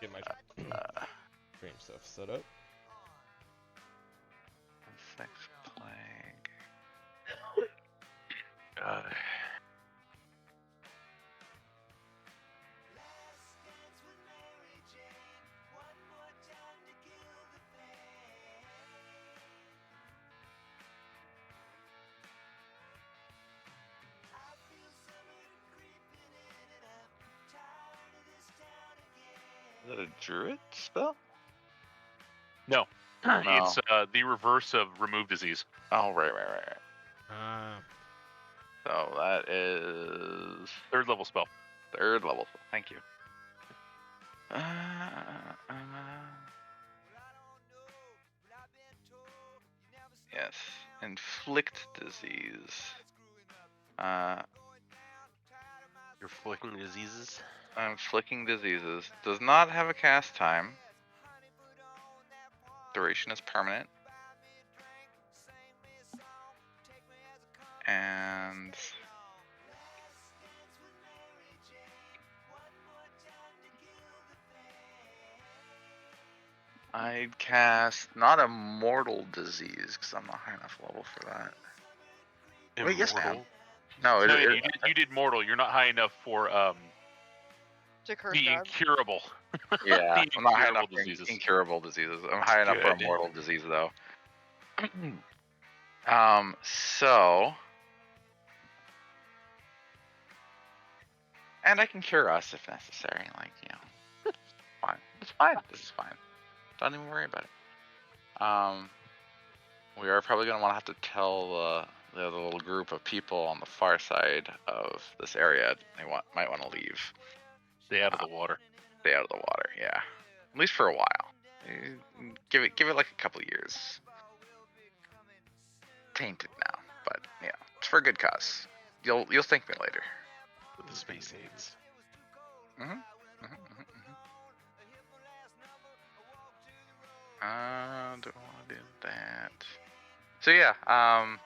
Get my dream stuff set up. Sex plague. Is that a druid spell? No. No. It's the reverse of remove disease. Oh, right. So that is 3rd level spell. 3rd level. Thank you. Yes. Inflict disease. You're flicking diseases? Inflicting diseases. Does not have a cast time. Duration is permanent. And I'd cast not a mortal disease because I'm not high enough level for that. Wait, yes, ma'am. No, you did mortal. You're not high enough for To curse the God. incurable. Yeah, the I'm not high incurable enough for diseases. incurable diseases. I'm high enough for a Good. mortal disease though. So, and I can cure us if necessary. Like, you know, fine. It's fine. This is fine. Don't even worry about it. We are probably gonna want to have to tell the other little group of people on the far side of this area they might want to leave. Stay out of the water. Stay out of the water, yeah. At least for a while. Give it like a couple years. Tainted now, but yeah, it's for a good cause. You'll thank me later. With the space aids. Don't want to do that. So yeah, I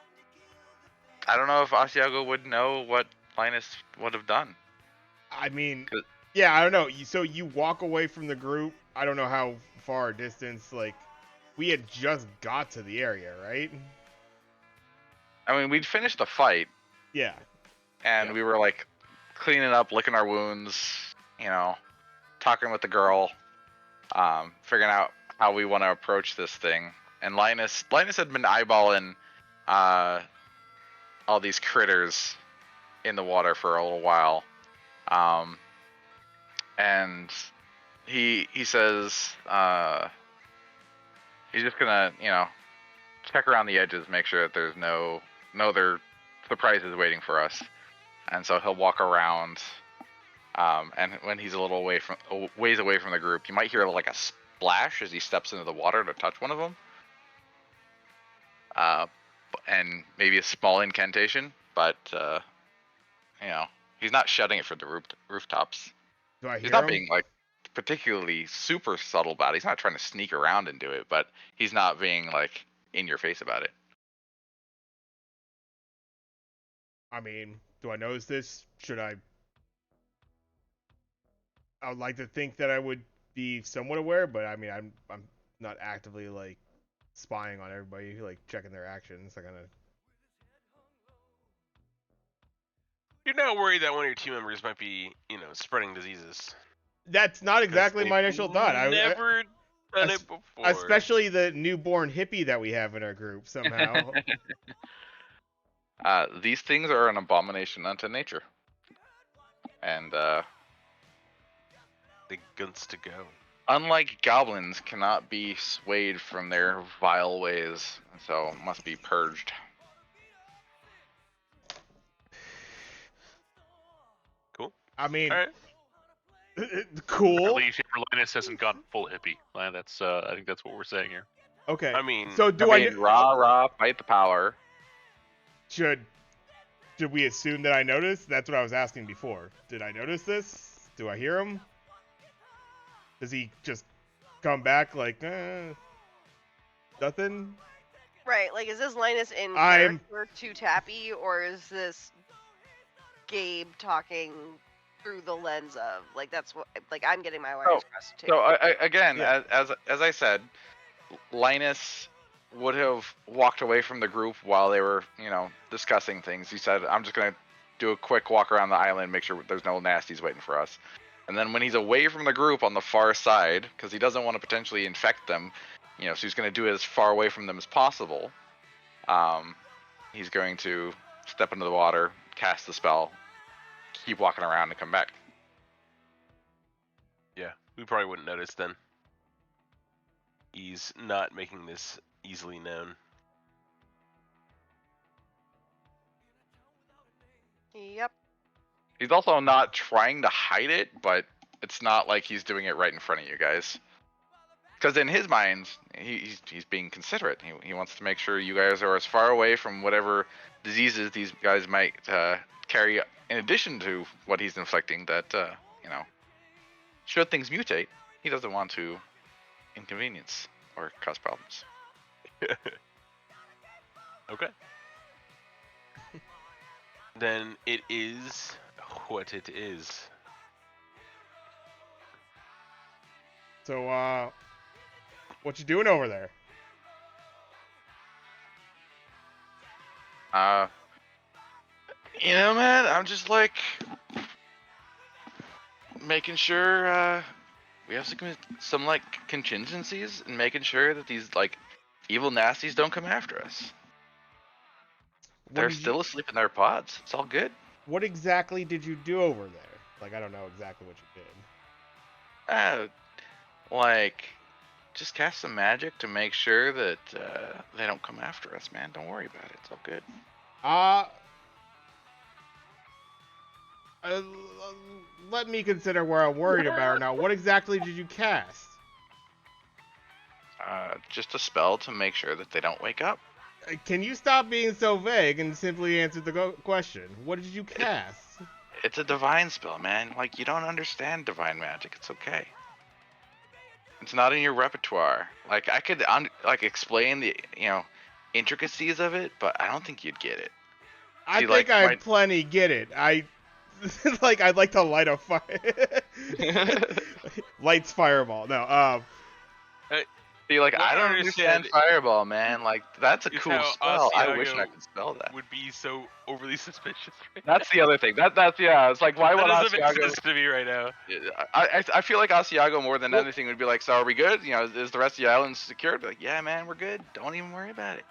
don't know if Asiago would know what Linus would have done. I mean, yeah, I don't know. So you walk away from the group. I don't know how far a distance. Like, we had just got to the area, right? I mean, we'd finished the fight. Yeah. And we were like cleaning up, licking our wounds, you know, talking with the girl, figuring out how we want to approach this thing. And Linus had been eyeballing all these critters in the water for a little while. And he says he's just gonna, you know, check around the edges, make sure that there's no other surprises waiting for us. And so he'll walk around, and when he's a little ways away from the group, you might hear like a splash as he steps into the water to touch one of them, and maybe a small incantation. But you know, he's not shutting it for the rooftops. Do I hear He's not him? being like particularly super subtle about it. He's not trying to sneak around and do it, but he's not being like in your face about it. I mean, do I notice this? Should I? I would like to think that I would be somewhat aware, but I mean, I'm not actively like spying on everybody, like checking their actions. I kind of. You're not worried that one of your team members might be, you know, spreading diseases. That's not exactly my initial thought. Never done it before. Especially the newborn hippie that we have in our group somehow. These things are an abomination unto nature. And the guns to go. Unlike goblins, cannot be swayed from their vile ways, so must be purged. Cool. I mean, all right. Cool. At least Linus hasn't gone full hippie. That's I think that's what we're saying here. Okay. I mean, so rah, fight the power. Should we assume that I noticed? That's what I was asking before. Did I notice this? Do I hear him? Does he just come back like, nothing? Right, like, is this Linus in character too tappy, or is this Gabe talking through the lens of like that's what like I'm getting my wires crossed too. So again, Yeah. as I said, Linus would have walked away from the group while they were, discussing things. He said, "I'm just gonna do a quick walk around the island, make sure there's no nasties waiting for us." And then when he's away from the group on the far side, because he doesn't want to potentially infect them, so he's gonna do it as far away from them as possible. He's going to step into the water, cast the spell, keep walking around, and come back. Yeah, we probably wouldn't notice then. He's not making this easily known. Yep. He's also not trying to hide it, but it's not like he's doing it right in front of you guys. Because in his mind, he's being considerate. He wants to make sure you guys are as far away from whatever diseases these guys might carry, in addition to what he's inflicting. That should things mutate, he doesn't want to inconvenience or cause problems. Okay. Then it is what it is. So, what you doing over there? Man, I'm just like making sure we have some like contingencies and making sure that these like evil nasties don't come after us. They're still asleep in their pods. It's all good. What exactly did you do over there? Like, I don't know exactly what you did. Like, just cast some magic to make sure that they don't come after us, man. Don't worry about it. It's all good. Let me consider where I'm worried about now. What exactly did you cast? Just a spell to make sure that they don't wake up. Can you stop being so vague and simply answer the question? What did you cast? It's a divine spell, man. Like, you don't understand divine magic. It's okay. It's not in your repertoire. Like, I could explain the intricacies of it, but I don't think you'd get it. I think I plenty get it. I'd like to light a fire. Lights fireball. No. See, like, What I I don't understand fireball, man. Like, that's a is cool how spell. I wish Asiago I could spell that. Would be so overly suspicious. Right That's the other thing. That's It's like, why would that doesn't make Asiago? sense to me right now. I feel like Asiago more than anything would be like, so are we good? Is the rest of the island secured? Be like, yeah, man, we're good. Don't even worry about it.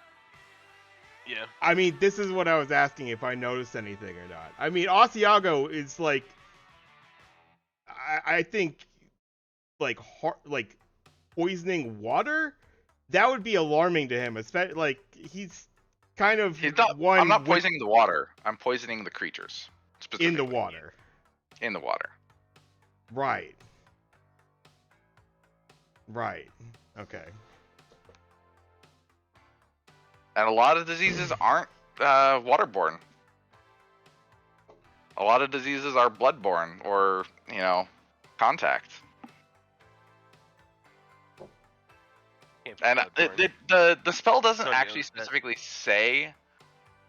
Yeah. I mean, this is what I was asking if I noticed anything or not. I mean, Asiago is like, I think, like poisoning water. That would be alarming to him, especially like he's kind of I'm not poisoning the water. I'm poisoning the creatures. In the water. In the water. Right. Okay. And a lot of diseases aren't waterborne. A lot of diseases are bloodborne or, contact. And the spell doesn't actually specifically say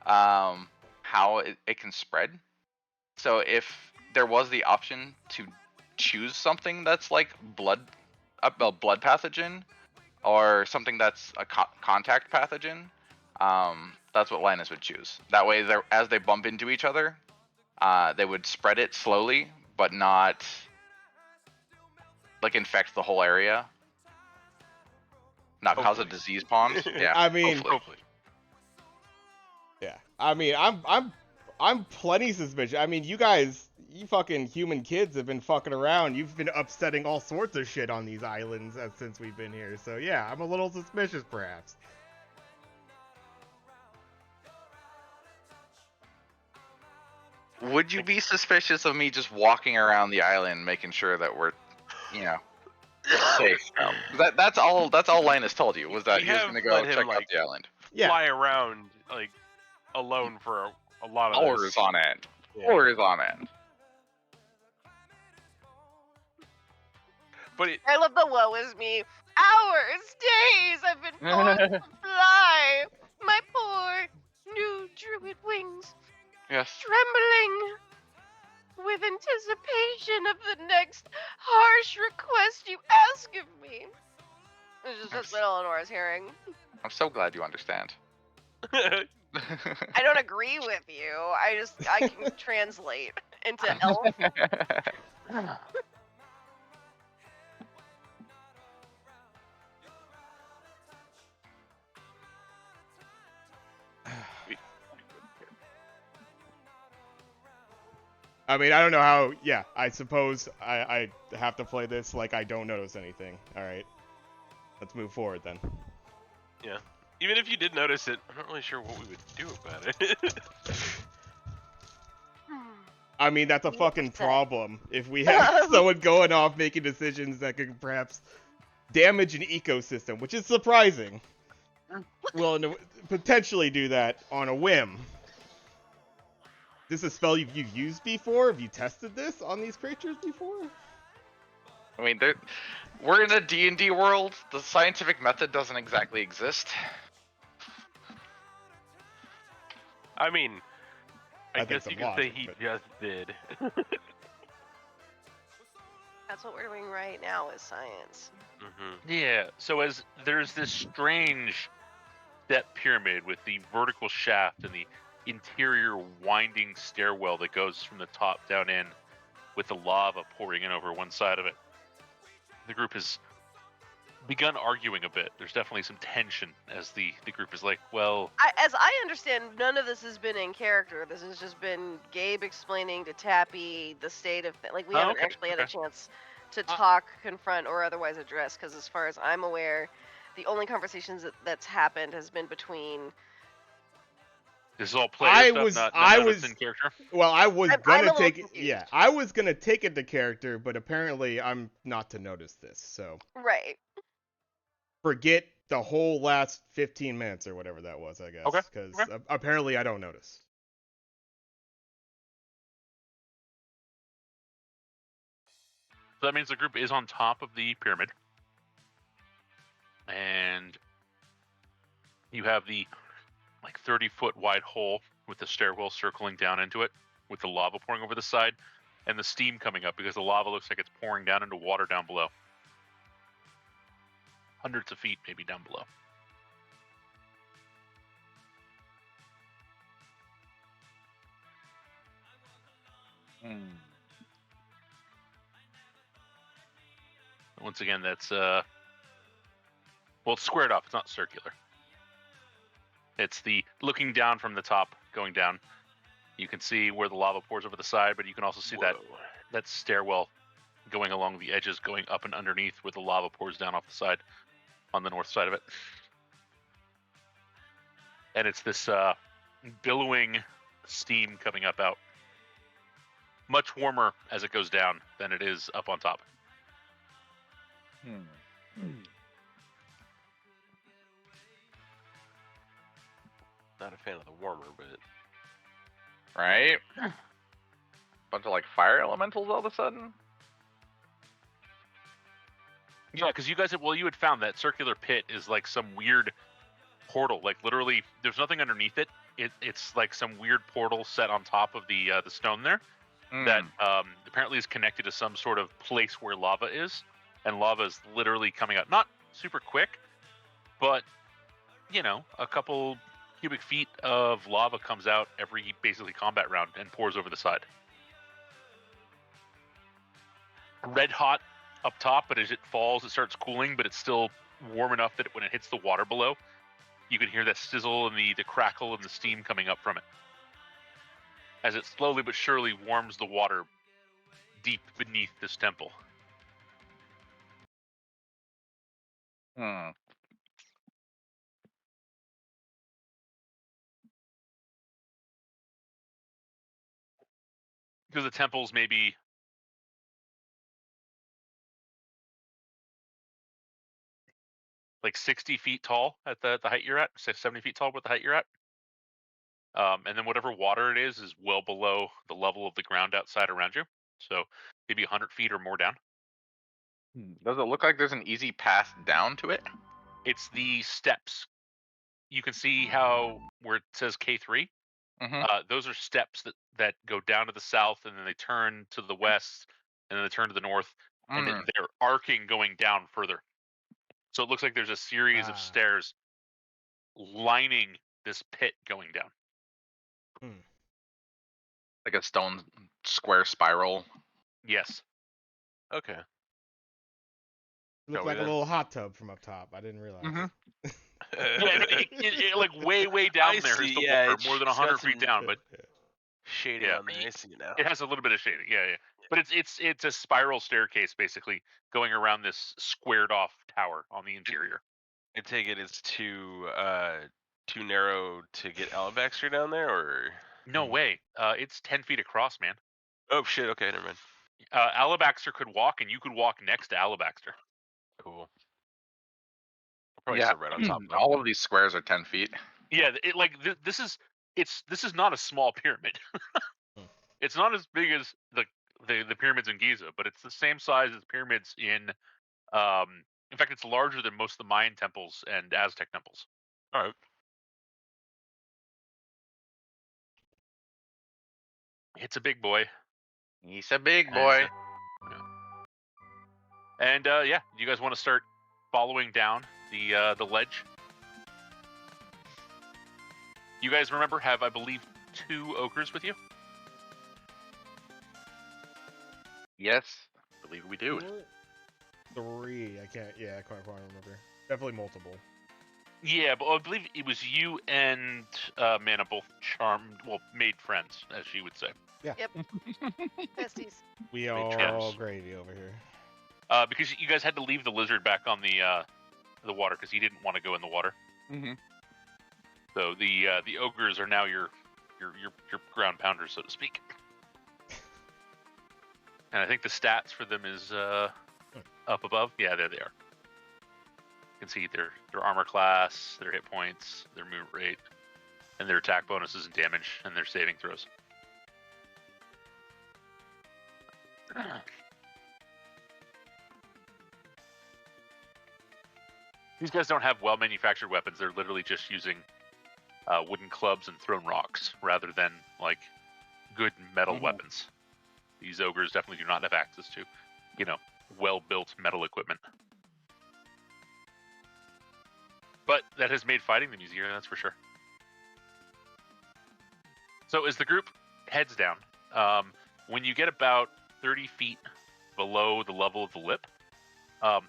how it can spread. So if there was the option to choose something that's like a blood pathogen or something that's a contact pathogen, that's what Linus would choose. That way, as they bump into each other, they would spread it slowly, but not like infect the whole area. Not cause a disease pond. Yeah. I mean, hopefully. Yeah. I mean, I'm plenty suspicious. I mean, you guys, you fucking human kids have been fucking around. You've been upsetting all sorts of shit on these islands since we've been here. So yeah, I'm a little suspicious, perhaps. Would you be suspicious of me just walking around the island, making sure that we're, safe? That's all Linus told you, was that he was going to go check out the island. Yeah. Fly around like alone for a lot of hours on end. Yeah. Hours on end. But I love the woe is me. Hours, days, I've been forced to fly. My poor new druid wings. Yes. Trembling. with anticipation of the next harsh request you ask of me. This is just what Eleanor's hearing. I'm so glad you understand. I don't agree with you. I can translate into elf. I mean, I don't know how. Yeah, I suppose I have to play this like I don't notice anything. All right, let's move forward then. Yeah. Even if you did notice it, I'm not really sure what we would do about it. I mean, that's a Be fucking upset. problem if we have someone going off making decisions that could perhaps damage an ecosystem, which is surprising. Well, no, potentially do that on a whim. Is this a spell you've used before? Have you tested this on these creatures before? I mean, we're in a D&D world. The scientific method doesn't exactly exist. I mean, I I think guess some you could say logic, he but- just did. That's what we're doing right now is science. Yeah. So as there's this strange step pyramid with the vertical shaft and the interior winding stairwell that goes from the top down in, with the lava pouring in over one side of it. The group has begun arguing a bit. There's definitely some tension as the group is like, well, As I understand, none of this has been in character. This has just been Gabe explaining to Tappy the state of like we Oh, haven't okay, actually had a okay. chance to talk, confront, or otherwise address. Because as far as I'm aware, the only conversations that's happened has been between. this is all player I stuff, was- not I none of it's was- in character. Well, I was I'm a gonna little take it. confused. Yeah, I was gonna take it to character, but apparently I'm not to notice this. So Right. forget the whole last 15 minutes or whatever that was, I guess. Okay, Because okay. apparently I don't notice. So that means the group is on top of the pyramid. And you have the 30-foot wide hole with the stairwell circling down into it, with the lava pouring over the side, and the steam coming up because the lava looks like it's pouring down into water down below. Hundreds of feet maybe down below. Once again, that's well, it's squared off. It's not circular. It's the looking down from the top, going down. You can see where the lava pours over the side, but you can also see that stairwell going along the edges, going up and underneath where the lava pours down off the side on the north side of it. And it's this billowing steam coming up out. Much warmer as it goes down than it is up on top. Not a fan of the warmer, but Right? Bunch of fire elementals all of a sudden. Yeah, because you guys you had found that circular pit is like some weird portal. Literally, there's nothing underneath it. It's like some weird portal set on top of the stone there that apparently is connected to some sort of place where lava is, and lava is literally coming out. Not super quick, but a couple cubic feet of lava comes out every basically combat round and pours over the side. Red hot up top, but as it falls, it starts cooling, but it's still warm enough that when it hits the water below, you can hear that sizzle and the crackle and the steam coming up from it. As it slowly but surely warms the water deep beneath this temple. Because the temple's maybe 60 feet tall at the height you're at, 70 feet tall with the height you're at. And then whatever water it is well below the level of the ground outside around you. So maybe 100 feet or more down. Does it look like there's an easy path down to it? It's the steps. You can see how where it says K3, Those are steps that go down to the south, and then they turn to the west, and then they turn to the north, and then they're arcing going down further. So it looks like there's a series of stairs lining this pit going down. Like a stone square spiral. Yes. Okay. Looked we like a then? little hot tub from up top. I didn't realize. Yeah, it like way down I there is see, the yeah, water, it's- more than it's got 100 feet some- down, but Shading Yeah, on there. I see it now. it has a little bit of shading. Yeah. But it's a spiral staircase basically going around this squared off tower on the interior. I take it it's too narrow to get Alabaster down there, or No way. It's 10 feet across, man. oh shit. Okay, never mind. Alabaster could walk, and you could walk next to Alabaster. Cool. Probably Yeah, still right on top. Though. all of these squares are 10 feet. Yeah, this is not a small pyramid. It's not as big as the pyramids in Giza, but it's the same size as pyramids in fact, it's larger than most of the Mayan temples and Aztec temples. All right. It's a big boy. He's a big boy. And yeah, you guys want to start following down the ledge? You guys have, I believe, 2 ogres with you? Yes, I believe we do. 3. I can't remember. Definitely multiple. Yeah, but I believe it was you and Mana both made friends, as she would say. Yeah. Yep. Besties. We Made all friends. gravy over here. Because you guys had to leave the lizard back on the water because he didn't want to go in the water. Mm-hmm. So the ogres are now your ground pounders, so to speak. And I think the stats for them is up above. Yeah, there they are. You can see their armor class, their hit points, their movement rate, and their attack bonuses and damage, and their saving throws. These guys don't have well-manufactured weapons. They're literally just using wooden clubs and thrown rocks rather than like good metal weapons. These ogres definitely do not have access to, well-built metal equipment. But that has made fighting them easier, that's for sure. So as the group heads down, when you get about 30 feet below the level of the lip,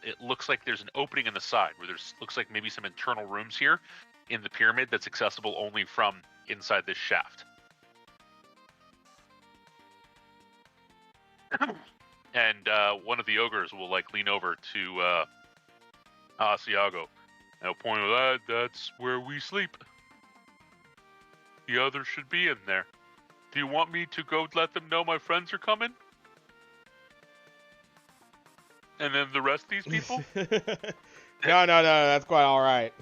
it looks like there's an opening in the side where looks like maybe some internal rooms here in the pyramid that's accessible only from inside this shaft. And one of the ogres will lean over to Asiago. Now point with that, that's where we sleep. The others should be in there. Do you want me to go let them know my friends are coming? And then the rest of these people? No, that's quite all right.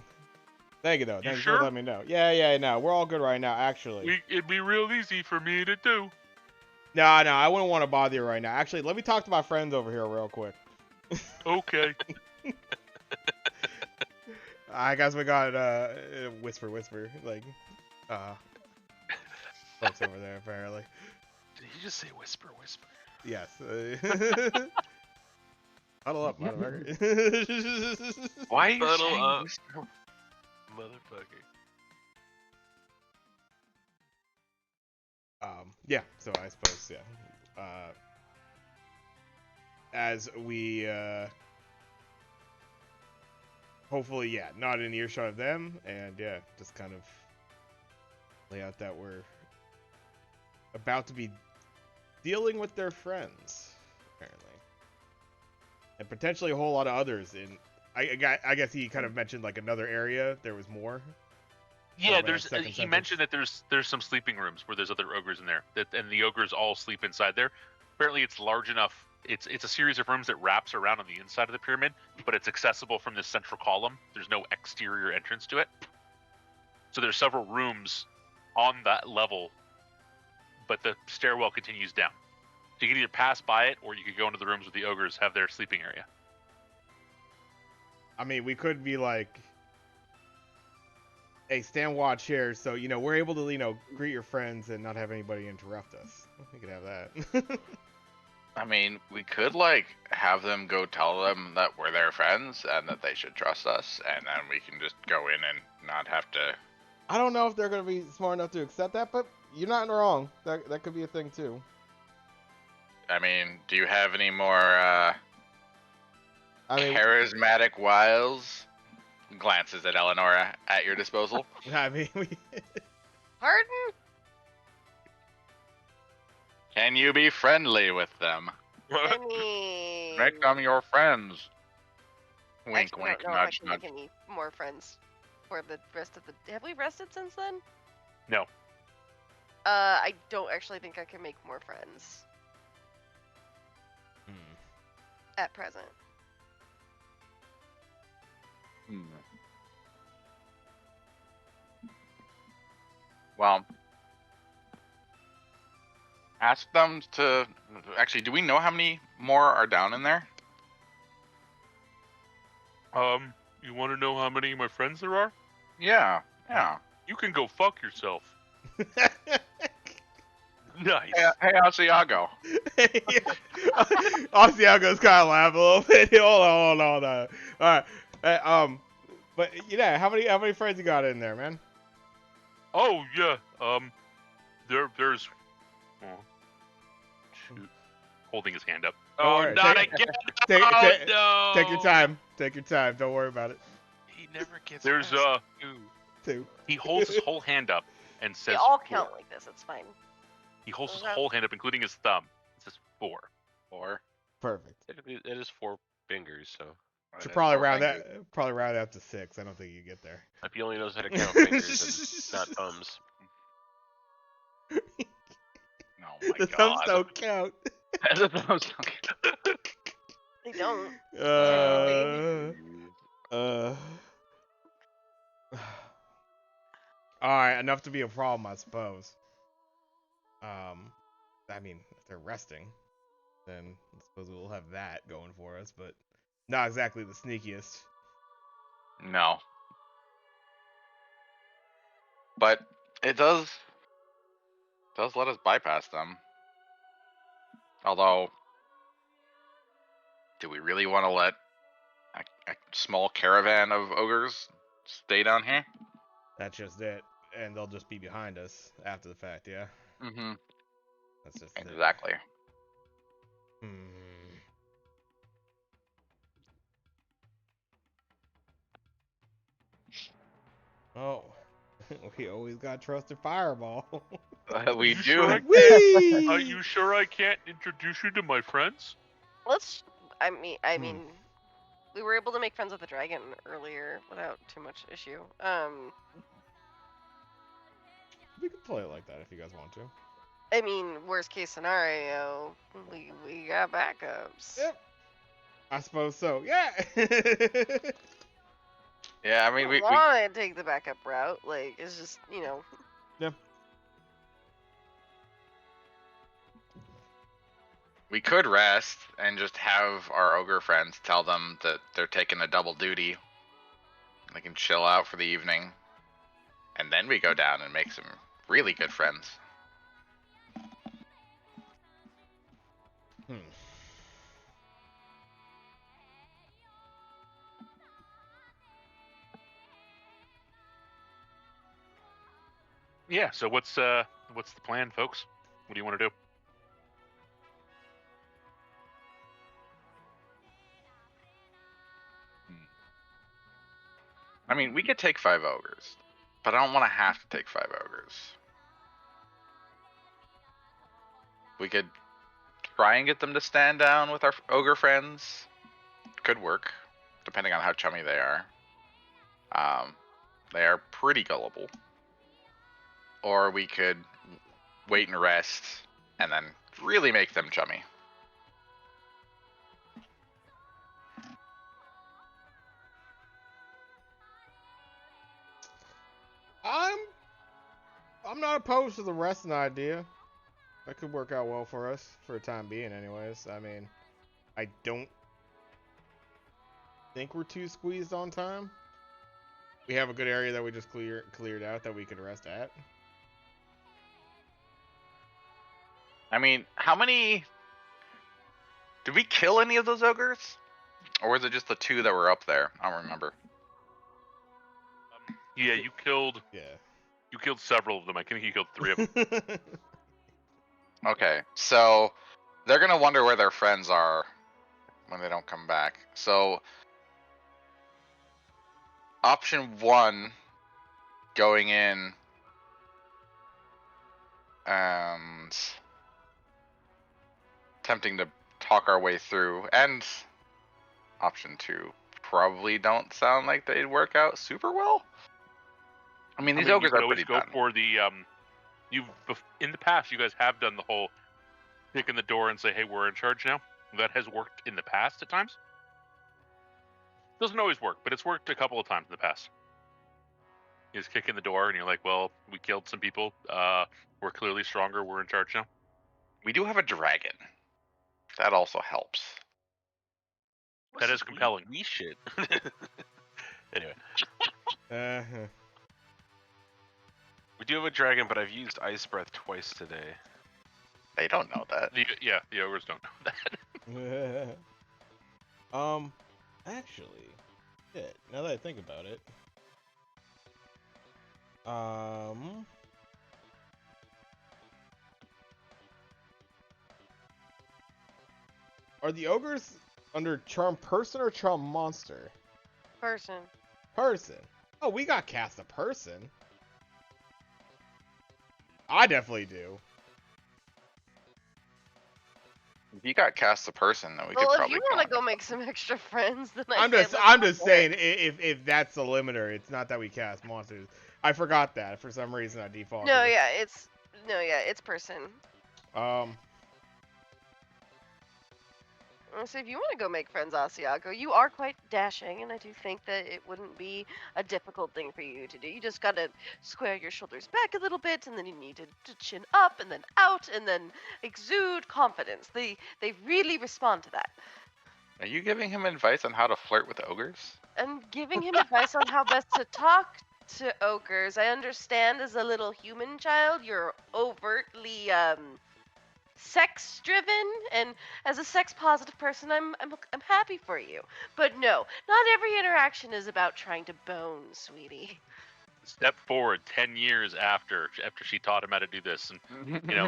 Thank you, though. You Thanks sure? for letting me know. Yeah, no, we're all good right now, actually. It'd be real easy for me to do. No, I wouldn't want to bother you right now. Actually, let me talk to my friends over here real quick. Okay. I guess we got whisper, like folks over there apparently. Did he just say whisper? Yes. Huddle up, motherfucker. Why are you Huddle saying up. whisper? Motherfucker. Yeah. So I suppose, yeah. As we hopefully, yeah, not in earshot of them, and yeah, just kind of lay out that we're about to be dealing with their friends, apparently, and potentially a whole lot of others. I guess he kind of mentioned like another area. There was more. Yeah, Or second he sentence. mentioned that there's some sleeping rooms where there's other ogres in there, and the ogres all sleep inside there. Apparently, it's large enough. It's a series of rooms that wraps around on the inside of the pyramid, but it's accessible from this central column. There's no exterior entrance to it. So there's several rooms on that level, but the stairwell continues down. So you can either pass by it, or you could go into the rooms where the ogres have their sleeping area. I mean, we could be like hey, stand watch here, so we're able to greet your friends and not have anybody interrupt us. We could have that. I mean, we could like have them go tell them that we're their friends and that they should trust us, and then we can just go in and not have to. I don't know if they're gonna be smart enough to accept that, but you're not wrong. That could be a thing too. I mean, do you have any more I mean, charismatic wiles? Glances at Eleanor at your disposal. we Pardon? Can you be friendly with them? I mean, Make them your friends. Wink, actually, wink, I don't know if I nudge, can nudge. make any more friends for the rest of the. Have we rested since then? No. I don't actually think I can make more friends at present. Hmm. Well, ask them to. Actually, do we know how many more are down in there? You want to know how many of my friends there are? Yeah, yeah. You can go fuck yourself. Nice. Hey, Asiago. Asiago's kind of laughing a little bit. Hold on. All right. But how many friends you got in there, man? Oh yeah. There's. Oh, shoot. Holding his hand up. Don't worry. not Take- again! Take, Oh, take, no! take your time. Take your time. Don't worry about it. He never gets There's past two. Two. He holds his whole hand up and They says all 4. count like this. It's fine. He holds his Okay. whole hand up, including his thumb. It says 4. Or Perfect. It is 4 fingers, so Should probably round that up to 6. I don't think you get there. if he only knows how to count fingers and not thumbs. Oh my The god. thumbs don't count. The thumbs don't count. They don't. All right, enough to be a problem, I suppose. I mean, if they're resting, then I suppose we'll have that going for us, but not exactly the sneakiest. No. But it does let us bypass them. Although, do we really want to let a small caravan of ogres stay down here? That's just it, and they'll just be behind us after the fact, yeah. Mm-hmm. That's just it. Exactly. Oh, we always got trusted Fireball. We You do. sure I Whee! Are you sure I can't introduce you to my friends? Let's. I mean, we were able to make friends with the dragon earlier without too much issue. We can play it like that if you guys want to. I mean, worst case scenario, we got backups. Yep. I suppose so. Yeah. Yeah, I mean, we want to take the backup route. Like, it's just, Yeah. we could rest and just have our ogre friends tell them that they're taking a double duty. They can chill out for the evening, and then we go down and make some really good friends. Yeah. So what's the plan, folks? What do you want to do? I mean, we could take 5 ogres, but I don't want to have to take 5 ogres. We could try and get them to stand down with our ogre friends. Could work, depending on how chummy they are. They are pretty gullible. Or we could wait and rest, and then really make them chummy. I'm not opposed to the resting idea. That could work out well for us for the time being, anyways. I mean, I don't think we're too squeezed on time. We have a good area that we just cleared out that we could rest at. I mean, how many? Did we kill any of those ogres? Or was it just the 2 that were up there? I don't remember. Yeah, you killed Yeah. several of them. I think you killed 3 of them. Okay, so they're gonna wonder where their friends are when they don't come back. So option 1, going in and attempting to talk our way through, and option 2 probably don't sound like they'd work out super well. I mean, these you ogres could are always pretty go bad. for the in the past you guys have done the whole kick in the door and say, "Hey, we're in charge now." That has worked in the past at times. Doesn't always work, but it's worked a couple of times in the past. You just kick in the door and you're like, "Well, we killed some people. We're clearly stronger. We're in charge now." We do have a dragon. That also helps. That is compelling. We shit. Anyway, Uh-huh. we do have a dragon, but I've used Ice Breath twice today. They don't know that. The ogres don't know that. Actually, shit. Now that I think about it, are the ogres under charm person or charm monster? Person. Person. Oh, we got cast a person. I definitely do. If you got cast a person, then we could Well, if probably you want to go go make some extra friends, then I'm just saying if that's the limiter. It's not that we cast monsters. I forgot that for some reason I defaulted. No, yeah, it's person. So if you want to go make friends, Asiago, you are quite dashing, and I do think that it wouldn't be a difficult thing for you to do. You just gotta square your shoulders back a little bit, and then you need to chin up, and then out, and then exude confidence. They really respond to that. Are you giving him advice on how to flirt with ogres? And giving him advice on how best to talk to ogres. I understand as a little human child, you're overtly sex driven, and as a sex positive person, I'm happy for you. But no, not every interaction is about trying to bone, sweetie. Step forward 10 years after she taught him how to do this, and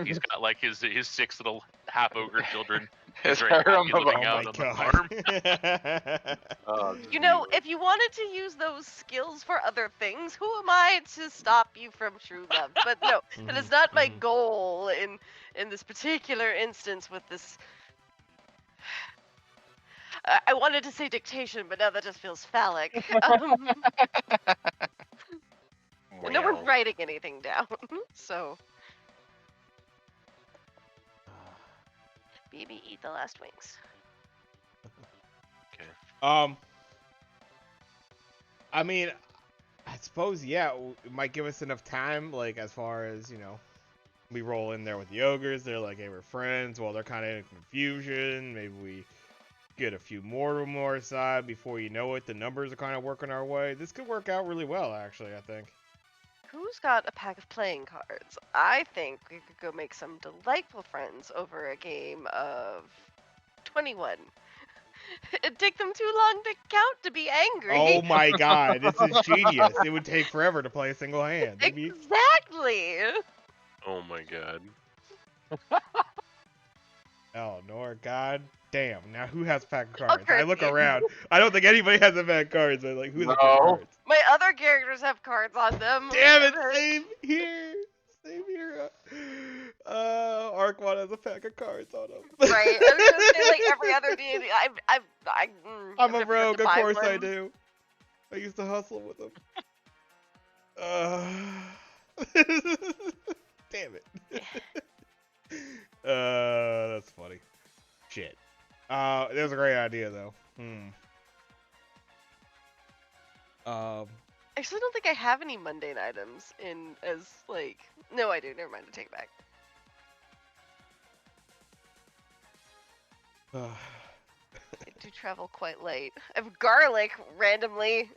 he's got like his 6 little half ogre children. His He's very harem happy of living Oh out my on the farm. god. Oh, If you wanted to use those skills for other things, who am I to stop you from true love? But no, that is not my goal in this particular instance with this. I wanted to say dictation, but now that just feels phallic. No one's writing anything down, so. Baby, eat the last wings. Okay. I mean, I suppose it might give us enough time, like as far as we roll in there with the ogres. They're like, hey, we're friends. Well, they're kind of in confusion. Maybe we get a few more to our side before you know it. The numbers are kind of working our way. This could work out really well, actually. I think. Who's got a pack of playing cards? I think we could go make some delightful friends over a game of 21. It'd take them too long to count to be angry. Oh my god, this is genius. It would take forever to play a single hand. Exactly. Oh my god. Eleanor, god damn. Now who has pack of cards? Okay. I look around. I don't think anybody has a pack of cards. But like, who's a pack of No. cards? My other characters have cards on them. Damn it, same here. Same here. Arkwad has a pack of cards on him. Right. I was gonna say like every other D&D. I'm a never rogue, got of to buy course I one. do. I used to hustle with them. Damn it. That's funny. Shit. That was a great idea though. I actually don't think I have any mundane items No, I do. Never mind. I take it back. I do travel quite late. I have garlic randomly.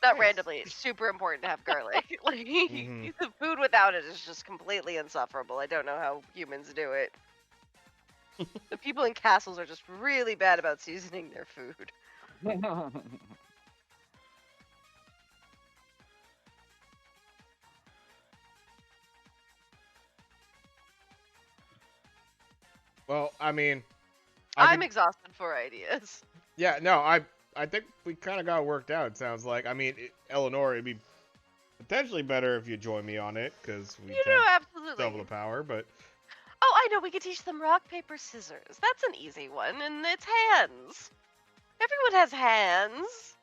Not randomly. It's super important to have garlic. Like Mhm. the food without it is just completely insufferable. I don't know how humans do it. The people in castles are just really bad about seasoning their food. Well, I mean, I'm exhausted for ideas. yeah, no, I think we kind of got it worked out. It sounds like. I mean, Eleanor, it'd be potentially better if you join me on it because we You have know, absolutely. double the power. But Oh, I know. We could teach them rock, paper, scissors. That's an easy one, and it's hands. Everyone has hands.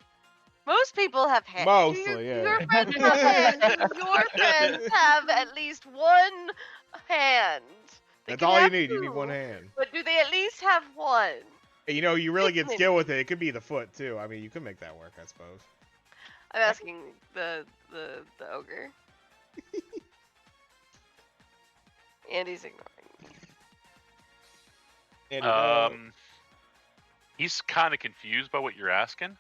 Most people have hands. mostly, yeah. Your friends have hands. Your friends have at least one hand. They That's can all you have need. You need two, one hand. but do they at least have one? And, you really get Dignity. skill with it. It could be the foot too. I mean, you could make that work, I suppose. I'm asking the ogre. Andy's ignoring. And, He's kind of confused by what you're asking.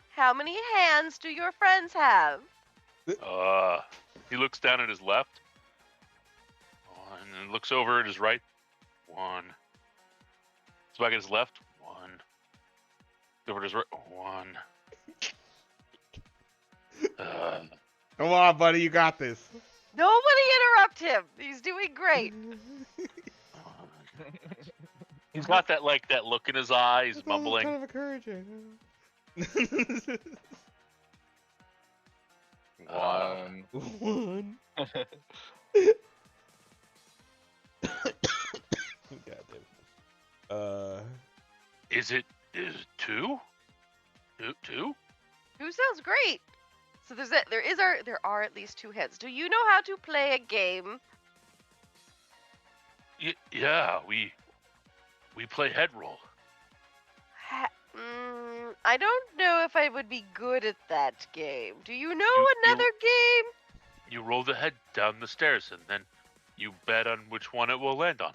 How many hands do your friends have? He looks down at his left. And then looks over at his right. One. Looks back at his left. One. Over to his right. One. come on, buddy, you got this. Nobody interrupt him. He's doing great. He's got that look in his eye. He's That's all mumbling. kind of encouraging. One. One. Goddamn. Is it two? Two? Who sounds great? So there are at least two heads. Do you know how to play a game? Yeah, we play head roll. I don't know if I would be good at that game. Do you know You- another game? You roll the head down the stairs, and then you bet on which one it will land on.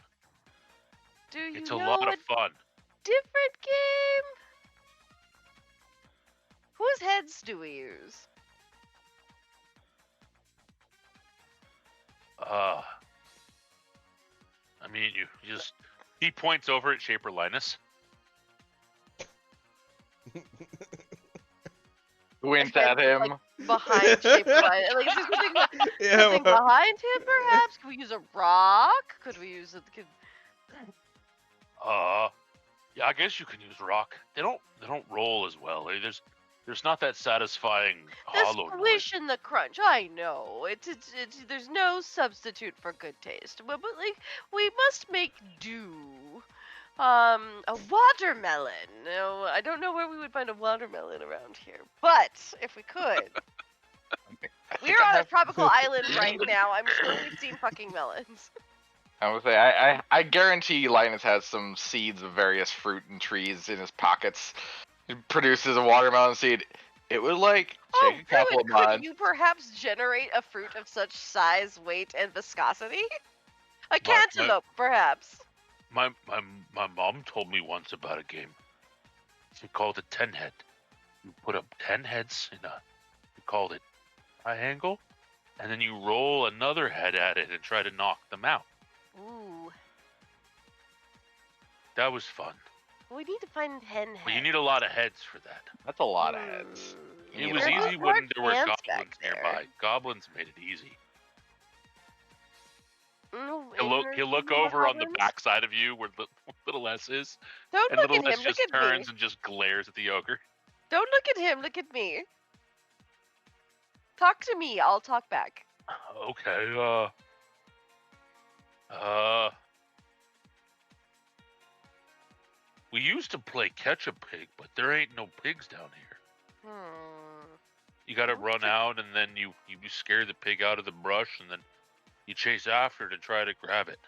Do you It's a know lot a of fun. different game? Whose heads do we use? I mean, you just... He points over at Shaper Linus. Winks at him. Like, behind Shaper Linus. Like, is there something, Yeah, something well, behind him, perhaps? Could we use a rock? Could we use a... Yeah, I guess you can use rock. They don't roll as well. There's not that satisfying The hollow noise. squish and the crunch. I know. It's there's no substitute for good taste. But like we must make do. A watermelon. No, I don't know where we would find a watermelon around here. But if we could, we're on a tropical island right now. I'm sure we've seen fucking melons. I would say I guarantee Linus has some seeds of various fruit and trees in his pockets. He produces a watermelon seed. It would take a couple of Could months. you perhaps generate a fruit of such size, weight, and viscosity? A My- cantaloupe, perhaps. My mom told me once about a game. She called it 10 head. You put up 10 heads in you called it triangle, and then you roll another head at it and try to knock them out. Ooh. That was fun. We need to find hen heads. But you need a lot of heads for that. That's a lot of heads. You It need was a lot. easy when there were hands goblins back there. nearby. Goblins made it easy. No, He'll look over on the backside of you where little S is, Don't and look little at S him. Look just at me. turns and just glares at the ogre. Don't look at him. Look at me. Talk to me. I'll talk back. Okay, we used to play catch a pig, but there ain't no pigs down here. You gotta run out, and then you scare the pig out of the brush, and then you chase after it and try to grab it.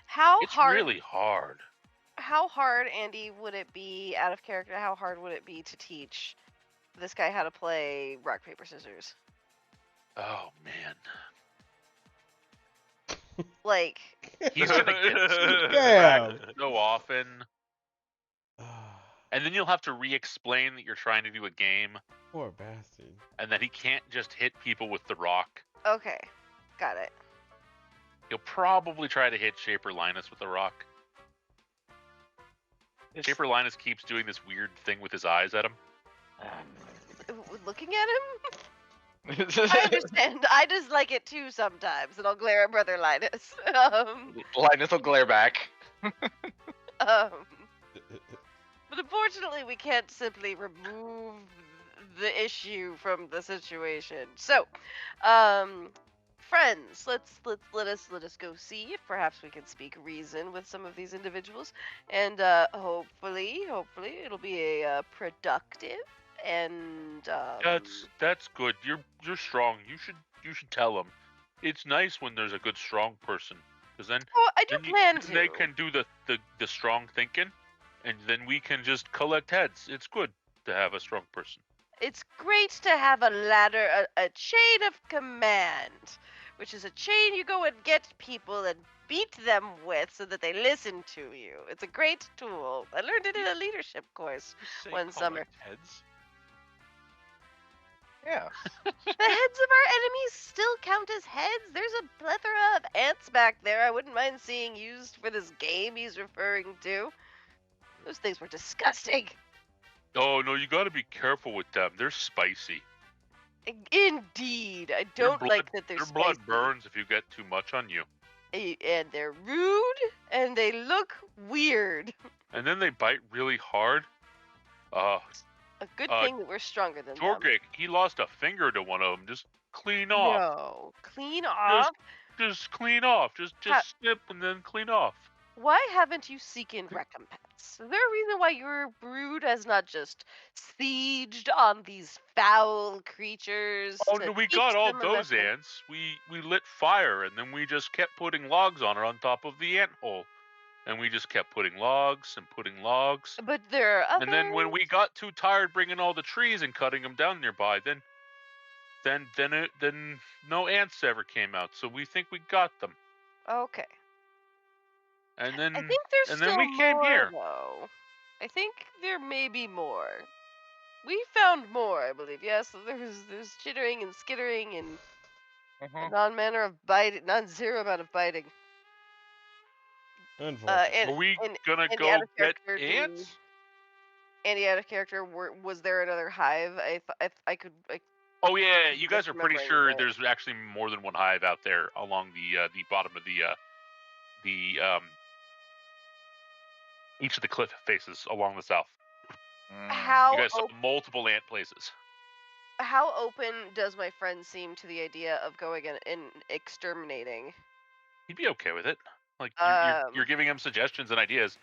How It's hard? really hard. How hard, Andy, would it be out of character? How hard would it be to teach this guy how to play rock paper scissors? Oh man, Like, he's gonna get Damn. so often, And then you'll have to re-explain that you're trying to do a game, Poor bastard. and that he can't just hit people with the rock. Okay, got it. He'll probably try to hit Shaper Linus with the rock. Shaper Linus keeps doing this weird thing with his eyes at him. Looking at him? I understand. I just like it too sometimes, and I'll glare at Brother Linus. Linus will glare back. But unfortunately, we can't simply remove the issue from the situation. So, friends, let us go see if perhaps we can speak reason with some of these individuals, and hopefully it'll be a productive and That's good. You're strong. You should tell him. It's nice when there's a good strong person, because then Oh, I do then plan to. they can do the strong thinking, and then we can just collect heads. It's good to have a strong person. It's great to have a ladder, a chain of command, which is a chain you go and get people and beat them with so that they listen to you. It's a great tool. I learned it in a leadership course. Just say One summer. collect heads. Yeah. The heads of our enemies still count as heads. There's a plethora of ants back there I wouldn't mind seeing used for this game he's referring to. Those things were disgusting. Oh no, you got to be careful with them. They're spicy. Indeed. I Their don't blood- like that they're Their blood spicy. burns if you get too much on you, And they're rude, and they look weird. and then they bite really hard. A good Uh, thing that we're stronger than them. Torgik, he lost a finger to one of them. Just clean off. No. Clean off? Just clean off. Just Ha- snip and then clean off. Why haven't you seeking recompense? Is there a reason why your brood has not just sieged on these foul creatures? Oh to no, we teach got all them a those lesson? ants. We lit fire, and then we just kept putting logs on it on top of the ant hole, and we just kept putting logs and putting logs. But there are others. And then when we got too tired bringing all the trees and cutting them down nearby, then no ants ever came out. So we think we got them. Okay. And then I think there's and still then we came more, here. though. I think there may be more. We found more, I believe. Yes, there's chittering and skittering and Mhm. non-manner of biting, non-zero amount of biting. Unfortunately. And Are we gonna and go out of get character, ants? Andy, out of character, was there another hive? I could. Oh yeah, I'm you guys just are pretty remembering sure right. there's actually more than one hive out there along the bottom of each of the cliff faces along the south. How You guys saw multiple ant places. how open does my friend seem to the idea of going and exterminating? He'd be okay with it. Like Um, you're giving him suggestions and ideas.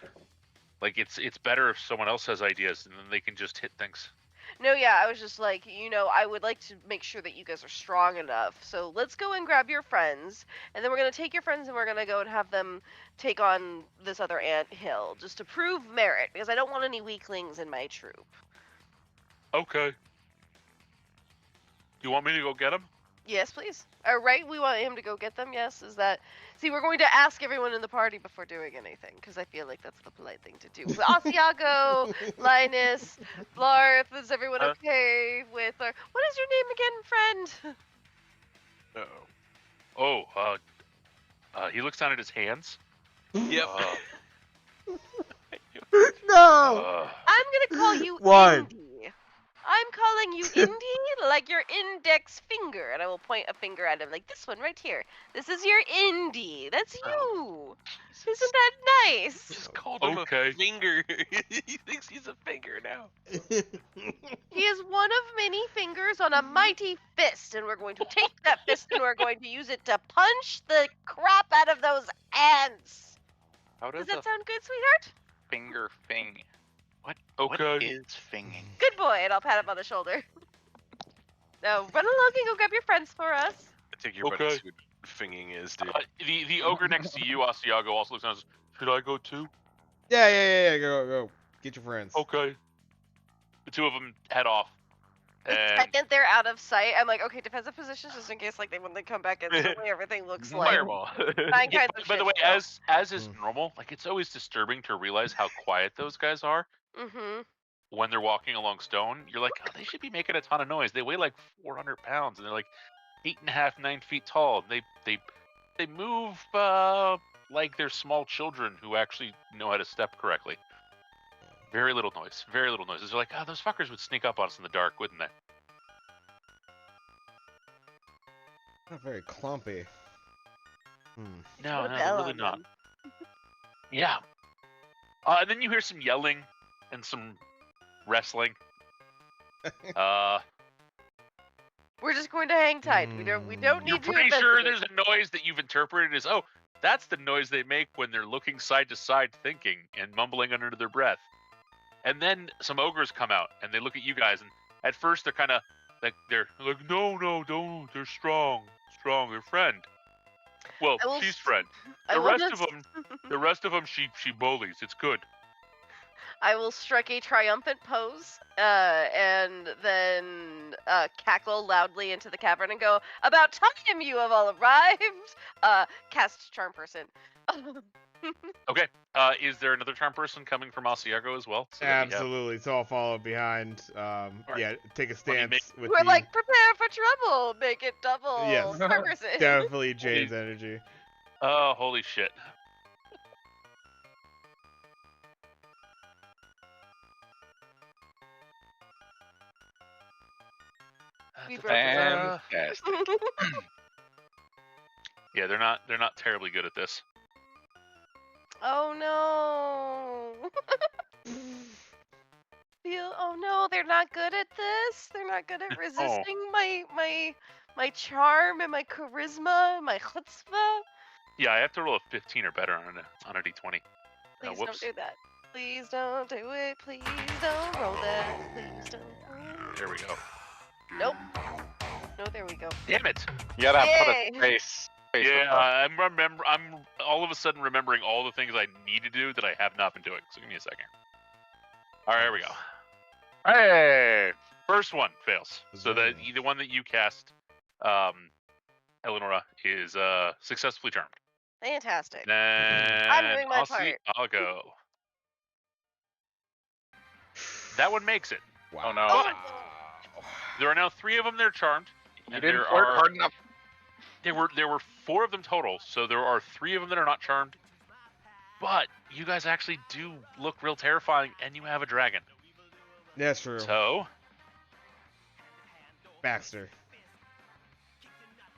Like it's better if someone else has ideas and then they can just hit things. No, yeah, I was just like, I would like to make sure that you guys are strong enough. So let's go and grab your friends, and then we're gonna take your friends and we're gonna go and have them take on this other ant hill, just to prove merit, because I don't want any weaklings in my troop. Okay. You want me to go get him? Yes, please. Right, we want him to go get them. Yes, is that? See, we're going to ask everyone in the party before doing anything, because I feel like that's the polite thing to do. Asiago, Linus, Blarth, is everyone okay with our? What is your name again, friend? Uh-oh. Oh, he looks down at his hands. Yep. No! I'm gonna call you Why? Indy. I'm calling you Indy, like your index finger, and I will point a finger at him, like this one right here. This is your Indy. That's you. Isn't that nice? Just called him Okay. a finger. He thinks he's a finger now. He is one of many fingers on a mighty fist, and we're going to take that fist and we're going to use it to punch the crap out of those ants. How Does does that a sound good, sweetheart? finger fing? What Okay. is finging? Good boy, and I'll pat him on the shoulder. Now, run along and go grab your friends for us. I think your buddy Okay. knows what finging is, dude. The ogre next to you, Asiago, also looks down and says, "Should I go too?" Yeah. Go. Get your friends. Okay. The two of them head off. The And second they're out of sight, I'm like, okay, defensive positions just in case, like, when they come back in, suddenly everything looks like Fireball. nine yeah, kinds of by the way, shit as is Mm. normal, like it's always disturbing to realize how quiet those guys are. Mm-hmm. when they're walking along stone, you're like, oh, they should be making a ton of noise. They weigh like 400 pounds, and they're like 8.5, 9 feet tall. They move like they're small children who actually know how to step correctly. Very little noise. Very little noise. They're like, oh, those fuckers would sneak up on us in the dark, wouldn't they? Not very clumpy. No, Put a no, bell they're really on not. them. Yeah. And then you hear some yelling and some wrestling. We're just going to hang tight. We don't You're need You're to pretty sure investigate. there's a noise that you've interpreted as, oh, that's the noise they make when they're looking side to side thinking and mumbling under their breath. And then some ogres come out and they look at you guys, and at first they're kind of like, no, don't. They're strong, they're friend. Well, I will she's s- friend. I The will rest of them, she bullies. It's good. I will strike a triumphant pose, and then cackle loudly into the cavern and go, "About time you have all arrived!" Cast Charm Person. Okay. Is there another charm person coming from Asiago as well? So that we have- Absolutely. So I'll follow behind. right. Yeah, take a Let me stance with We're the like, prepare for trouble. Make it double. Yes. Charm Person. definitely Jane's energy. Oh, holy shit. We That's broke his arm. Fantastic. Yeah, they're not terribly good at this. Oh no. Oh no, they're not good at this. They're not good at resisting my charm and my charisma and my chutzpah. Yeah, I have to roll a 15 or better on a d20. Please Whoops. don't do that. Please don't do it. Please don't roll that. Please don't. There we go. Nope. No, there we go. Damn it. You gotta Yay. put a face. With Yeah, that. I'm all of a sudden remembering all the things I need to do that I have not been doing. So give me a second. All right, here we go. Hey! First one fails. So the Zing. one that you cast, Eleonora, is successfully charmed. Fantastic. Then doing my I'll see. part. I'll go. That one makes it. Wow. Oh no. Oh. There are now 3 of them that are charmed. You and didn't there work are hard enough. there were 4 of them total. So there are 3 of them that are not charmed. But you guys actually do look real terrifying, and you have a dragon. That's true. So Baxter.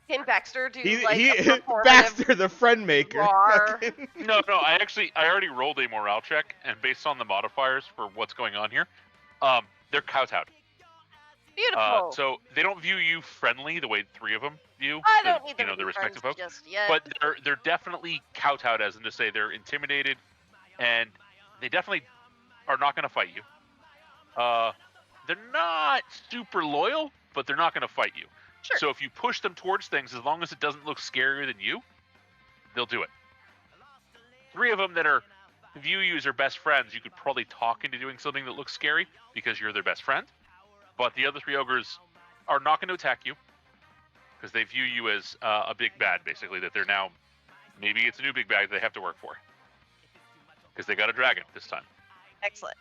Can Baxter do He like a performative Baxter, the friend maker. roar? Fucking- no, I already rolled a morale check, and based on the modifiers for what's going on here, they're kowtowed. Beautiful. So they don't view you friendly the way 3 of them view. I the- don't need them the to be respective friends folks. just yet. But they're definitely kowtowed, as in to say they're intimidated, and they definitely are not going to fight you. They're not super loyal, but they're not going to fight you. Sure. So if you push them towards things, as long as it doesn't look scarier than you, they'll do it. 3 of them that view you as their best friends, you could probably talk into doing something that looks scary because you're their best friend. But the other 3 ogres are not going to attack you because they view you as a big bad, basically, that they're now, maybe it's a new big bad they have to work for. Because they got a dragon this time. Excellent.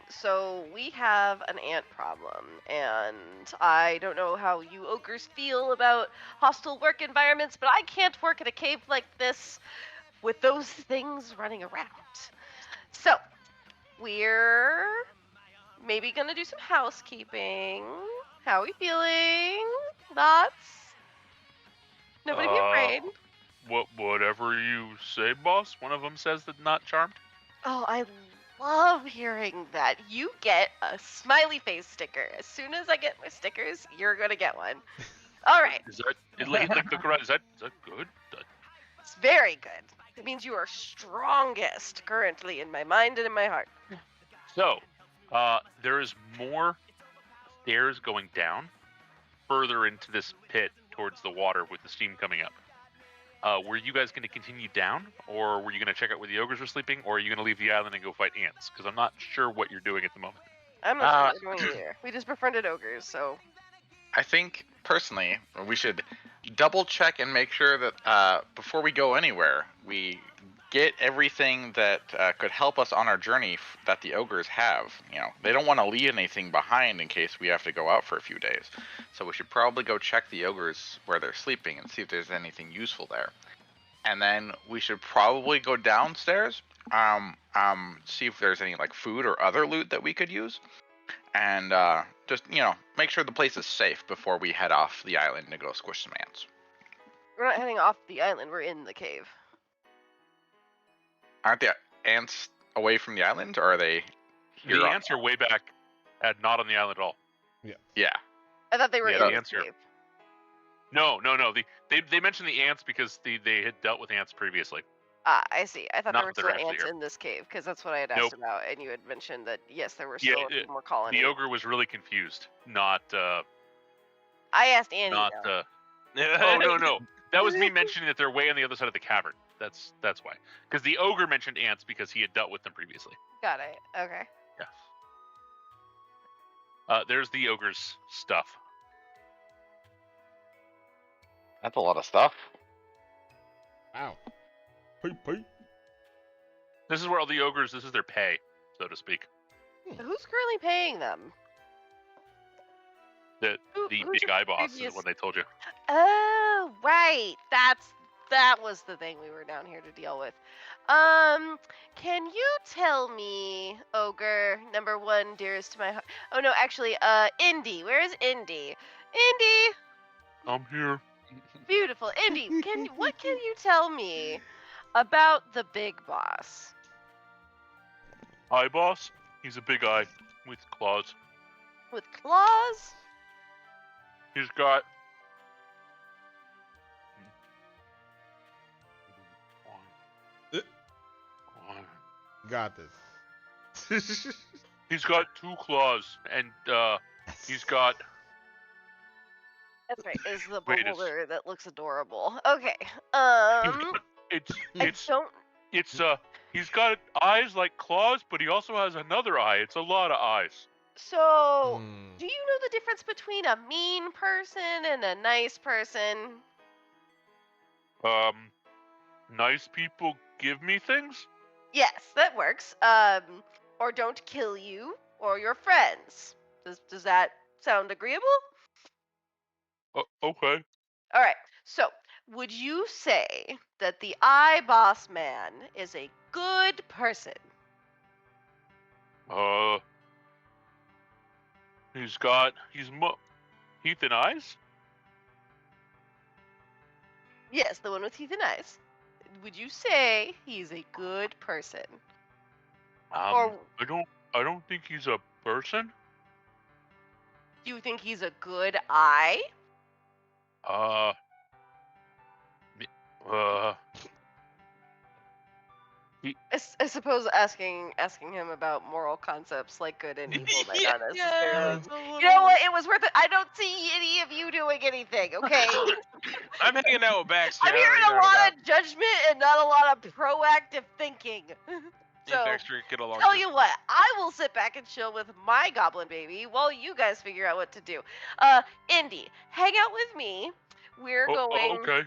So we have an ant problem, and I don't know how you ogres feel about hostile work environments, but I can't work in a cave like this with those things running around. So we're maybe gonna do some housekeeping. How are we feeling? Thoughts? Nobody be afraid. Whatever you say, boss. One of them says that not charmed. Oh, I love hearing that. You get a smiley face sticker. As soon as I get my stickers, you're gonna get one. All right. Is that look around? Is that good? It's very good. It means you are strongest currently in my mind and in my heart. So, there is more stairs going down further into this pit towards the water with the steam coming up. Were you guys going to continue down, or were you going to check out where the ogres were sleeping, or are you going to leave the island and go fight ants? Because I'm not sure what you're doing at the moment. I'm not sure what we're doing either. We just befriended ogres, so. I think, personally, we should double check and make sure that before we go anywhere, we get everything that could help us on our journey that the ogres have. They don't want to leave anything behind in case we have to go out for a few days. So we should probably go check the ogres where they're sleeping and see if there's anything useful there. And then we should probably go downstairs, see if there's any like food or other loot that we could use, and just make sure the place is safe before we head off the island to go squish some ants. We're not heading off the island. We're in the cave. Aren't the ants away from the island, or are they here? The ants are way back, not on the island at all. Yeah. I thought they were Yeah, in the the ants are- cave. No. They mentioned the ants because they had dealt with ants previously. Ah, I see. I thought Not there were that they're still actually ants here. in this cave, because that's what I had asked Nope. about, and you had mentioned that, yes, there were Yeah, still a few more colonies. The ogre was really confused. Not. I asked Annie, Not. though. Oh no. That was me mentioning that they're way on the other side of the cavern. That's why. Because the ogre mentioned ants because he had dealt with them previously. Got it. Okay. Yeah. There's the ogre's stuff. That's a lot of stuff. Wow. Peep, peep. This is where all the ogres. This is their pay, so to speak. Who's currently paying them? The Who's big your eye boss previous- is what they told you. Oh, right. That was the thing we were down here to deal with. Can you tell me, ogre number one, dearest to my heart? Oh no, actually, Indy. Where is Indy? Indy, I'm here. beautiful. Indy, what can you tell me about the big boss? Eye boss. He's a big eye with claws. With claws? He's got. Got this. He's got 2 claws, and he's got. That's right. Is the Wait, beholder that looks adorable. Okay. It's I don't. he's got eyes like claws, but he also has another eye. It's a lot of eyes. So, Hmm. do you know the difference between a mean person and a nice person? Nice people give me things. Yes, that works. Or don't kill you or your friends. Does that sound agreeable? Okay. All right. So, would you say that the eye boss man is a good person? He's teeth and eyes. Yes, the one with teeth and eyes. Would you say he's a good person? Or I don't think he's a person. do you think he's a good eye? I suppose asking him about moral concepts like good and evil might not necessarily. You know what? It was worth it. I don't see any of you doing anything. Okay. I'm hanging out with Baxter. I'm hearing a lot of judgment and not a lot of proactive thinking. So, Baxter get along. tell you what, I will sit back and chill with my goblin baby while you guys figure out what to do. Indy, hang out with me. We're going. Okay.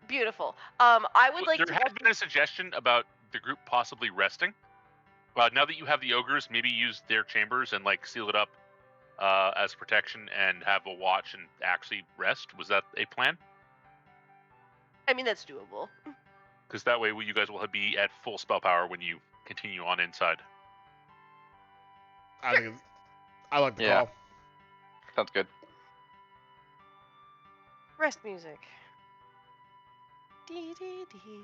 Beautiful. I would like There to. had been a suggestion about the group possibly resting. Now that you have the ogres, maybe use their chambers and like seal it up as protection and have a watch and actually rest. Was that a plan? I mean, that's doable. Because that way you guys will be at full spell power when you continue on inside. I think I like the Yeah. call. Sounds good. Rest music. Dee dee dee.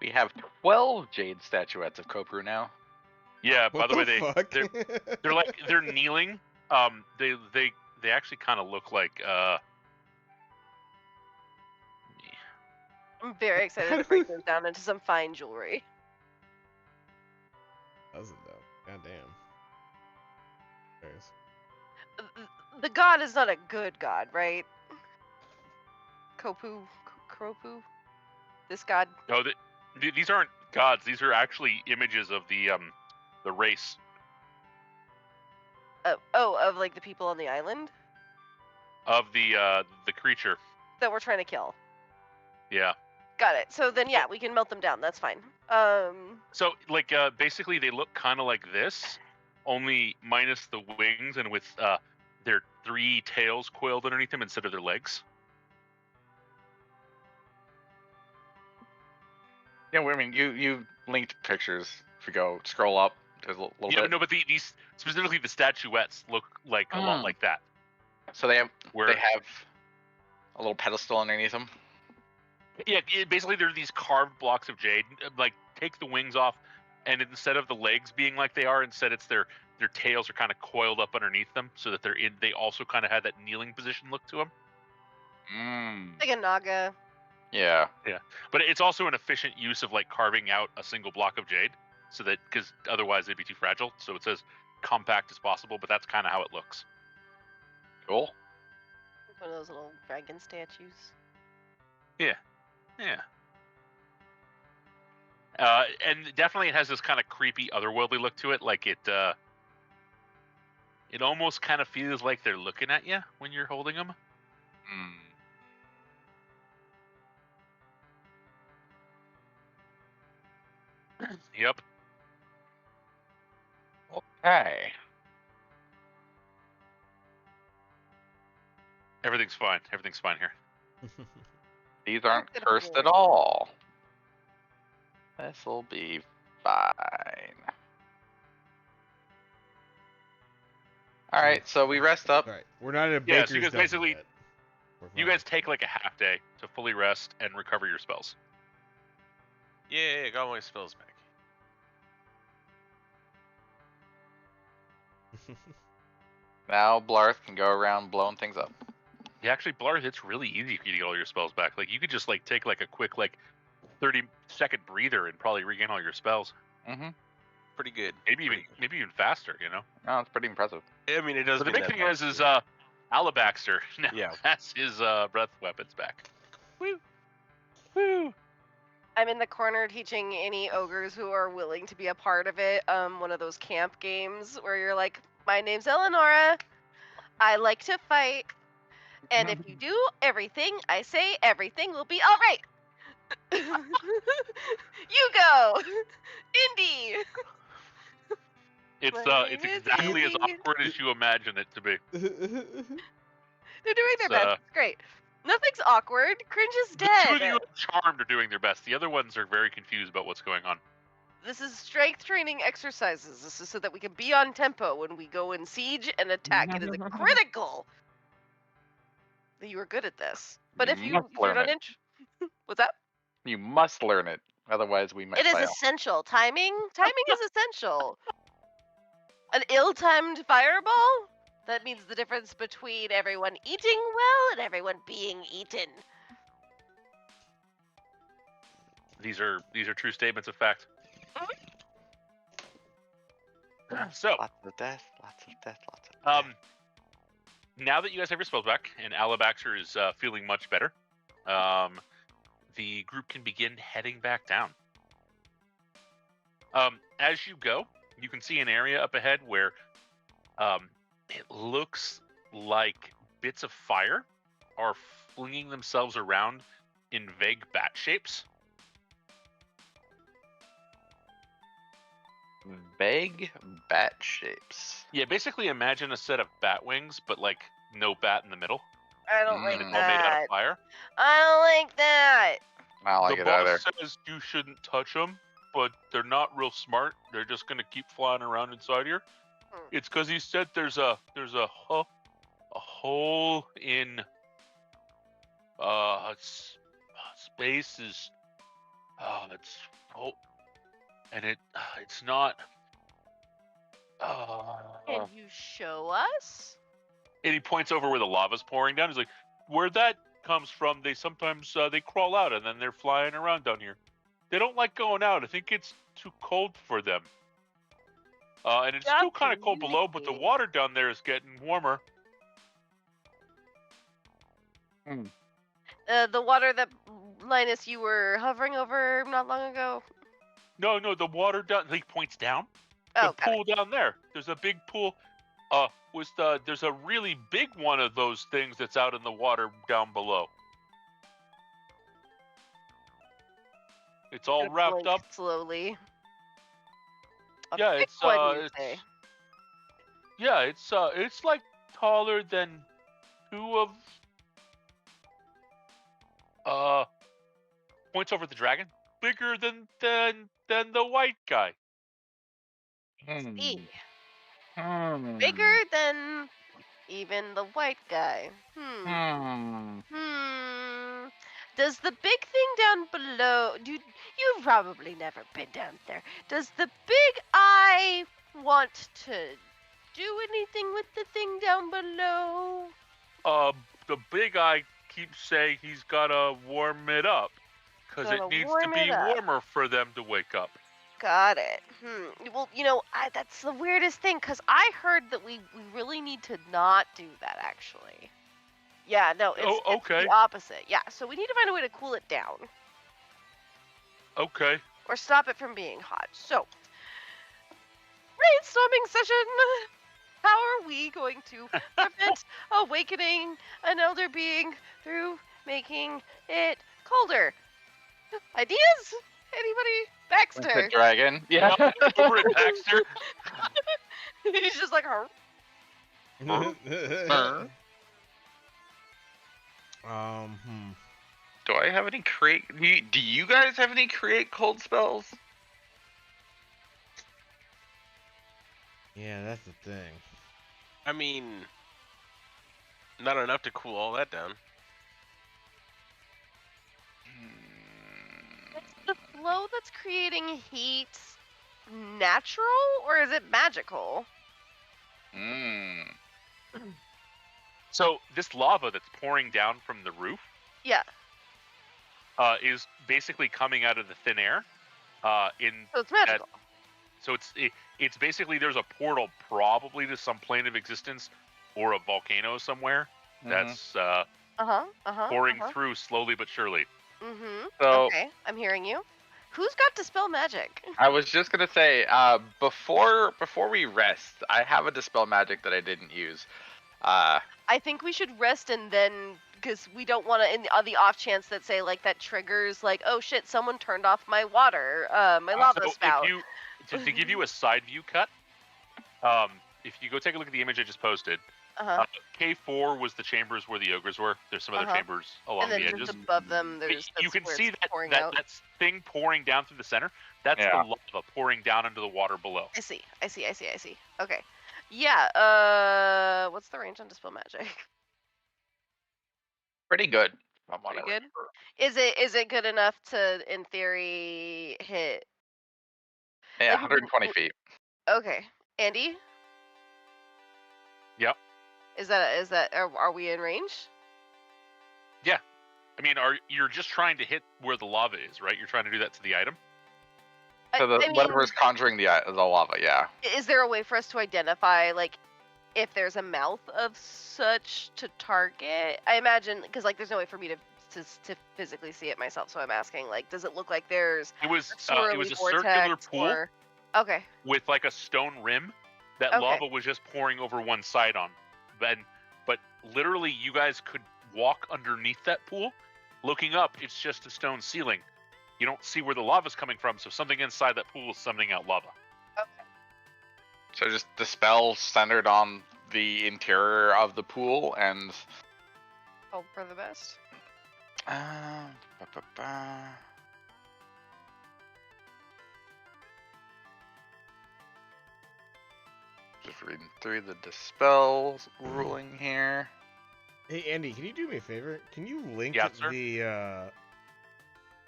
We have 12 jade statuettes of Kopru now. Yeah. What by the way, fuck? they're kneeling. They actually kind of look like I'm very excited to break those down into some fine jewelry. That's it though. God damn. The god is not a good god, right? Kropu? This god? no. These aren't gods. These are actually images of the race. Of like the people on the island Of the creature. that we're trying to kill. Yeah. Got it. So then, yeah, we can melt them down. That's fine. So like basically they look kind of like this, only minus the wings and with their 3 tails coiled underneath them instead of their legs. Yeah, I mean, you linked pictures. If you go scroll up, there's a little Yeah, bit. no, but these specifically the statuettes look like a lot like that. So they have Where a little pedestal underneath them. yeah, basically they're these carved blocks of jade. Like take the wings off, and instead of the legs being like they are, instead it's their tails are kind of coiled up underneath them, so that they also kind of had that kneeling position look to them. Like a naga. Yeah. Yeah, but it's also an efficient use of like carving out a single block of jade, so that because otherwise they'd be too fragile. So it says compact as possible, but that's kind of how it looks. Cool. One of those little dragon statues. Yeah. And definitely it has this kind of creepy, otherworldly look to it. Like it almost kind of feels like they're looking at you when you're holding them. Yep. Okay. Everything's fine. Everything's fine here. These aren't Good cursed boy. at all. This'll be fine. Alright, so we rest up. All right, we're not at a Yeah, baker's so you guys dozen basically- yet. We're You fine. guys take like a half day to fully rest and recover your spells. Yeah, got all my spells back. Now Blarth can go around blowing things up. Yeah, actually, Blarth, it's really easy for you to get all your spells back. Like you could just like take like a quick like 30-second breather and probably regain all your spells. Mm-hmm. Pretty good. Maybe even faster. You know. No, it's pretty impressive. I mean, it does. But the mean big that thing much, is yeah. Alabaster. Now Yeah. that's his breath weapons back. Woo, woo. I'm in the corner teaching any ogres who are willing to be a part of it. One of those camp games where you're like, "My name's Eleonora. I like to fight, and if you do everything I say, everything will be all right." You go, Indy. It's My it's name is exactly as Indy. awkward as you imagine it to be. They're doing their It's, best. It's great. Nothing's awkward. Cringe is The two of dead. you Charmed are doing their best. The other ones are very confused about what's going on. This is strength training exercises. This is so that we can be on tempo when we go in siege and attack. It is a critical that you are good at this. But if You you're must learn not it. what's that? You must learn it, otherwise we might It is fail. essential. Timing is essential. An ill-timed fireball? That means the difference between everyone eating well and everyone being eaten. These are true statements of fact. So, Lots of death, lots of death, lots of death. now that you guys have your spells back and Alabaster is feeling much better, the group can begin heading back down. As you go, you can see an area up ahead where it looks like bits of fire are flinging themselves around in vague bat shapes. Vague bat shapes. Yeah, basically imagine a set of bat wings, but like no bat in the middle. I don't Mm. like And it's all made out that. of fire. I don't like that. I don't like The it boss either. says you shouldn't touch them, but they're not real smart. They're just gonna keep flying around inside here. Hmm. It's because he said there's a hole in space is it's and it's not Can you show us? and he points over where the lava's pouring down. He's like, where that comes from, they sometimes they crawl out and then they're flying around down here. They don't like going out. I think it's too cold for them. And it's still kind of cold below, but the Absolutely. water down there is getting warmer. The water that Linus you were hovering over not long ago. No, the water down. He points down. Oh, The pool down there. There's a big pool. There's a really big one of those things that's out in the water down below. It's all Gonna wrapped blink up. slowly. A Yeah, big it's one, you say? it's like taller than two of points over at the dragon. Bigger than the white guy. See, Hmm. bigger than even the white guy. Hmm. Does the big thing down below? You've probably never been down there. Does the big eye want to do anything with the thing down below? The big eye keeps saying he's gotta warm it up because it Gotta needs to warm be it up. warmer for them to wake up. Got it. Well, that's the weirdest thing, because I heard that we really need to not do that, actually. Yeah, no, it's Okay. the opposite. Yeah, so we need to find a way to cool it down. Okay. Or stop it from being hot. So, brainstorming session! How are we going to prevent awakening an elder being through making it colder? Ideas? Anybody? The Baxter. dragon. Yeah. Over at Baxter. He's just like, "Huh?" Do I have any create? Do you guys have any create cold spells? Yeah, that's the thing. I mean, not enough to cool all that down. Is the flow that's creating heat natural, or is it magical? So this lava that's pouring down from the roof Yeah, is basically coming out of the thin air. so it's magical. So it's basically there's a portal probably to some plane of existence or a volcano somewhere that's pouring through slowly but surely. So Okay, I'm hearing you. Who's got dispel magic? I was just gonna say, before we rest, I have a dispel magic that I didn't use. I think we should rest and then, because we don't want to, on the off chance that say like that triggers like, oh shit, someone turned off my water, my lava So spout. if you to give you a side view cut, if you go take a look at the image I just posted, K4 was the chambers where the ogres were. There's some other chambers along And then the edges. just above them, there's You can where see it's that pouring out. that thing pouring down through the center. That's Yeah. the lava pouring down into the water below. I see. Okay. Yeah, what's the range on dispel magic? Pretty good. From what Pretty I good? remember. Is it good enough to, in theory, hit? Yeah, Like, 120 feet. Okay. Andy? Yep. Are we in range? I mean, you're just trying to hit where the lava is, right? You're trying to do that to the item. So I mean, whatever's conjuring the lava, yeah. is there a way for us to identify, like, if there's a mouth of such to target? I imagine, because like, there's no way for me to physically see it myself. So I'm asking, like, does it look like there's It was a swirly a circular vortex pool or... Okay. with like a stone rim that Okay. lava was just pouring over one side on. But literally, you guys could walk underneath that pool. Looking up, it's just a stone ceiling. You don't see where the lava's coming from, so something inside that pool is summoning out lava. Okay. So just the spell centered on the interior of the pool and. Hope for the best. Just reading through the dispel ruling here. Hey Andy, can you do me a favor? Can you link Yeah, sir.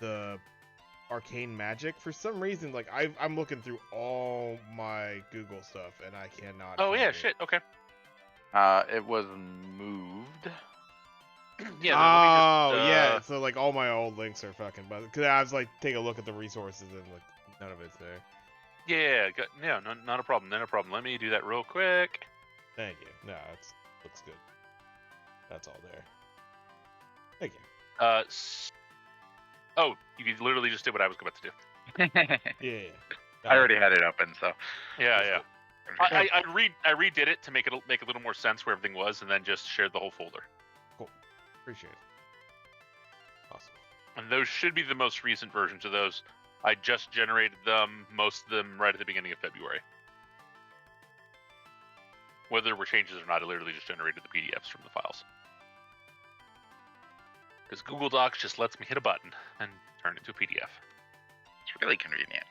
the arcane magic? For some reason, like I'm looking through all my Google stuff and I cannot. Oh yeah, find it. shit. Okay. It was moved. Yeah. Yeah. So like all my old links are fucking. But because I was like, take a look at the resources and like none of it's there. Yeah. Not a problem. Not a problem. Let me do that real quick. Thank you. No, it looks good. That's all there. Thank you. Oh, you literally just did what I was about to do. Yeah. I already had it open, so. Yeah. I redid it to make a little more sense where everything was, and then just shared the whole folder. Cool. Appreciate it. Awesome. And those should be the most recent versions of those. I just generated them, most of them right at the beginning of February. Whether there were changes or not, I literally just generated the PDFs from the files. Because Google Docs just lets me hit a button and turn it into a PDF. It's really convenient.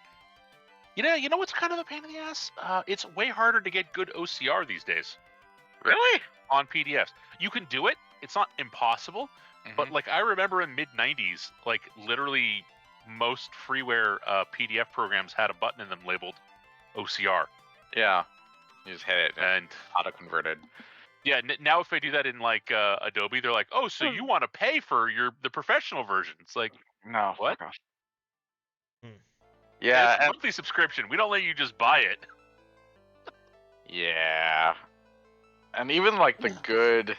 You know what's kind of a pain in the ass? It's way harder to get good OCR these days Really? on PDFs. You can do it. It's not impossible. But like I remember in mid 90s, like literally most freeware PDF programs had a button in them labeled OCR. Yeah. You just hit it And auto converted. yeah, now if I do that in like Adobe, they're like, "Oh, so you want to pay for the professional version?" It's like, No. what? fuck off. Hmm. Yeah. It's a monthly subscription. We don't let you just buy it. Yeah. And even like the good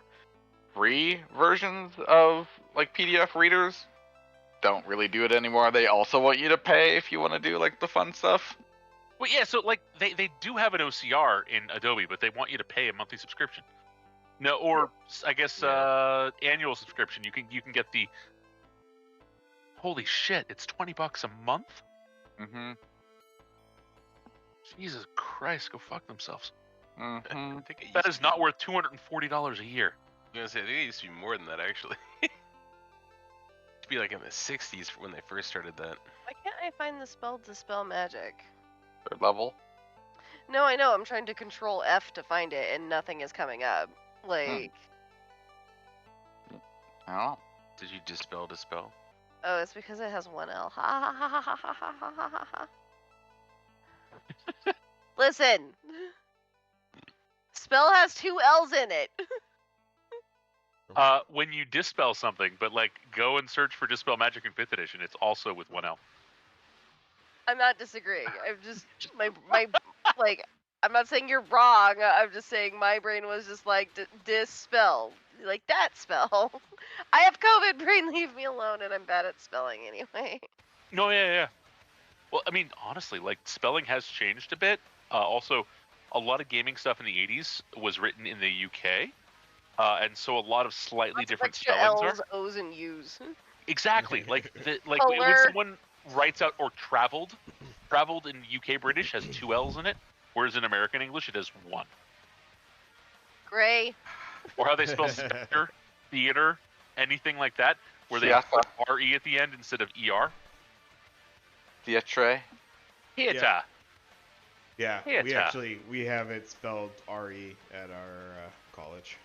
free versions of like PDF readers don't really do it anymore. They also want you to pay if you want to do like the fun stuff. Well, yeah, so like they do have an OCR in Adobe, but they want you to pay a monthly subscription. No, or I guess annual subscription. You can get the. Holy shit! It's $20 a month. Mm-hmm. Jesus Christ! Go fuck themselves. Mm-hmm. I think it That used is to not worth $240 a year. be, I was gonna say, I think it used to be more than that actually. It used to be like in the 60s when they first started that. Why can't I find the spell Dispel Magic? Third level. No, I know. I'm trying to control F to find it, and nothing is coming up. Like, I don't know. Did you dispel? oh, it's because it has one L. Ha ha ha ha ha ha ha ha ha ha. Listen. Spell has 2 L's in it. When you dispel something, but like go and search for Dispel Magic in 5th edition, it's also with 1L. I'm not disagreeing. I'm just my like. I'm not saying you're wrong. I'm just saying my brain was just like dispel, like that spell. I have COVID. Brain, leave me alone, and I'm bad at spelling anyway. No, yeah. Well, I mean, honestly, like spelling has changed a bit. Also, a lot of gaming stuff in the 80s was written in the UK, and so a lot of slightly Lots of different extra spellings L's, are. O's, and U's. Exactly. Like when Color. someone writes out or traveled in UK British has 2 L's in it, whereas in American English it has 1. Gray. Or how they spell specter, theater, anything like that, where they Theater. put R-E at the end instead of E-R. Theatre. Theater. Yeah. Yeah, Theater. we have it spelled RE at our college.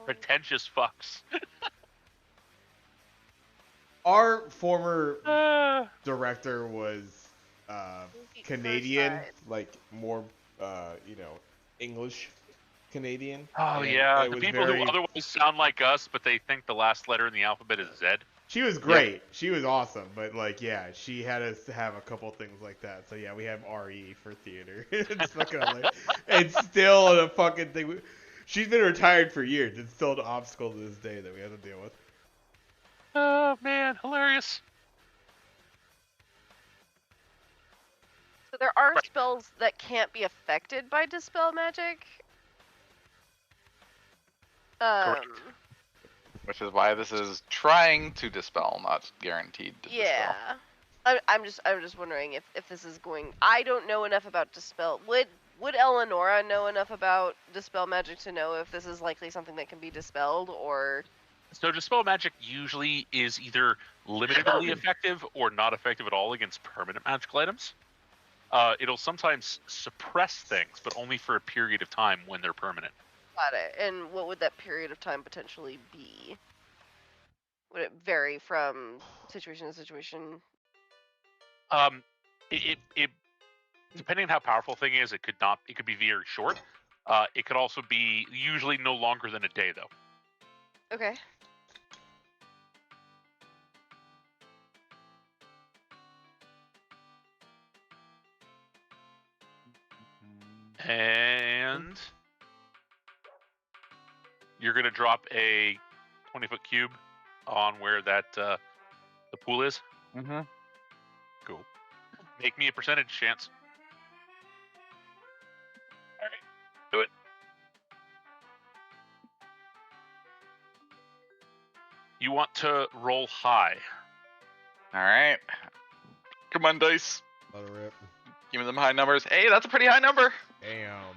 Pretentious fucks. Our former director was Canadian, side. like more English Canadian. Oh and yeah, it the was people who very- otherwise sound like us, but they think the last letter in the alphabet is Z. She was great. She was awesome, but like yeah, she had us have a couple things like that. So yeah, we have RE for theater. It's fucking hilarious. It's still a fucking thing. She's been retired for years. It's still an obstacle to this day that we have to deal with. Oh man, hilarious. So there are Right. spells that can't be affected by Dispel Magic. Correct. Which is why this is trying to dispel, not guaranteed to Yeah. I'm just wondering if this is going. I don't know enough about Dispel. Would Eleonora know enough about Dispel Magic to know if this is likely something that can be dispelled, or So Dispel Magic usually is either limitedly effective or not effective at all against permanent magical items. It'll sometimes suppress things, but only for a period of time when they're permanent. got it? And what would that period of time potentially be? Would it vary from situation to situation? It depending on how powerful a thing is, it could be very short. It could also be usually no longer than a day though. Okay. And you're gonna drop a 20-foot cube on where that the pool is. Mm-hmm. Cool. Make me a percentage chance. All right, do it. You want to roll high. All right. Come on, dice. Let it rip. Give me them high numbers. Hey, that's a pretty high number. Damn.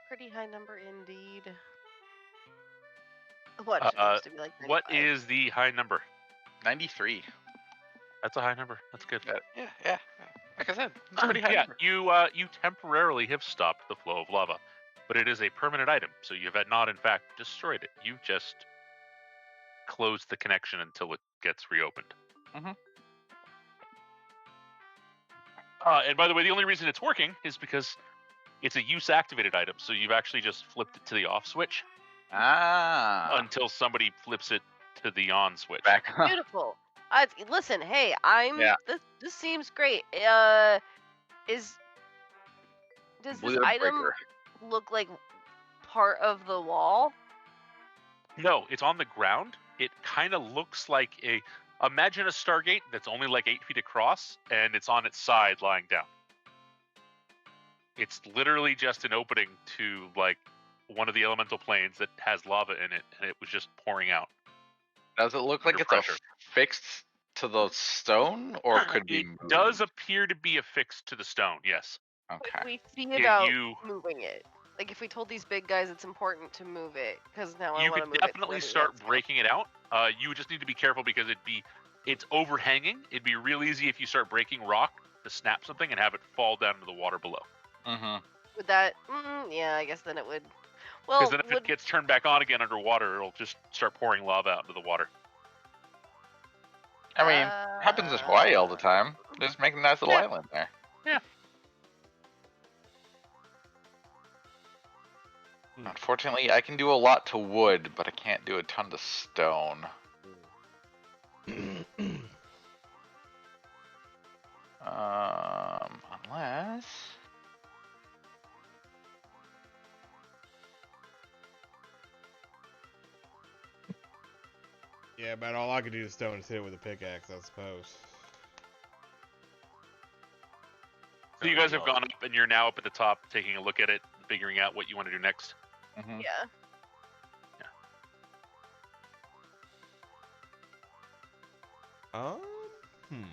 Pretty high number indeed. What used to be like What 95. is the high number? 93. That's a high number. That's good. Yeah. Like I said, it's a pretty high Yeah, number. you temporarily have stopped the flow of lava, but it is a permanent item, so you have not in fact destroyed it. You just closed the connection until it gets reopened. Mhm. And by the way, the only reason it's working is because it's a use activated item, so you've actually just flipped it to the off switch until somebody flips it to the on switch. Back. Beautiful. Listen, hey, Yeah. This seems great. Does this Blue item breaker. look like part of the wall? No, it's on the ground. It kind of looks like imagine a Stargate that's only like 8 feet across, and it's on its side lying down. It's literally just an opening to like one of the elemental planes that has lava in it, and it was just pouring out. Does it look like Under it's pressure. affixed to the stone, or could be It moved? does appear to be affixed to the stone, yes. Could Okay. we see Yeah, about you- moving it? Like if we told these big guys it's important to move it, because now I You want to could move definitely it. to start where the ants breaking it out. You would just need to be careful because it's overhanging. It'd be real easy if you start breaking rock to snap something and have it fall down into the water below. Mm-hmm. go. Would that? Yeah, I guess then it would. Well, Because then if it gets turned back on again underwater, it'll just start pouring lava out into the water. I mean, happens in Hawaii all the time. Just make a nice little yeah. island there. Yeah. Unfortunately, I can do a lot to wood, but I can't do a ton to stone. Unless... Yeah, but all I could do to stone is hit it with a pickaxe, I suppose. So you guys have gone up, and you're now up at the top, taking a look at it, figuring out what you want to do next. Mhm. Yeah. Hmm.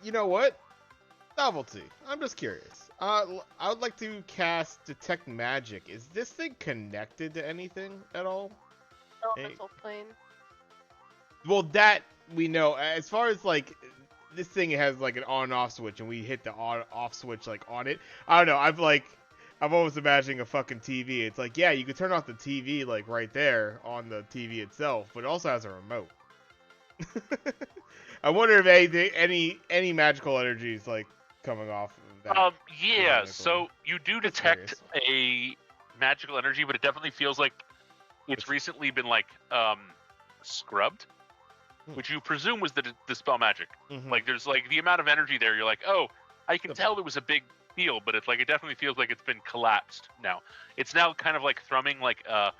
You know what? Novelty. I'm just curious. I would like to cast Detect Magic. Is this thing connected to anything at all? Elemental plane. Well, that we know. As far as like this thing has like an on and off switch, and we hit the on off switch like on it. I don't know. I'm always imagining a fucking TV. It's like, yeah, you could turn off the TV like right there on the TV itself, but it also has a remote. I wonder if any magical energy is like coming off of that. Yeah, Exactly. so you do Just detect a magical energy, but it definitely feels like it's recently been like scrubbed, which you presume was the dispel magic. Mhm. Like there's like the amount of energy there, you're like, oh, I can tell there was a big deal, but it's like it definitely feels like it's been collapsed now. It's now kind of like thrumming like a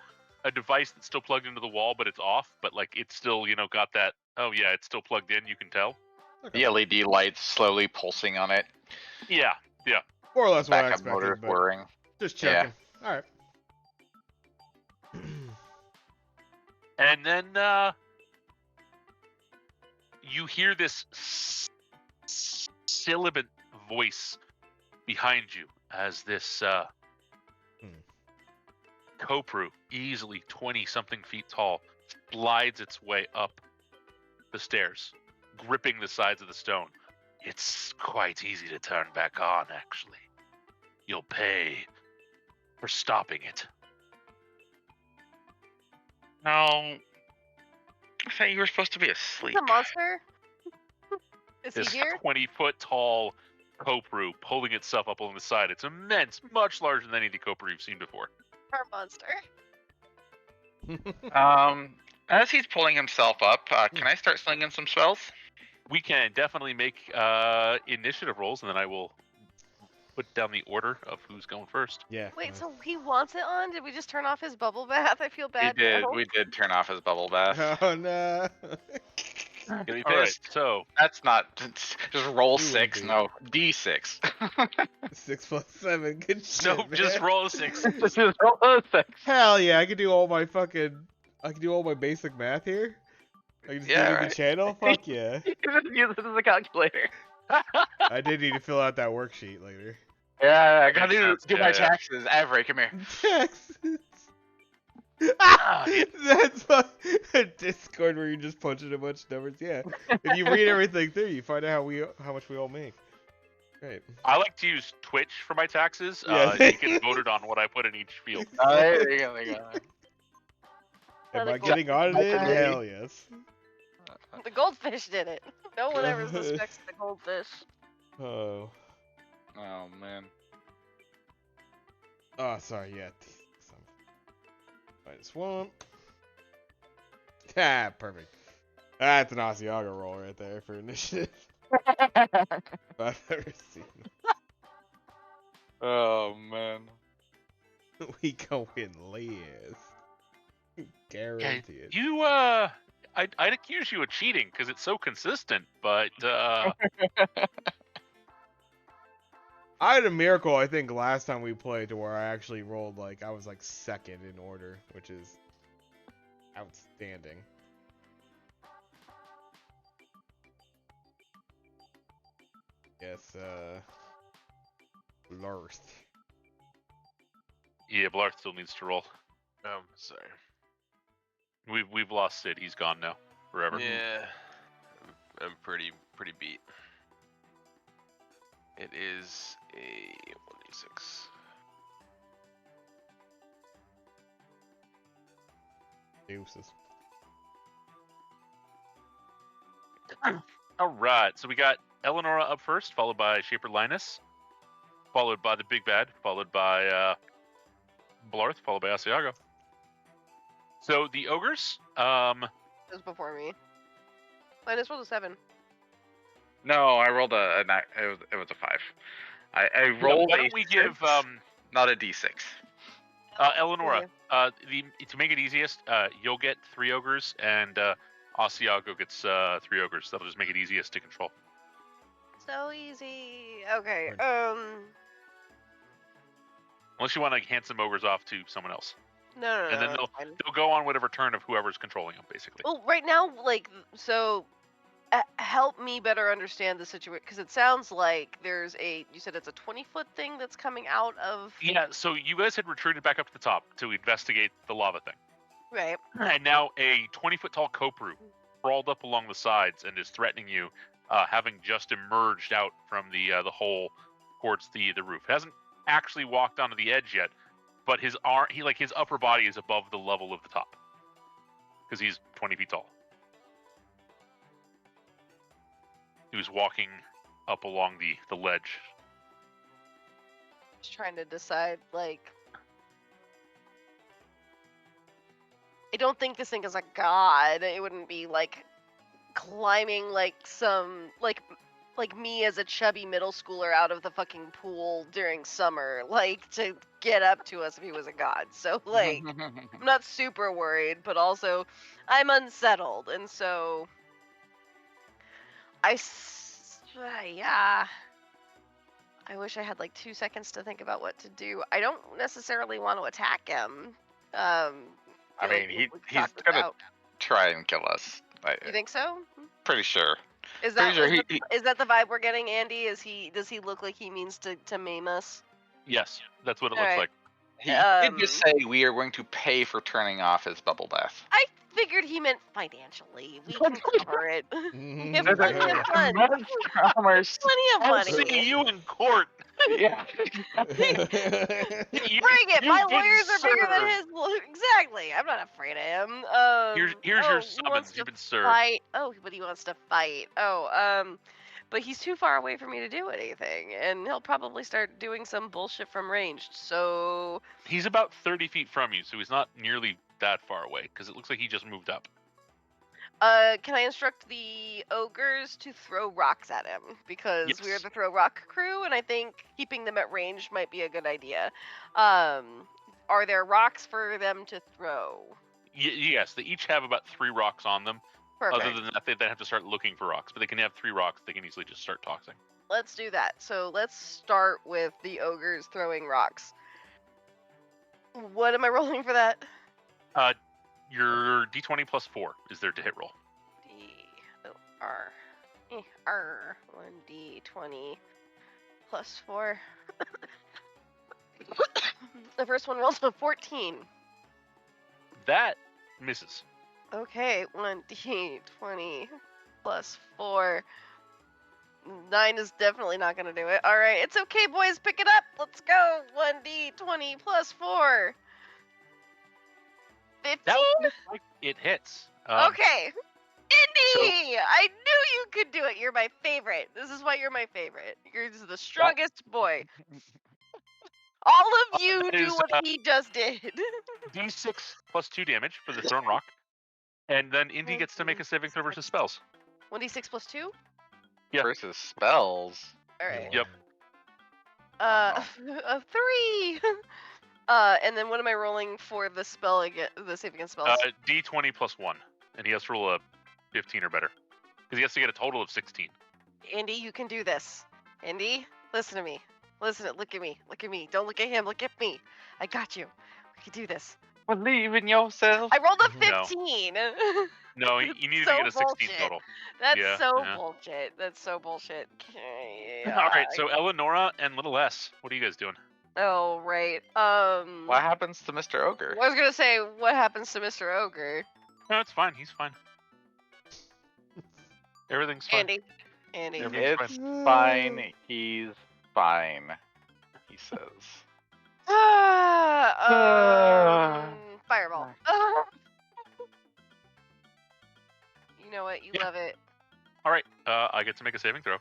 device that's still plugged into the wall, but it's off, but like it's still, got that, oh yeah, it's still plugged in, you can tell. The LED lights slowly pulsing on it. Yeah. More or less what I Backup motor expected, but whirring. just checking. All right. And then you hear this sibilant voice behind you as this Kopru, easily 20-something feet tall, slides its way up the stairs, gripping the sides of the stone. It's quite easy to turn back on, actually. You'll pay for stopping it. No. I thought you were supposed to be asleep. Is a monster? Is This he here? 20-foot tall Kopru pulling itself up on the side. It's immense, much larger than any of the Kopru you've seen before. Our monster. As he's pulling himself up, can I start slinging some spells? We can definitely make initiative rolls, and then I will put down the order of who's going first. Yeah. Wait, so he wants it on? Did we just turn off his bubble bath? I feel bad. We did. now. We did turn off his bubble bath. Oh no. Gonna be All right, pissed. so That's not just roll You would 6. be. No, D6. 6 plus 7. Good shit, Nope, just man. roll a 6. Just roll a 6. Hell yeah, I can do all my basic math here. I can just Yeah, do it in the right. channel. Fuck yeah. Use this as a calculator. I did need to fill out that worksheet later. Yeah, I Makes gotta sense, do yeah, my yeah. taxes. Avery, come here. Taxes. yeah. That's a Discord where you're just punching a bunch of numbers. Yeah. If you read everything through, you find out how much we all make. Great. I like to use Twitch for my taxes. Yeah. You can vote it on what I put in each field. Oh, there you go, there you go. Am Another I getting audited? goldfish. Hell yes. The goldfish did it. No one ever suspects the goldfish. Oh. Oh man. Oh, sorry. Yeah. -1. Ah, perfect. That's an Asiago roll right there for initiative. I've ever seen. Oh man. We go in last. Guaranteed. You, I'd accuse you of cheating because it's so consistent, but I had a miracle, I think, last time we played to where I actually rolled, I was, second in order, which is outstanding. Yes, Larth. yeah, Blarth still needs to roll. Sorry. We've lost Sid. He's gone now forever. Yeah, I'm pretty beat. It is a 1d6. Deuces. All right, so we got Eleonora up first, followed by Shaper Linus, followed by the Big Bad, followed by Blarth, followed by Asiago. So the ogres, It was before me. Minus rolled a 7. No, I rolled it was a 5. I rolled why a don't we 6, give not a D6. Eleonora, to make it easiest, you'll get 3 ogres, and Asiago gets 3 ogres. That'll just make it easiest to control. So easy. Okay. Unless you want to hand some ogres off to someone else. No, And then that's fine. they'll go on whatever turn of whoever's controlling them, basically. Well, right now, so help me better understand the situation, because it sounds like you said it's a 20-foot thing that's coming out of. Yeah, so you guys had retreated back up to the top to investigate the lava thing. Right. And now a 20-foot tall Kopru crawled up along the sides and is threatening you, having just emerged out from the hole towards the roof. It hasn't actually walked onto the edge yet, but his upper body is above the level of the top because he's 20 feet tall. He was walking up along the ledge. Just trying to decide, I don't think this thing is a god. It wouldn't be climbing some me as a chubby middle schooler out of the fucking pool during summer, to get up to us if he was a god. So I'm not super worried, but also I'm unsettled, and so yeah. I wish I had 2 seconds to think about what to do. I don't necessarily want to attack him. I mean, he's gonna try and kill us. You think so? Pretty sure. Is that the vibe we're getting, Andy? Does he look like he means to maim us? Yes, that's what it All looks right. like. He did just say we are going to pay for turning off his bubble death. I figured he meant financially. We can cover it. We have plenty of fun. Commerce. Plenty of I'll money. see you in court. Yeah. Bring it. My lawyers are bigger than his. Exactly. I'm not afraid of him. Here's your he wants summons. to You've been served. fight. Oh, but he wants to fight. But he's too far away for me to do anything, and he'll probably start doing some bullshit from range. So He's about 30 feet from you, so he's not nearly that far away, because it looks like he just moved up. can I instruct the ogres to throw rocks at him? Because we're Yes. the throw rock crew, and I think keeping them at range might be a good idea. Are there rocks for them to throw? Yes, they each have about 3 rocks on them. Perfect. Other than that, they then have to start looking for rocks. But they can have 3 rocks. They can easily just start tossing. Let's do that. So let's start with the ogres throwing rocks. What am I rolling for that? Your d20 plus 4 is their to hit roll. D-O-R. 1d20 plus 4. The first one rolls a 14. That misses. Okay, 1d20 plus 4. 9 is definitely not gonna do it. Alright, it's okay, boys, pick it up. Let's go. 1d20 plus 4. 15? That looks like it hits. Okay. Indy! I knew you could do it. You're my favorite. This is why you're my favorite. You're the strongest boy. All of you that do is, what he just did. D6 plus 2 damage for the thrown rock. And then Indy gets to make a saving throw versus spells. 1d6 plus 2? Yeah. Versus spells. Alright. Yep. A 3! And then what am I rolling for the spell again? The save against spells? D20 plus 1. And he has to roll a 15 or better. Because he has to get a total of 16. Indy, you can do this. Indy, listen to me. Look at me. Look at me. Don't look at him. Look at me. I got you. We can do this. Believe in yourself. I rolled a No. 15. No, you needed So to get a 16 bullshit. total. That's Yeah, so yeah. bullshit. That's so bullshit. All right, so Eleonora and Little S, what are you guys doing? Oh, right. What happens to Mr. Ogre? I was gonna say, what happens to Mr. Ogre? No, it's fine. He's fine. Everything's fine. Andy. Everything's It's fine. fine. He's fine. He says. Fireball. You know what? You Yeah. love it. All right, I get to make a saving throw.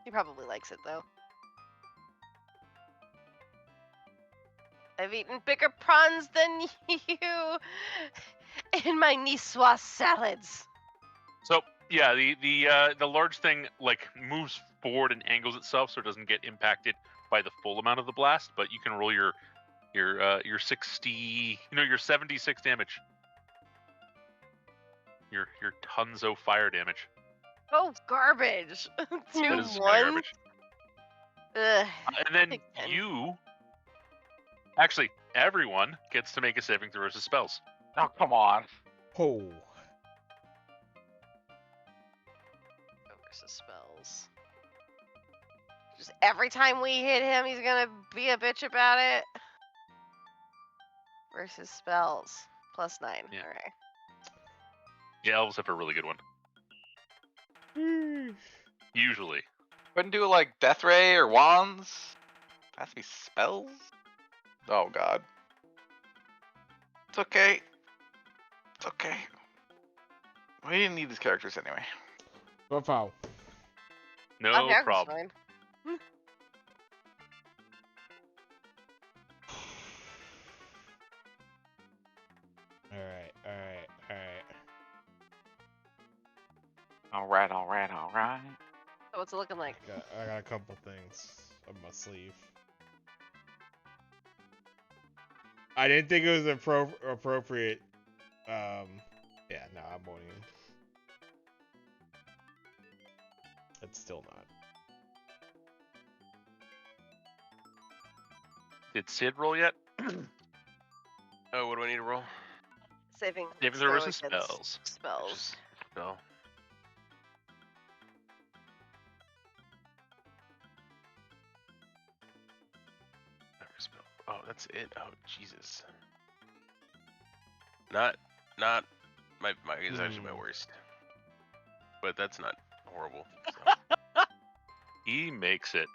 He probably likes it though. I've eaten bigger prawns than you in my niçoise salads. So yeah, the large thing like moves forward and angles itself so it doesn't get impacted by the full amount of the blast, but you can roll your 60, your 76 damage. Your tonzo fire damage. Oh, garbage. Two That is ones. garbage. Ugh. And then Take 10. actually, everyone gets to make a saving throw versus spells. Oh, come on. Oh. Versus spells. Just every time we hit him, he's gonna be a bitch about it. Versus spells. +9. Yeah. Alright. Yeah, elves have a really good one. Usually. Couldn't do like death ray or wands. Has to be spells. Oh god. It's okay. It's okay. We didn't need these characters anyway. But foul. No Okay, problem. fine. Alright. Alright. So what's it looking like? I got a couple things up my sleeve. I didn't think it was appropriate. Yeah, no, I won't even. It's still not. Did Sid roll yet? Oh, what do I need to roll? Saving Saving throw throw versus against spells. Spells. Spell. Never spell. Oh, that's it. Oh, Jesus. Not my is actually my worst. But that's not horrible. So. He makes it.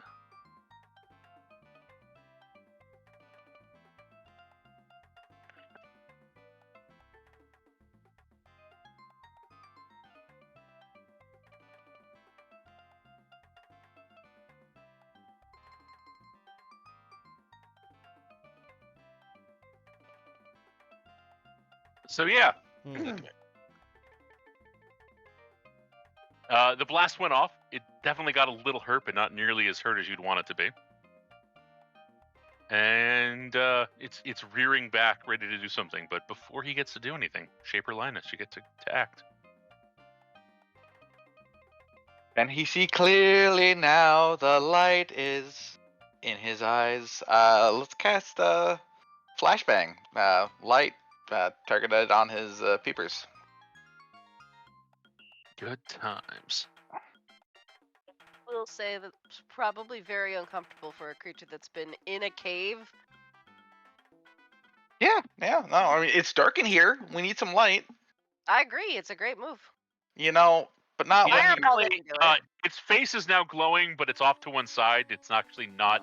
So yeah, Hmm. the blast went off. It definitely got a little hurt, but not nearly as hurt as you'd want it to be. And it's rearing back, ready to do something. But before he gets to do anything, Shaper Linus, you get to act. Can he see clearly now? The light is in his eyes. Let's cast flashbang. Light targeted on his peepers. Good times. Will say that's probably very uncomfortable for a creature that's been in a cave. Yeah. No, I mean it's dark in here. We need some light. I agree. It's a great move. But not when Fireball you're. didn't do it. Its face is now glowing, but it's off to one side. It's actually not.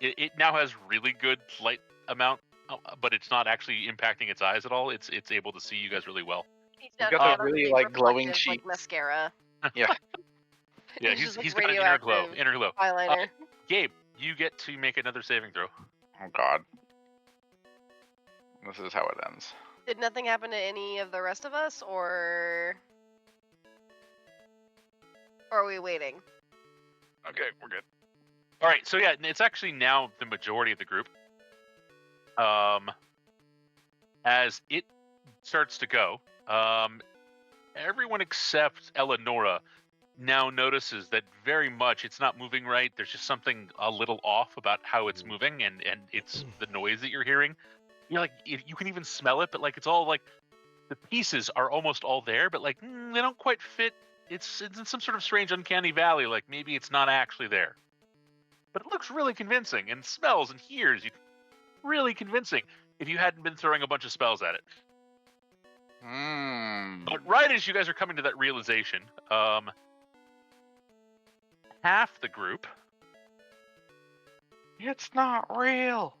It now has really good light amount, but it's not actually impacting its eyes at all. It's able to see you guys really well. He's You've not got those really like glowing reflective, cheeks. like mascara. Yeah. Yeah, Just, like, he's got inner glow. radioactive Inner glow. Eyeliner. Gabe, you get to make another saving throw. Oh God. This is how it ends. Did nothing happen to any of the rest of us, or are we waiting? Okay, we're good. All right, so yeah, it's actually now the majority of the group. As it starts to go, everyone except Eleonora now notices that very much it's not moving right. There's just something a little off about how it's moving, and it's the noise that you're hearing. You're like, you can even smell it, but like it's all like the pieces are almost all there, but like they don't quite fit. It's in some sort of strange uncanny valley. Like maybe it's not actually there, but it looks really convincing and smells and hears. Really convincing if you hadn't been throwing a bunch of spells at it. But right as you guys are coming to that realization, half the group. It's not real.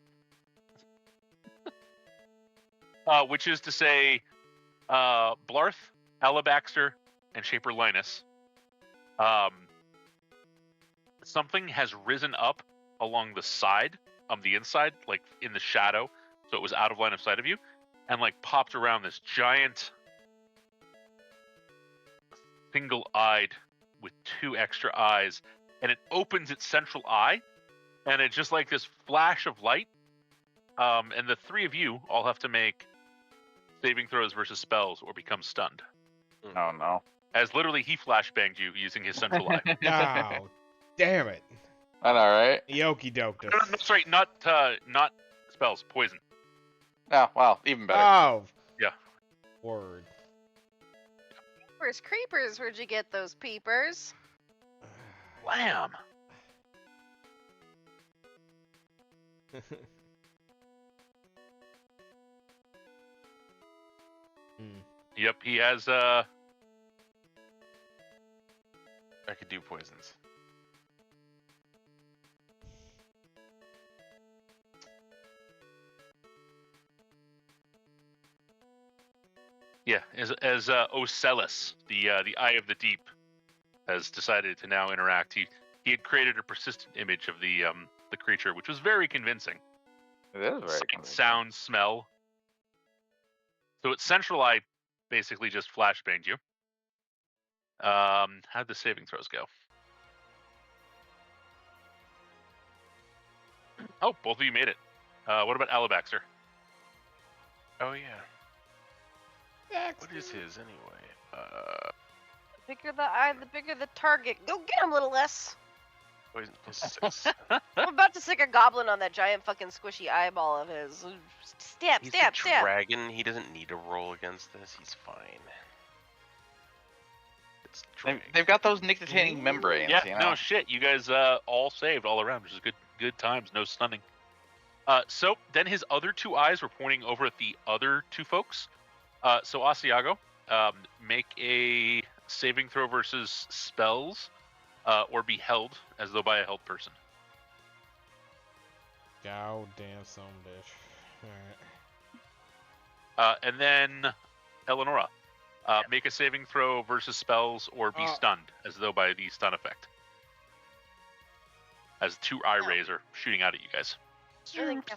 Which is to say, Blarth, Alabaster, and Shaper Linus. Something has risen up along the side, on the inside, like in the shadow, so it was out of line of sight of you, and like popped around this giant, single-eyed with 2 extra eyes, and it opens its central eye, and it's just like this flash of light. And the 3 of you all have to make saving throws versus spells or become stunned. Oh no. As literally he flashbanged you using his central eye. Oh, damn it. I know, right? Yoki doked No, us. sorry, not spells, poison. Oh, well, even better. Oh. Yeah. Word. Creepers, where'd you get those peepers? Lamb. Yep, he has I could do poisons. yeah, as Ocellus, the Eye of the Deep, has decided to now interact. He had created a persistent image of the creature, which was very convincing. It is very Sight, convincing. sound, smell. So its central eye basically just flashbanged you. How'd the saving throws go? Oh, both of you made it. What about Alabaster? Oh yeah. What is his anyway? The bigger the eye, the bigger the target. Go get him, little S. Poison plus 6. I'm about to stick a goblin on that giant fucking squishy eyeball of his. Stab, He's stab, a stab. dragon. He doesn't need to roll against this. He's fine. It's They've got those nicotine membranes, Yeah, you know? no shit. You guys all saved all around, which is good times. No stunning. So then his other 2 eyes were pointing over at the other 2 folks. So Asiago, make a saving throw versus spells, or be held as though by a held person. God damn some bitch. Alright. And then Eleonora, make a saving throw versus spells or be stunned as though by the stun effect. As 2 eye rays are shooting out at you guys. I think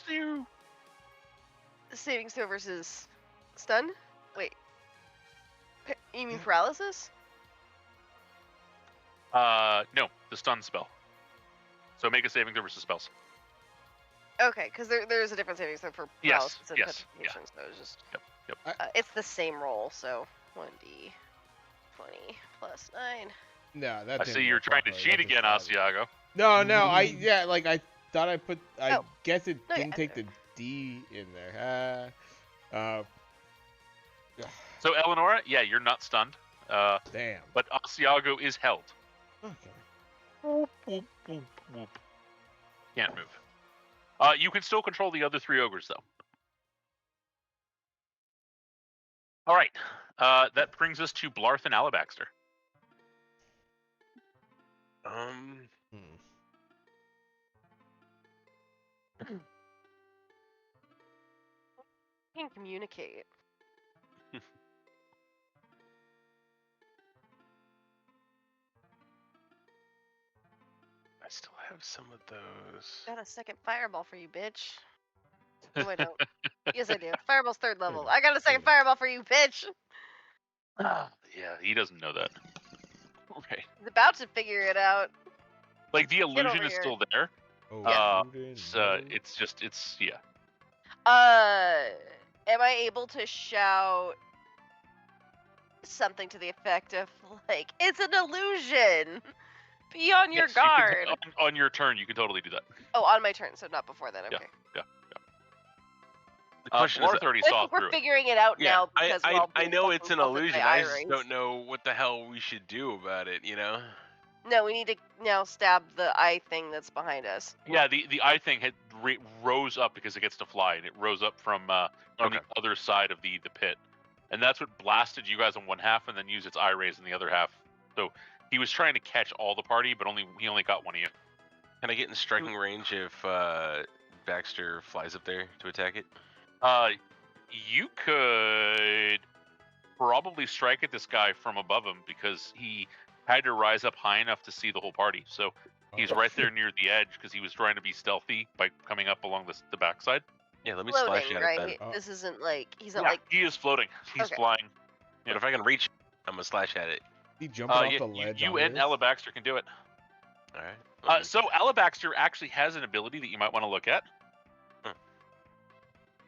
saving throw versus stun? Wait. You mean paralysis? No, the stun spell. So make a saving throw versus spells. Okay, because there's a different saving throw for paralysis and yes, yeah. petrification, so it's just Yep. it's the same roll, so 1d 20 plus 9. No, that I didn't see you're work trying to properly. cheat That's a again, five. Asiago. No, I thought I put. I Oh. guess it No, yeah, didn't I take know. the D in there. So Eleonora, yeah, you're not stunned. Damn. But Asiago is held. Okay. Whoop, whoop, whoop, whoop. Can't move. You can still control the other 3 ogres, though. All right. That brings us to Blarth and Alabaster. You can communicate. I still have some of those. Got a second fireball for you, bitch. No, I don't. Yes, I do. Fireball's 3rd level. I got a second fireball for you, bitch. Yeah, he doesn't know that. Okay. He's about to figure it out. Like, the over illusion is here. still there. Oh, It's yeah. Am I able to shout something to the effect of, like, it's an illusion? Be on your Yes, you can guard. on your turn, you can totally do that. Oh, on my turn, so not before then. Yeah. Okay. The question is, Blarth already I saw think we're through it. figuring it out yeah, now because we're all I being know fucking it's an pelted by illusion. I eye just rays. don't know what the hell we should do about it. You know? No, we need to now stab the eye thing that's behind us. Yeah, the eye thing had rose up because it gets to fly, and it rose up from the other side of the pit, and that's what blasted you guys on one half, and then used its eye rays in the other half. So he was trying to catch all the party, but he only got one of you. Can I get in striking range if Baxter flies up there to attack it? You could probably strike at this guy from above him because he had to rise up high enough to see the whole party. So he's right there near the edge because he was trying to be stealthy by coming up along the backside. Yeah, let me Floating, slash at right? it then. This isn't like he's not Yeah, like he is floating. He's Okay. flying. But if I can reach, I'm gonna slash at it. He jumping off Yeah, the ledge. you on and this? Alabaster can do it. All right. So Alabaster actually has an ability that you might want to look at.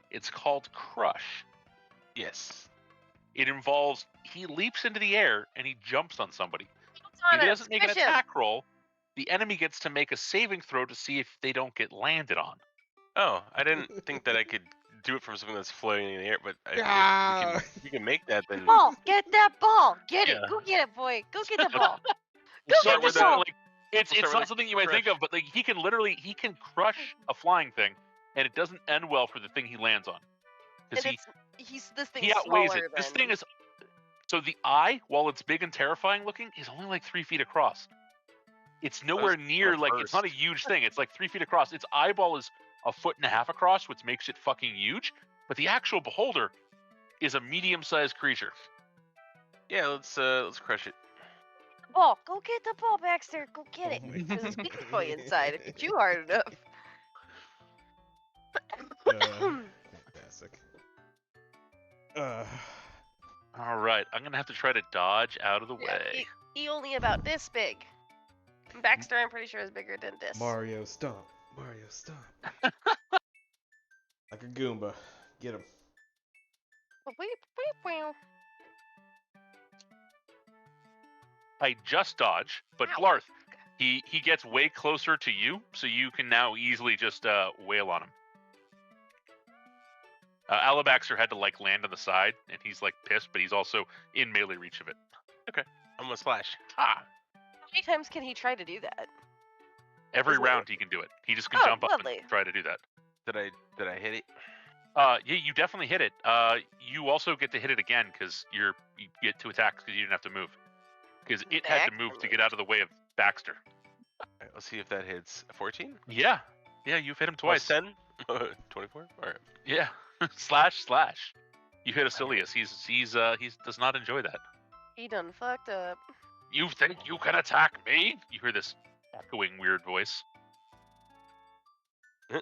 It's called Crush. Yes. It involves he leaps into the air and he jumps on somebody. on If he him, doesn't make an squish him. attack roll, the enemy gets to make a saving throw to see if they don't get landed on. Oh, I didn't think that I could do it from something that's floating in the air, but if we can make that, then Ball, get that ball. Get it. Yeah. Go get it, boy. Go get the ball. We'll Go start get with the the- ball. Like, it's start with not the something you might think crush. of, but like he can crush a flying thing, and it doesn't end well for the thing he lands on. Because This thing's he outweighs smaller it. This than- thing is so the eye, while it's big and terrifying looking, is only like 3 feet across. It's nowhere near like it's not a huge thing. It's like 3 feet across. Its eyeball is 1.5 feet across, which makes it fucking huge. But the actual beholder is a medium-sized creature. yeah, let's crush it. Ball. Go get the ball, Baxter. Go get it. Oh my Because it's God. weak for you inside if you chew hard enough. Fantastic. All right, I'm gonna have to try to dodge out of the Yeah, way. he only about this big. Baxter, I'm pretty sure, is bigger than this. Mario stomp. Mario stomp. Like a Goomba. Get him. I just dodge, but Ow. Blarth, he gets way closer to you, so you can now easily just wail on him. Alabaster had to like land on the side, and he's like pissed, but he's also in melee reach of it. I'm gonna slash. Ah! How many times can he try to do that? Every Isn't it- round he can do it. He just can Oh, jump up lovely. and try to do that. Did I hit it? Yeah, you definitely hit it. You also get to hit it again because you get 2 attacks because you didn't have to move. Because it had to move to get out of the way of Baxter. All right, let's see if that hits. 14? Yeah, you've hit him twice. 10? 24? All right. Yeah, slash. You hit Asilius. He does not enjoy that. He done fucked up. You think you can attack me? You hear this echoing weird voice. Yeah,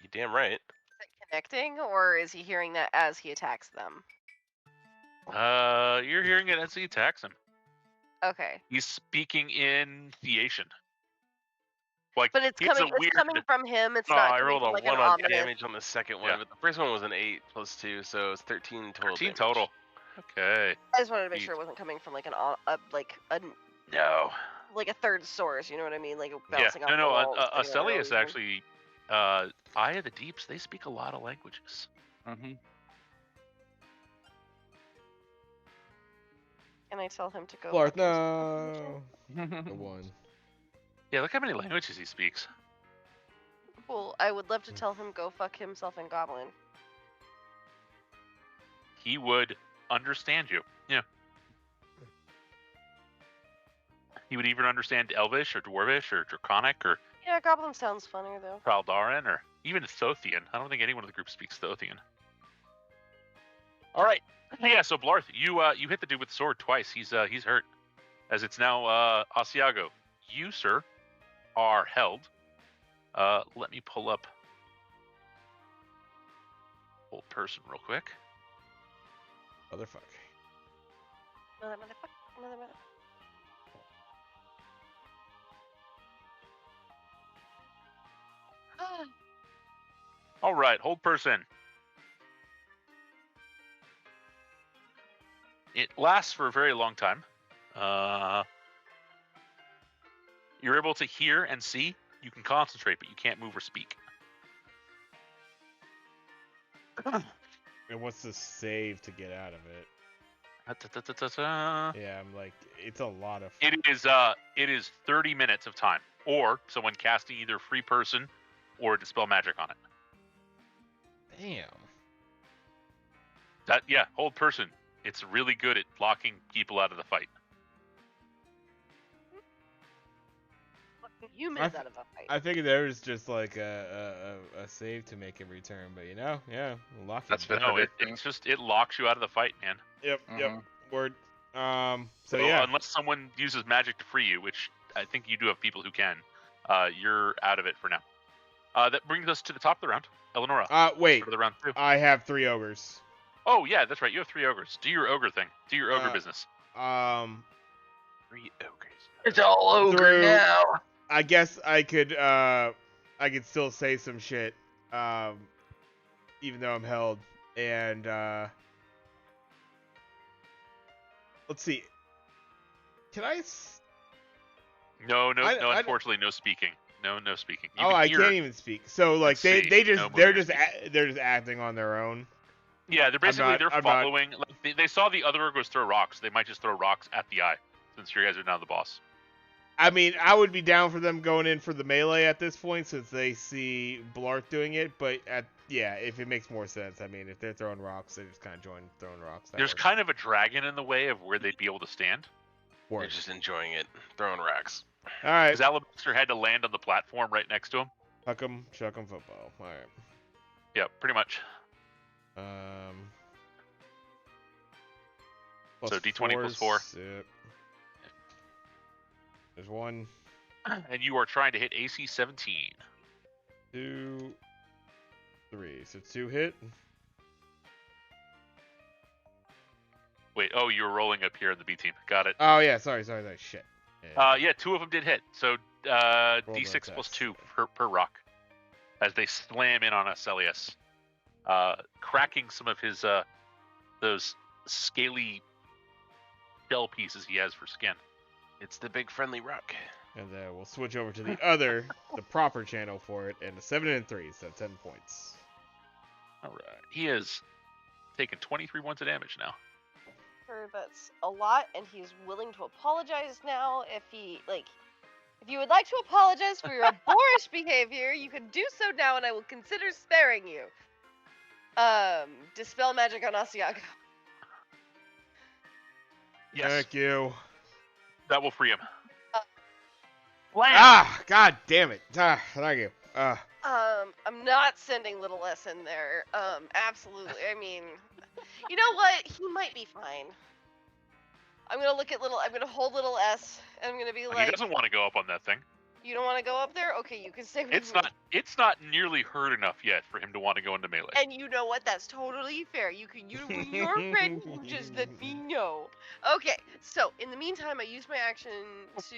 you damn right. Is it connecting, or is he hearing that as he attacks them? You're hearing it as he attacks him. Okay. He's speaking in Theation. Like, But it's he has coming. a It's weird. coming from him. It's No, not I coming rolled from a like 1 an on ominous. damage on the second one, Yeah. but the first one was an 8 plus 2, so it's 13 total 13 damage. total. Okay. I just wanted to make Jeez. sure it wasn't coming from like No. like a third source. You know what I mean? Like Yeah. bouncing off the No. wall. and sitting on their Aselius own. actually, Eye of the Deeps. They speak a lot of languages. Mm-hmm. And I tell him to go. Blarth, fuck himself. no. The one. Yeah, look how many languages he speaks. Cool. I would love to tell him go fuck himself in Goblin. He would understand you. Yeah. He would even understand Elvish or Dwarvish or Draconic or Yeah, Goblin sounds funnier though. Traldaran or even Thothian. I don't think anyone in the group speaks Thothian. All right. Yeah. So Blarth, you hit the dude with the sword twice. He's hurt. As it's now Asiago. You, sir, are held. Let me pull up old person real quick. Motherfucker. Mother. All right, hold person. It lasts for a very long time. You're able to hear and see. You can concentrate, but you can't move or speak. And what's the save to get out of it? Ta-ta-ta-ta-ta. Yeah, I'm like, it's a lot of. It is 30 minutes of time, or someone casting either free person or dispel magic on it. Damn. Hold person. It's really good at locking people out of the fight. Humans out of a fight. I figured there was just like a save to make him return, but yeah, lock it. That's been No, predicting. it's just it locks you out of the fight, man. Yep. Mhm. Word. So So yeah. unless someone uses magic to free you, which I think you do have people who can, you're out of it for now. That brings us to the top of the round. Eleonora, Wait. for the round 2. I have 3 ogres. Oh yeah, that's right. You have 3 ogres. Do your ogre thing. Do your ogre Uh, business. 3 ogres. It's all ogre Through- now. I guess I could still say some shit, even though I'm held. And let's see. Can I? No, I- unfortunately, no speaking. No speaking. You Oh, can I hear. can't even speak. So like see. they just No they're moving just they're just acting on their own. Yeah, they're basically I'm they're not- following. Like, they saw the other ogres throw rocks. They might just throw rocks at the eye, since you guys are now the boss. I mean, I would be down for them going in for the melee at this point since they see Blarth doing it. But if it makes more sense. I mean, if they're throwing rocks, they just kind of join throwing rocks. That There's works. kind of a dragon in the way of where they'd be able to stand. They're Works. just enjoying it, throwing racks. All right. Because Alabaster had to land on the platform right next to him. Huck 'em, shuck 'em, football. All right. Yeah, pretty much. Plus So D20 plus 4. Yep. There's 1, And you are trying to hit AC 17. 2, 3. So 2 hit. Wait, oh, you were rolling up here in the B team. Got it. Oh yeah, sorry. Shit. Yeah. Yeah, 2 of them did hit. So D6 plus 2 per rock. As they slam in on Aselius. Cracking some of his those scaly shell pieces he has for skin. It's the big friendly rock. And then we'll switch over to the other, the proper channel for it, and a 7 and 3, so 10 points. All right. He has taken 23 points of damage now. That's a lot, and he's willing to apologize now. If you would like to apologize for your boorish behavior, you can do so now, and I will consider sparing you. Dispel magic on Asiago. Yes, Thank you. that will free him. God damn it. Thank you. I'm not sending little S in there. Absolutely. I mean, you know what? He might be fine. I'm gonna hold little S, and I'm gonna be He like, doesn't want to go up on that thing. You don't want to go up there? Okay, you can stay with It's me. not nearly hurt enough yet for him to want to go into melee. And you know what? That's totally fair. When you're ready, you just let me know. Okay, so in the meantime, I use my action to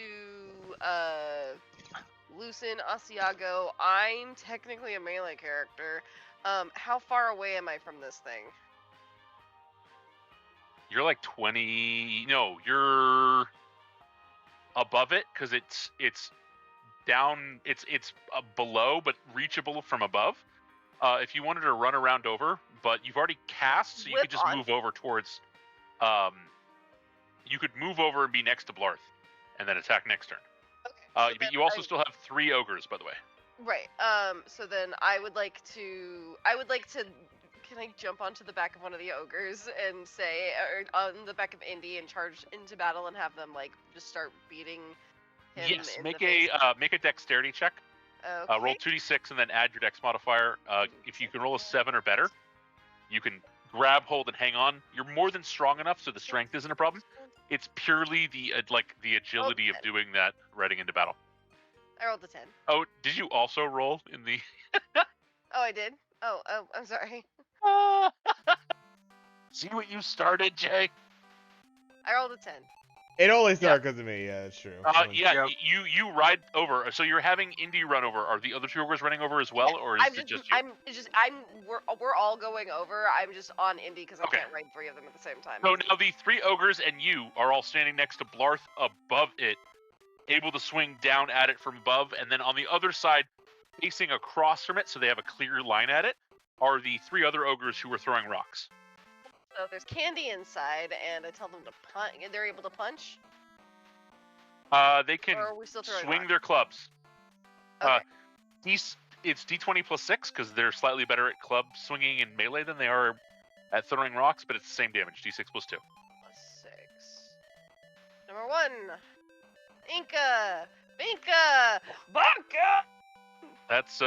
loosen Asiago. I'm technically a melee character. How far away am I from this thing? You're like 20. No, you're above it because it's down. It's below, but reachable from above. If you wanted to run around over, but you've already cast, so you Whip could just on. move over towards. You could move over and be next to Blarth, and then attack next turn. Okay. So But then you also still have 3 ogres, by the way. Right. So then I would like to. Can I jump onto the back of one of the ogres and say, or on the back of Indy and charge into battle and have them like just start beating him? Yes, in make the face? make a dexterity check. Okay. Roll 2d6 and then add your dex modifier. If you can roll a 7 or better, you can grab, hold, and hang on. You're more than strong enough, so the strength isn't a problem. It's purely the agility of doing that riding into battle. I rolled a 10. Oh, did you also roll in the? Oh, I did. Oh, I'm sorry. See what you started, Jay. I rolled a 10. It only started because of me. Yeah, that's true. Yeah, you ride over. So you're having Indy run over. Are the other 2 ogres running over as well, or is it just you? We're all going over. I'm just on Indy because I Okay. can't ride 3 of them at the same time. So now the 3 ogres and you are all standing next to Blarth above it, able to swing down at it from above, and then on the other side, facing across from it, so they have a clear line at it, are the 3 other ogres who are throwing rocks. So there's candy inside, and I tell them to punch. They're able to punch. They can Or are we still throwing swing rocks? their clubs. Okay. It's d20 plus 6 because they're slightly better at club swinging and melee than they are at throwing rocks, but it's the same damage, d6 plus 2. Plus 6. Number 1. Inca! Binka! Banka! That's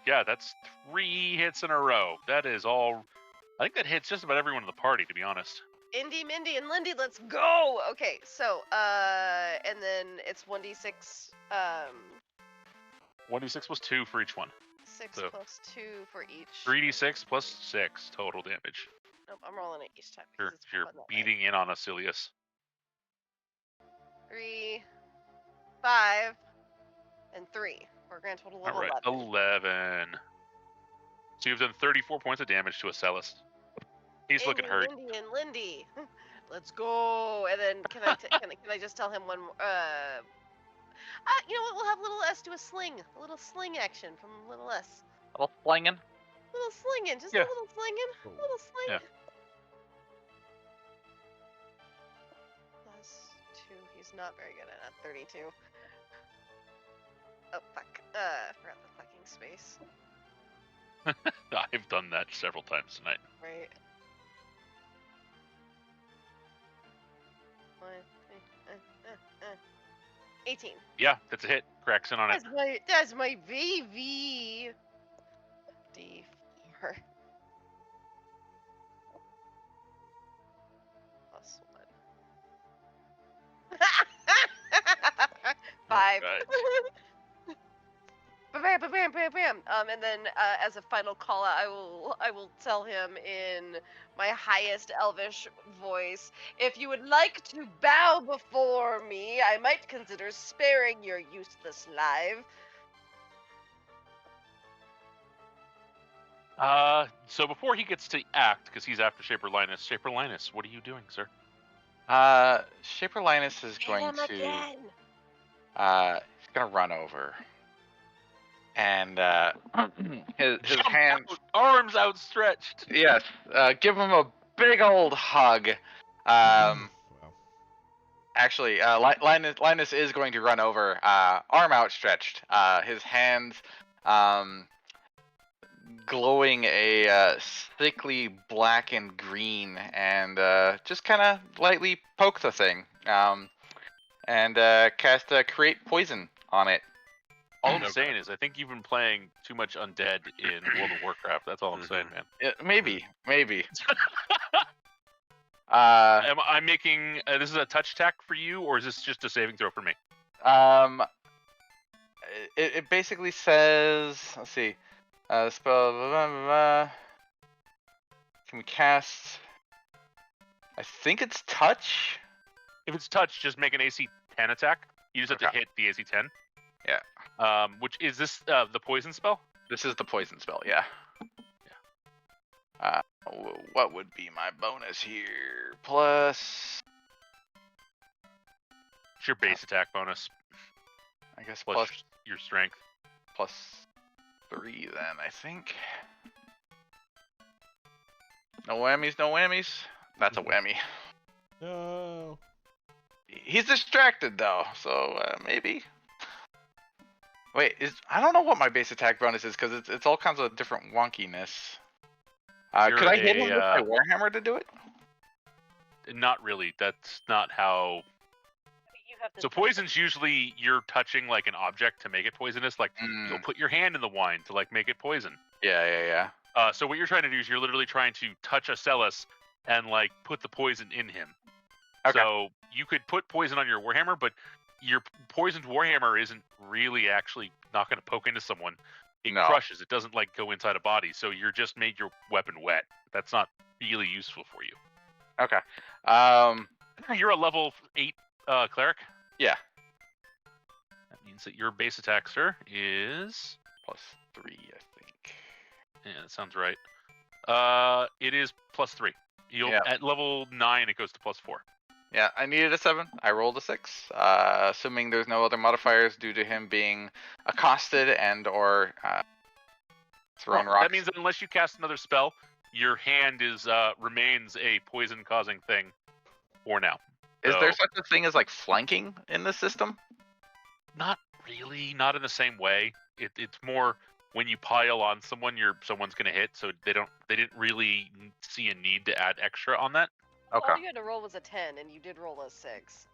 that's 3 hits in a row. That is all. I think that hits just about everyone in the party, to be honest. Indy, Mindy, and Lindy, let's go! Okay, so, and then it's 1d6, 1d6 plus 2 for each one. 6 So- plus 2 for each. 3d6 plus 6 total damage. Nope, I'm rolling it each time. because You're, it's you're fun that way. beating in on Asilius. 3, 5, and 3 for a grand total of All right, 11. 11. So you've done 34 points of damage to Asellus. He's looking Indy, hurt. Lindy, and Lindy. Let's go. And then can I just tell him one more? You know what? We'll have little S do a little sling action from little S. Little flinging. Little slinging, just Yeah. a little slinging, Cool. little sling. Yeah. Plus 2. He's not very good at 32. Oh fuck! Forgot the fucking space. I've done that several times tonight. Right. 18. Yeah, that's a hit. Cracks in on it. That's my baby. D4. Plus 1. 5. Right. Bam, bam, bam, bam, bam. And then as a final call out, I will tell him in my highest elvish voice, if you would like to bow before me, I might consider sparing your useless life. So before he gets to act, because he's after Shaper Linus, what are you doing, sir? Shaper Linus is going Hit him to. again. He's gonna run over. And his Jump hands. out, arms outstretched. Yes. Give him a big old hug. Wow. Actually, Linus is going to run over, arm outstretched. His hands, glowing a sickly black and green, and just kind of lightly poke the thing, and cast Create Poison on it. All I'm saying is, I think you've been playing too much Undead in World of Warcraft. That's all I'm saying, man. Maybe. Am I making this is a touch attack for you, or is this just a saving throw for me? it basically says, let's see, spell. Blah, blah, blah, blah. Can we cast? I think it's touch. If it's touch, just make an AC 10 attack. You just have to Okay. hit the AC 10. Yeah. Which is this the poison spell? This is the poison spell. Yeah. What would be my bonus here? Plus, It's your base attack bonus I guess plus plus your strength. plus 3 then, I think. No whammies, no whammies. That's a whammy. No. He's distracted though, so maybe. Wait, I don't know what my base attack bonus is because it's all kinds of different wonkiness. Could I hit him with my warhammer to do it? Not really. That's not how. You have to So touch poison's usually you're touching like an object to make it poisonous. Like you'll put your hand in the wine to like make it poison. Yeah. So what you're trying to do is you're literally trying to touch Ocellus and like put the poison in him. Okay. So you could put poison on your warhammer, but your poisoned warhammer isn't really actually not going to poke into someone. It No. crushes. It doesn't like go inside a body. So you're just made your weapon wet. That's not really useful for you. Okay. You're a level 8 cleric. Yeah. That means that your base attack, sir, is Plus 3, I think. yeah, that sounds right. It is plus 3. Yeah. At level 9, it goes to plus 4. Yeah, I needed a 7. I rolled a 6. Assuming there's no other modifiers due to him being accosted and or thrown Well, rocks. that means that unless you cast another spell, your hand is remains a poison-causing thing for now. Is there So- such a thing as like flanking in the system? Not really, not in the same way. It's more when you pile on someone, someone's gonna hit, so they didn't really see a need to add extra on that. Okay. All you had to roll was a 10, and you did roll a 6.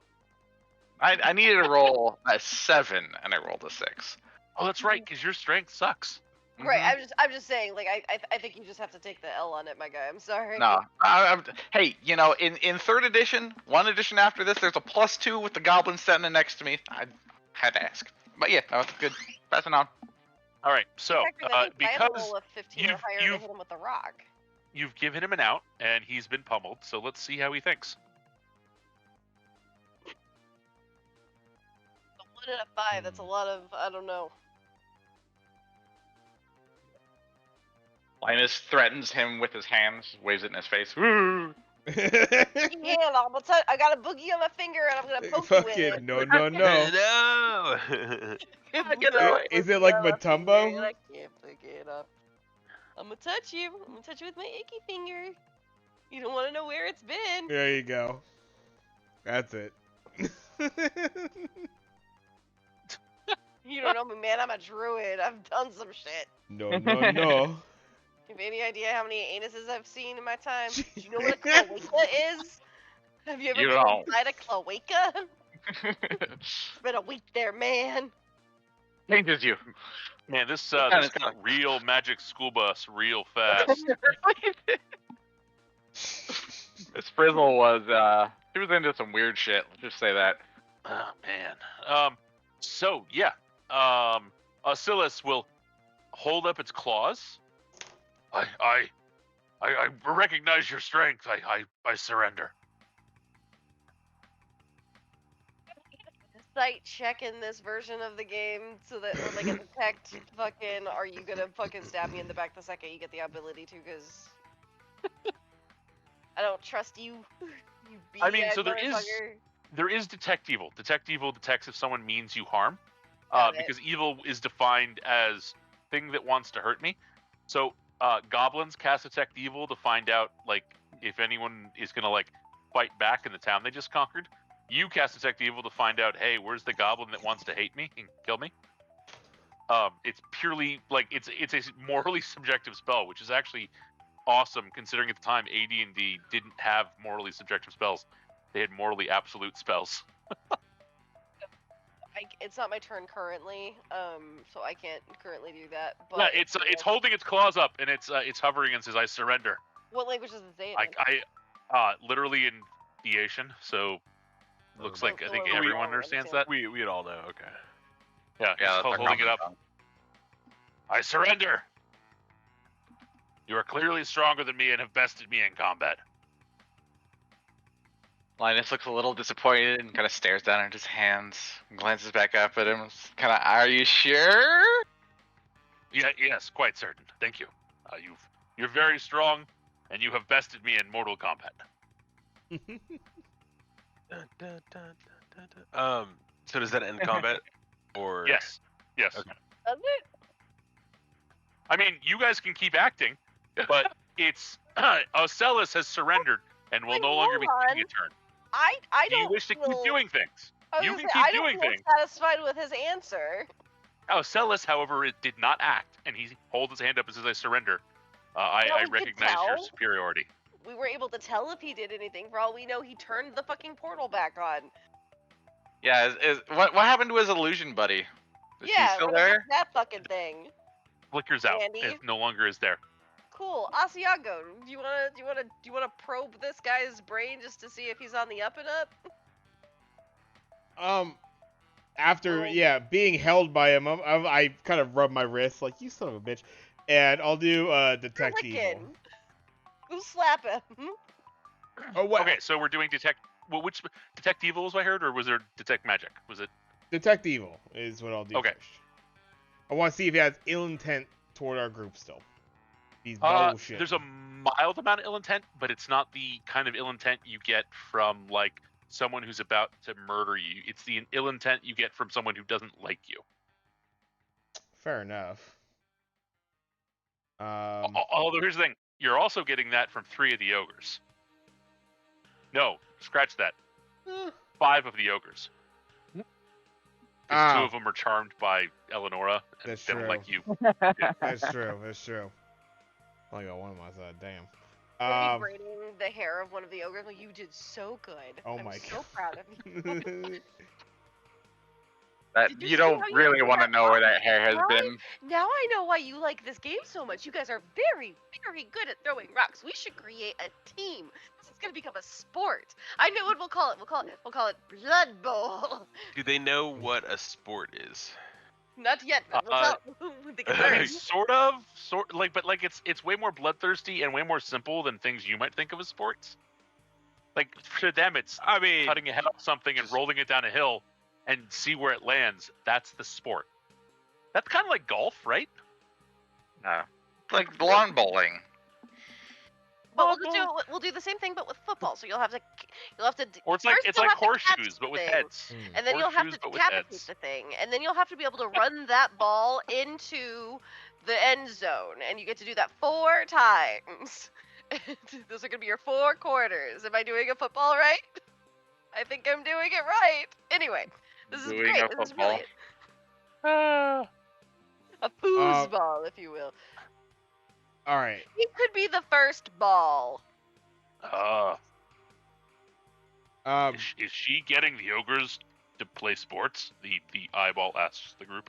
I needed to roll a 7 and I rolled a 6. Oh, that's right, because your strength sucks. Right. Mhm. I'm just saying. Like I think you just have to take the L on it, my guy. I'm sorry. No. Hey, you know, in 3rd edition, 1 edition after this, there's a +2 with the goblin standing next to me. I had to ask. But yeah, that was good. Passing on. All right, so Factor that I had to because roll a 15 or you've- higher to you've- hit him with the rock. you've given him an out and he's been pummeled, so let's see how he thinks. A 1 and a 5. That's a lot of I don't know. Linus threatens him with his hands, waves it in his face. Woo! Yeah, I got a boogie on my finger, and I'm gonna poke you with it. Fucking no. No. Get away. Is it like Matumbo? I can't pick it up. I'm gonna touch you. I'm gonna touch you with my icky finger. You don't want to know where it's been. There you go. That's it. You don't know me, man. I'm a druid. I've done some shit. No. You have any idea how many anuses I've seen in my time? Do you know what a cloaca is? Have you ever You been don't. inside a cloaca? It's been a week there, man. Changes you. Man, this kinda this sucks. real magic school bus real fast. This Frizzle was, she was into some weird shit. Let's just say that. Oh man. So yeah. Ocellus will hold up its claws. I recognize your strength. I surrender. Sight check in this version of the game so that when they get detect fucking are you gonna fucking stab me in the back the second you get the ability to, because I don't trust you. You I mean, BS so there is detect evil. Detect evil detects if someone means you harm. Got it. Because evil is defined as thing that wants to hurt me. So goblins cast detect evil to find out like if anyone is gonna like fight back in the town they just conquered. You cast detect evil to find out, hey, where's the goblin that wants to hate me and kill me? It's purely like it's a morally subjective spell, which is actually awesome considering at the time AD&D didn't have morally subjective spells. They had morally absolute spells. It's not my turn currently, so I can't currently do that. But Yeah, it's holding its claws up and it's hovering and says, "I surrender." What language does it say? It in? I literally in Dacian, so looks like I think We everyone all understands understand. that. We'd all know. Okay. Yeah, Yeah, he's that's our holding it common up. tongue. I surrender. You are clearly stronger than me and have bested me in combat. Linus looks a little disappointed and kind of stares down at his hands and glances back up at him. Kind of, are you sure? Yeah, yes, quite certain. Thank you. You're very strong, and you have bested me in Mortal Kombat. Dun, dun, dun, dun, dun, dun. So does that end combat? Or Yes. Yes. Okay. Does it? I mean, you guys can keep acting, but it's Ocellus has surrendered and will Wait, no longer be hold taking on. a turn. I Do you don't wish to keep feel. doing things? I was You gonna can say, keep I don't doing feel things. satisfied with his answer. Ocellus, however, it did not act, and he holds his hand up and says, "I surrender." I we could recognize your tell. superiority. We were able to tell if he did anything. For all we know, he turned the fucking portal back on. Yeah, what happened to his illusion buddy? Is he still what the there? fuck's that fucking thing? Flickers out. Andy? It no longer is there. Cool. Asiago, do you wanna probe this guy's brain just to see if he's on the up and up? After being held by him, I kind of rub my wrist like, you son of a bitch, and I'll do detect evil. Lickin'. Go slap him. Oh, what? Okay, so we're doing detect. Well, which detect evil was I heard, or was there detect magic? Was it? Detect evil is what I'll do Okay. first. I want to see if he has ill intent toward our group still. He's bullshit. There's a mild amount of ill intent, but it's not the kind of ill intent you get from like someone who's about to murder you. It's the ill intent you get from someone who doesn't like you. Fair enough. Although here's the thing, you're also getting that from 3 of the ogres. No, scratch that. 5 of the ogres. Because 2 of them are charmed by Eleonora and That's they don't true. like you. That's true. That's true. I only got one on my side. Damn. Gonna be braiding the hair of one of the ogres. Like, you did so good. Oh I'm my so God. proud of you. That Did you you see don't how you really did want to that know where that hair has Right? been. Now I know why you like this game so much. You guys are very, very good at throwing rocks. We should create a team. This is gonna become a sport. I know what we'll call it. We'll call it Blood Bowl. do they know what a sport is? Not yet, but we'll tell when they get learn. Sort like, but like it's way more bloodthirsty and way more simple than things you might think of as sports. Like for them, it's I mean, cutting a head off something and rolling it down a hill and see where it lands. That's the sport. That's kind of like golf, right? No, like lawn bowling. But we'll do the same thing, but with football. So you'll have to. Or it's first like you'll have to catch horseshoes, the but with thing, heads. and then you'll have to Horseshoes, but with decapitate heads. the thing, and then you'll have to be able to run that ball into the end zone, and you get to do that 4 times. Those are gonna be your 4 quarters. Am I doing a football right? I think I'm doing it right. Anyway, this is Doing great. a This is football. brilliant. A foosball, if you will. All right. He could be the first ball. Is she getting the ogres to play sports? The eyeball asks the group.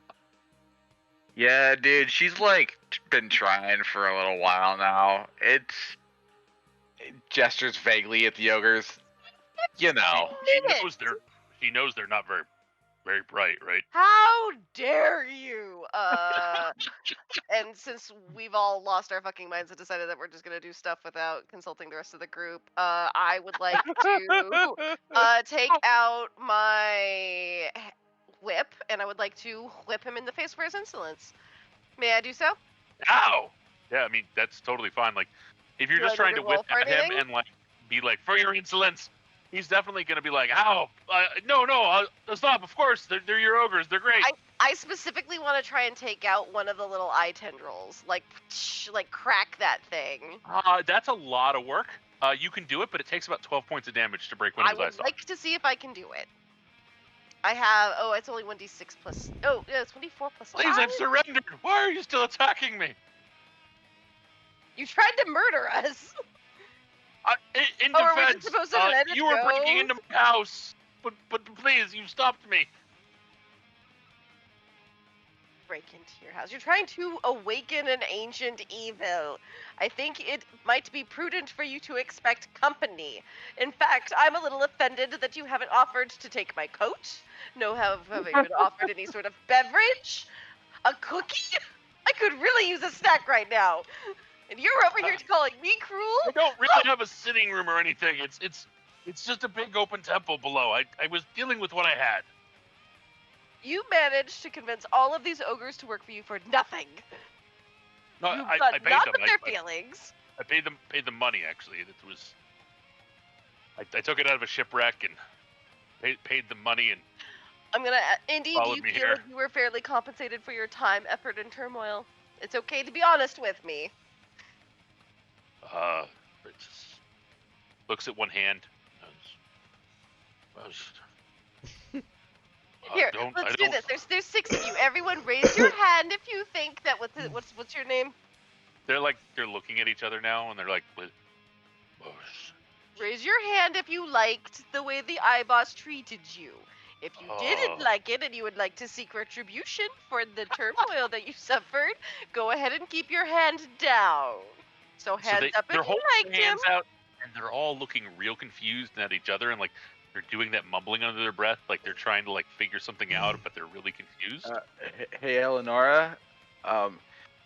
Yeah, dude, she's like been trying for a little while now. It gestures vaguely at the ogres. You know. She knows they're not very, very bright, right? How dare you? And since we've all lost our fucking minds and decided that we're just gonna do stuff without consulting the rest of the group, I would like to take out my whip, and I would like to whip him in the face for his insolence. May I do so? Ow! Yeah, I mean that's totally fine. Like, if you're Do just I trying need to to roll whip for at him anything? and like be like, for your insolence, he's definitely gonna be like, ow! No, stop! Of course, they're your ogres. They're great. I specifically want to try and take out one of the little eye tendrils, like crack that thing. That's a lot of work. You can do it, but it takes about 12 points of damage to break one I of his eyes would off. like to see if I can do it. I have. Oh, it's only 1d6 plus. Oh, yeah, it's 1d4 plus. Please, 5. I've surrendered. Why are you still attacking me? You tried to murder us. In Oh, are we defense, just supposed to let it you were go? breaking into my house, but please, you stopped me. break into your house. You're trying to awaken an ancient evil. I think it might be prudent for you to expect company. In fact, I'm a little offended that you haven't offered to take my coat. No, haven't been offered any sort of beverage. A cookie? I could really use a snack right now. And you're over here calling me cruel? I don't really have a sitting room or anything. It's just a big open temple below. I was dealing with what I had. You managed to convince all of these ogres to work for you for nothing. No, You I got paid not them. with their feelings. I paid them money actually. It was. I took it out of a shipwreck and paid them money and. I'm gonna. Indy, do Followed you me feel here. like you were fairly compensated for your time, effort, and turmoil? It's okay to be honest with me. It just looks at one hand. Here, let's do this. There's 6 of you. Everyone, raise your hand if you think that. What's your name? They're looking at each other now and they're like, Raise your hand if you liked the way the iBoss treated you. If you didn't like it and you would like to seek retribution for the turmoil that you suffered, go ahead and keep your hand down. So hands up if they're you holding liked their him. hands out and they're all looking real confused at each other and like they're doing that mumbling under their breath, like they're trying to like figure something out, but they're really confused. Hey, Eleonora,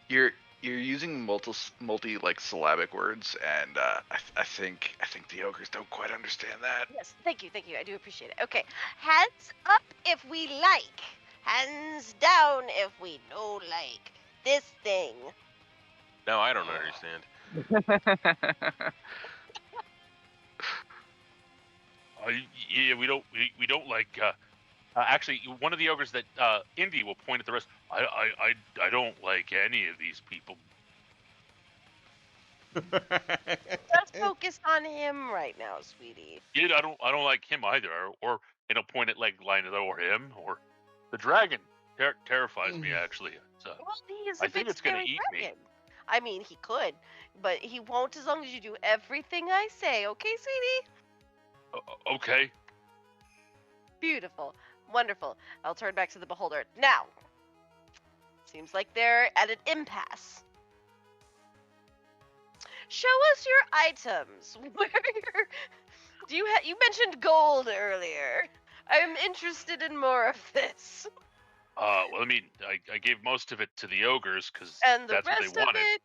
you're using multi like syllabic words, and I think the ogres don't quite understand that. Yes, thank you, I do appreciate it. Okay, hands up if we like. Hands down if we no like. This thing. No, I don't understand. Yeah, we don't like. Actually, one of the ogres that Indy will point at the rest. I don't like any of these people. Let's focus on him right now, sweetie. Yeah, I don't like him either. Or and I'll point at like Lionel or him or the dragon. Terrifies me actually. Well, he is I a think big it's gonna scary eat me. dragon. I mean, he could, but he won't as long as you do everything I say. Okay, sweetie? Okay. Beautiful. Wonderful. I'll turn back to the beholder. Now, seems like they're at an impasse. Show us your items. Where you mentioned gold earlier. I'm interested in more of this. Well, I mean, I gave most of it to the ogres because And the that's what rest they of wanted. it?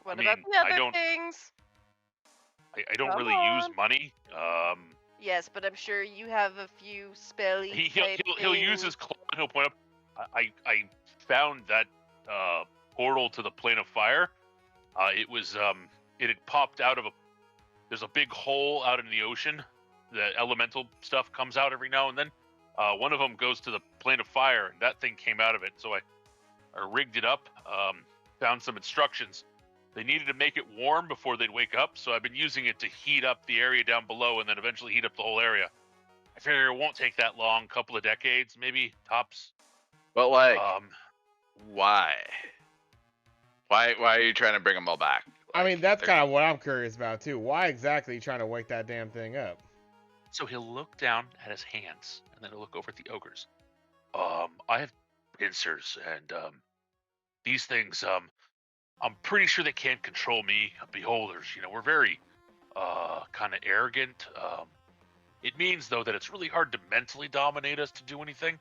What I about mean, the I other don't- things? I don't Come really use on. money. Yes, but I'm sure you have a few spelly He'll use his claw and he'll point up. I found that portal to the plane of fire. It had popped out of there's a big hole out in the ocean. The elemental stuff comes out every now and then. One of them goes to the plane of fire, and that thing came out of it. So I rigged it up, found some instructions. They needed to make it warm before they'd wake up, so I've been using it to heat up the area down below and then eventually heat up the whole area. I figure it won't take that long, couple of decades, maybe, tops. But like, why? Why are you trying to bring them all back? I mean, that's kind of what I'm curious about too. Why exactly are you trying to wake that damn thing up? So he'll look down at his hands, and then he'll look over at the ogres. I have pincers, and these things, I'm pretty sure they can't control me. Beholders, we're very kind of arrogant. It means, though, that it's really hard to mentally dominate us to do anything.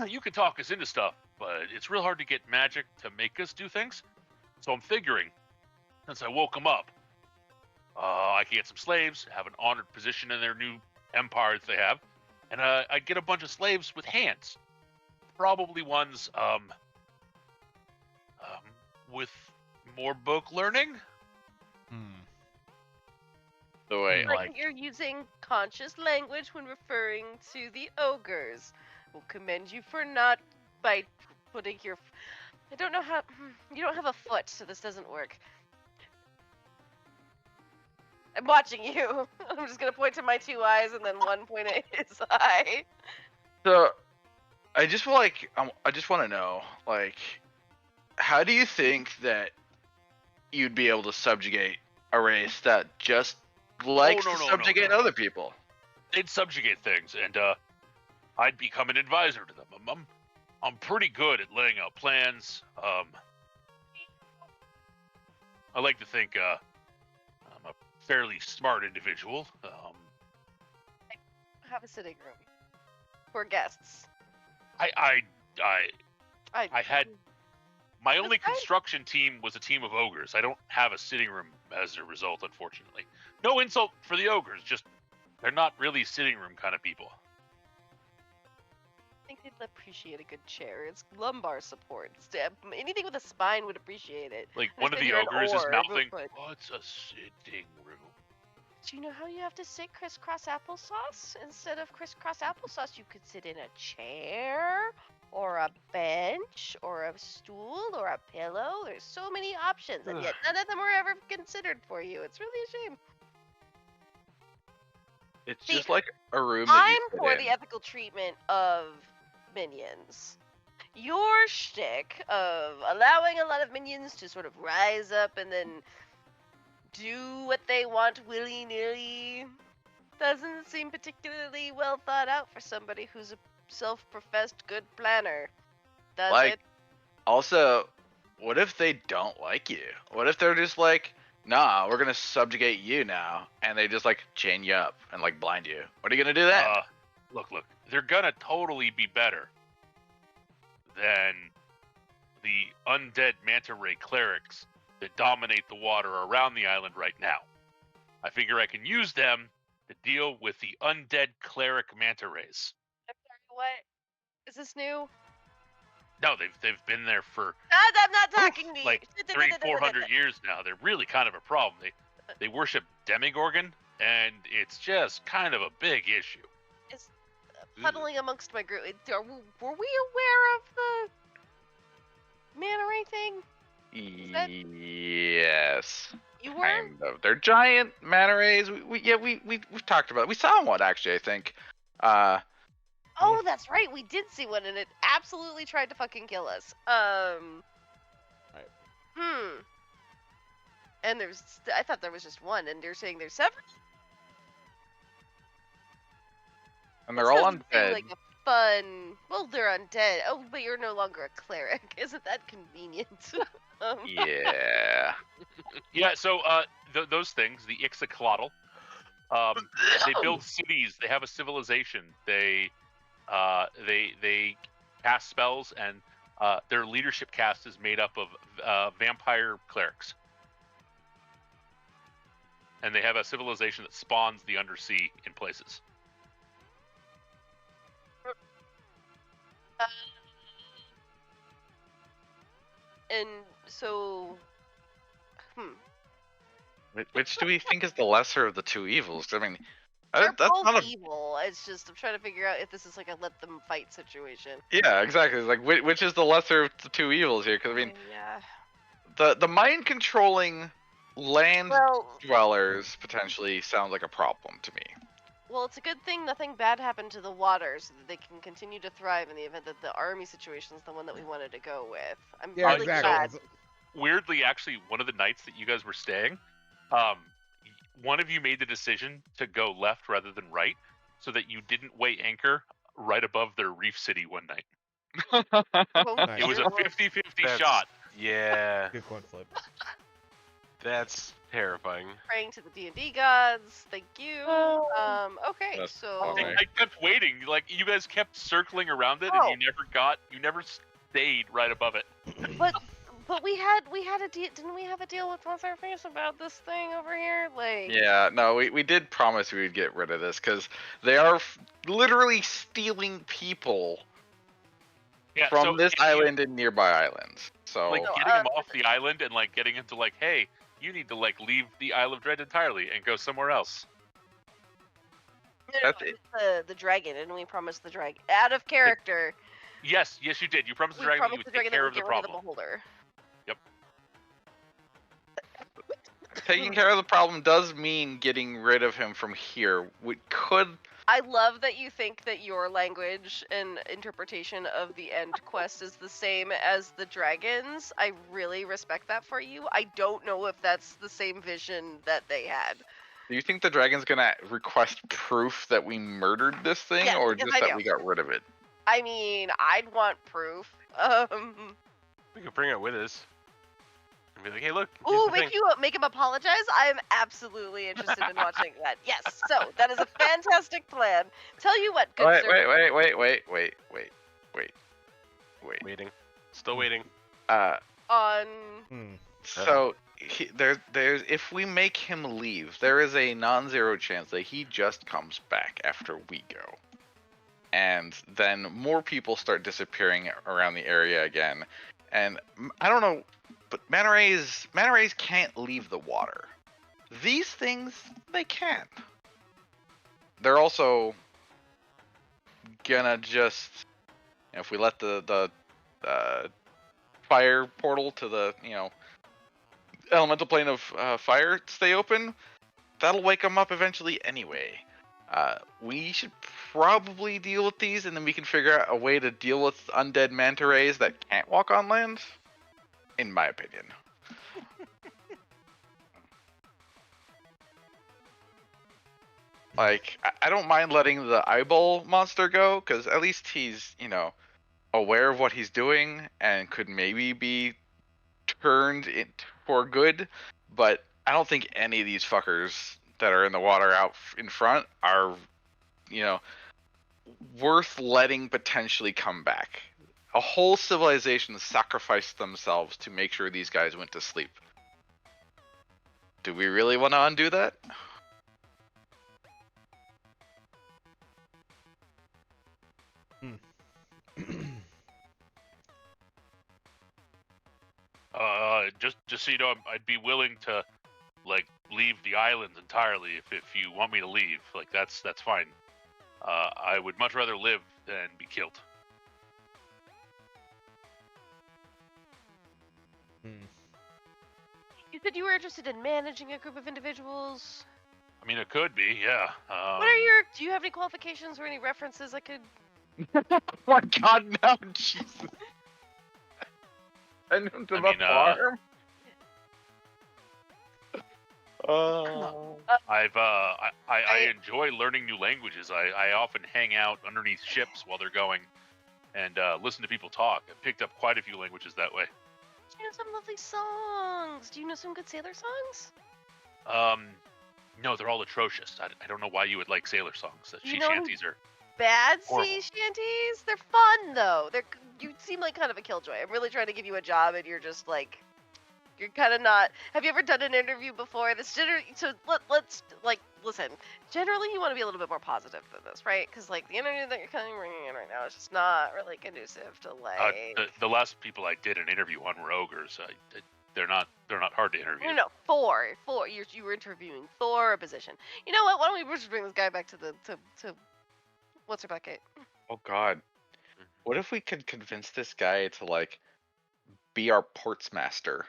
You can talk us into stuff, but it's real hard to get magic to make us do things. So I'm figuring, since I woke them up, I can get some slaves, have an honored position in their new empire that they have, and I'd get a bunch of slaves with hands. Probably ones with more book learning. The way, Like you're using conscious language when referring to the ogres. We'll commend you for not by putting your. I don't know how. You don't have a foot, so this doesn't work. I'm watching you. I'm just gonna point to my 2 eyes and then one point at his eye. So, I just want to know, like, how do you think that you'd be able to subjugate a race that just likes to subjugate other people? They'd subjugate things, and I'd become an advisor to them. I'm pretty good at laying out plans. I like to think I'm a fairly smart individual. Have a sitting room for guests. I had my That's only fine. construction team was a team of ogres. I don't have a sitting room as a result, unfortunately. No insult for the ogres, just they're not really sitting room kind of people. I think they'd appreciate a good chair. It's lumbar support. Anything with a spine would appreciate it. Like I one of understand the you're an ogres is orb, mouthing, but- "What's a sitting room?" Do you know how you have to sit crisscross applesauce? Instead of crisscross applesauce, you could sit in a chair, or a bench, or a stool, or a pillow. There's so many options, and yet none of them were ever considered for you. It's really a shame. It's See, just like a room that I'm you sit for in. the ethical treatment of minions. Your shtick of allowing a lot of minions to sort of rise up and then do what they want willy-nilly doesn't seem particularly well thought out for somebody who's a self-professed good planner. Does Like, it? Also, what if they don't like you? What if they're just like, nah, we're gonna subjugate you now, and they just like chain you up and like blind you? What are you gonna do then? Look, they're gonna totally be better than the undead manta ray clerics that dominate the water around the island right now. I figure I can use them to deal with the undead cleric manta rays. I'm sorry, what? Is this new? No, they've been there for I'm not talking to you. like 300-400 years now. They're really kind of a problem. They worship Demigorgon, and it's just kind of a big issue. Huddling amongst my group. Were we aware of the manta ray thing? that- Yes. You were? Kind of. They're giant manta rays. We've talked about it. We saw one actually, I think. Oh, that's right. We did see one, and it absolutely tried to fucking kill us. And I thought there was just one, and you're saying there's several? And they're all Doesn't seem undead. like a fun. Well, they're undead. Oh, but you're no longer a cleric. Isn't that convenient? Yeah. Yeah, so those things, the Ixoclotl, they build cities. They have a civilization. They cast spells, and their leadership cast is made up of vampire clerics. And they have a civilization that spawns the undersea in places. And so, Which do we think is the lesser of the two evils? I mean, they're that's both not a. evil. It's just I'm trying to figure out if this is like a let them fight situation. Yeah, exactly. It's like which is the lesser of the two evils here? Because I mean, yeah. the mind controlling land Well, dwellers potentially sounds like a problem to me. well, it's a good thing nothing bad happened to the water, so that they can continue to thrive in the event that the army situation is the one that we wanted to go with. I'm Yeah, really exactly. glad. Weirdly, actually, one of the nights that you guys were staying, one of you made the decision to go left rather than right, so that you didn't weigh anchor right above their reef city one night. Nice. It was a 50-50 That's- shot. Yeah, Good coin flip. that's terrifying. Praying to the D&D gods. Thank you. Okay, That's so funny. I kept waiting. Like, you guys kept circling around it, Oh. and you never stayed right above it. but we had a deal. Didn't we have a deal with What's Our Face about this thing over here? Like, Yeah, no, we did promise we would get rid of this because they are literally stealing people Yeah, from so this if you- island and nearby islands. So like No, getting him off the island and like getting him to like, hey, you need to like leave the Isle of Dread entirely and go somewhere else. no, That's the dragon, and we promised the dragon out of character. Yes, you did. You promised the We dragon that you promised would the take dragon that care would of the get rid of the problem. beholder. taking care of the problem does mean getting rid of him from here. We could. I love that you think that your language and interpretation of the end quest is the same as the dragons. I really respect that for you. I don't know if that's the same vision that they had. Do you think the dragon's gonna request proof that we murdered this thing, Yes, or yes, just I that do. we got rid of it? I mean, I'd want proof. We could bring it with us. And be like, hey, look. Here's Ooh, the thing. make him apologize. I am absolutely interested in watching that. Yes, so that is a fantastic plan. Tell you what, good Wait, sir. wait. Waiting. Still waiting. On So there's if we make him leave, there is a non-zero chance that he just comes back after we go, and then more people start disappearing around the area again. And I don't know, but manta rays can't leave the water. These things, they can. They're also gonna just, if we let the fire portal to the elemental plane of fire stay open, that'll wake them up eventually anyway. We should probably deal with these, and then we can figure out a way to deal with undead manta rays that can't walk on land, in my opinion. Like, I don't mind letting the eyeball monster go, because at least he's, aware of what he's doing and could maybe be turned in for good. But I don't think any of these fuckers that are in the water out in front are, worth letting potentially come back. A whole civilization sacrificed themselves to make sure these guys went to sleep. Do we really want to undo that? Just so you know, I'd be willing to leave the island entirely if you want me to leave. Like that's fine. I would much rather live than be killed. You said you were interested in managing a group of individuals. I mean, it could be, yeah. Do you have any qualifications or any references I could? Oh my god, no, Jesus. Send him to the farm? I enjoy learning new languages. I often hang out underneath ships while they're going and listen to people talk. I've picked up quite a few languages that way. You know some lovely songs. Do you know some good sailor songs? No, they're all atrocious. I don't know why you would like sailor songs. The sea shanties are bad horrible. Sea shanties? They're fun though. You seem like kind of a killjoy. I'm really trying to give you a job, and you're just like, you're kind of not. Have you ever done an interview before? Let's listen. Generally, you want to be a little bit more positive than this, right? Because the interview that you're kind of bringing in right now is just not really conducive to the last people I did an interview on were ogres. They're not hard to interview. No, Thor. You were interviewing Thor, a position. You know what? Why don't we just bring this guy back to what's her bucket? Oh god. What if we could convince this guy to be our portsmaster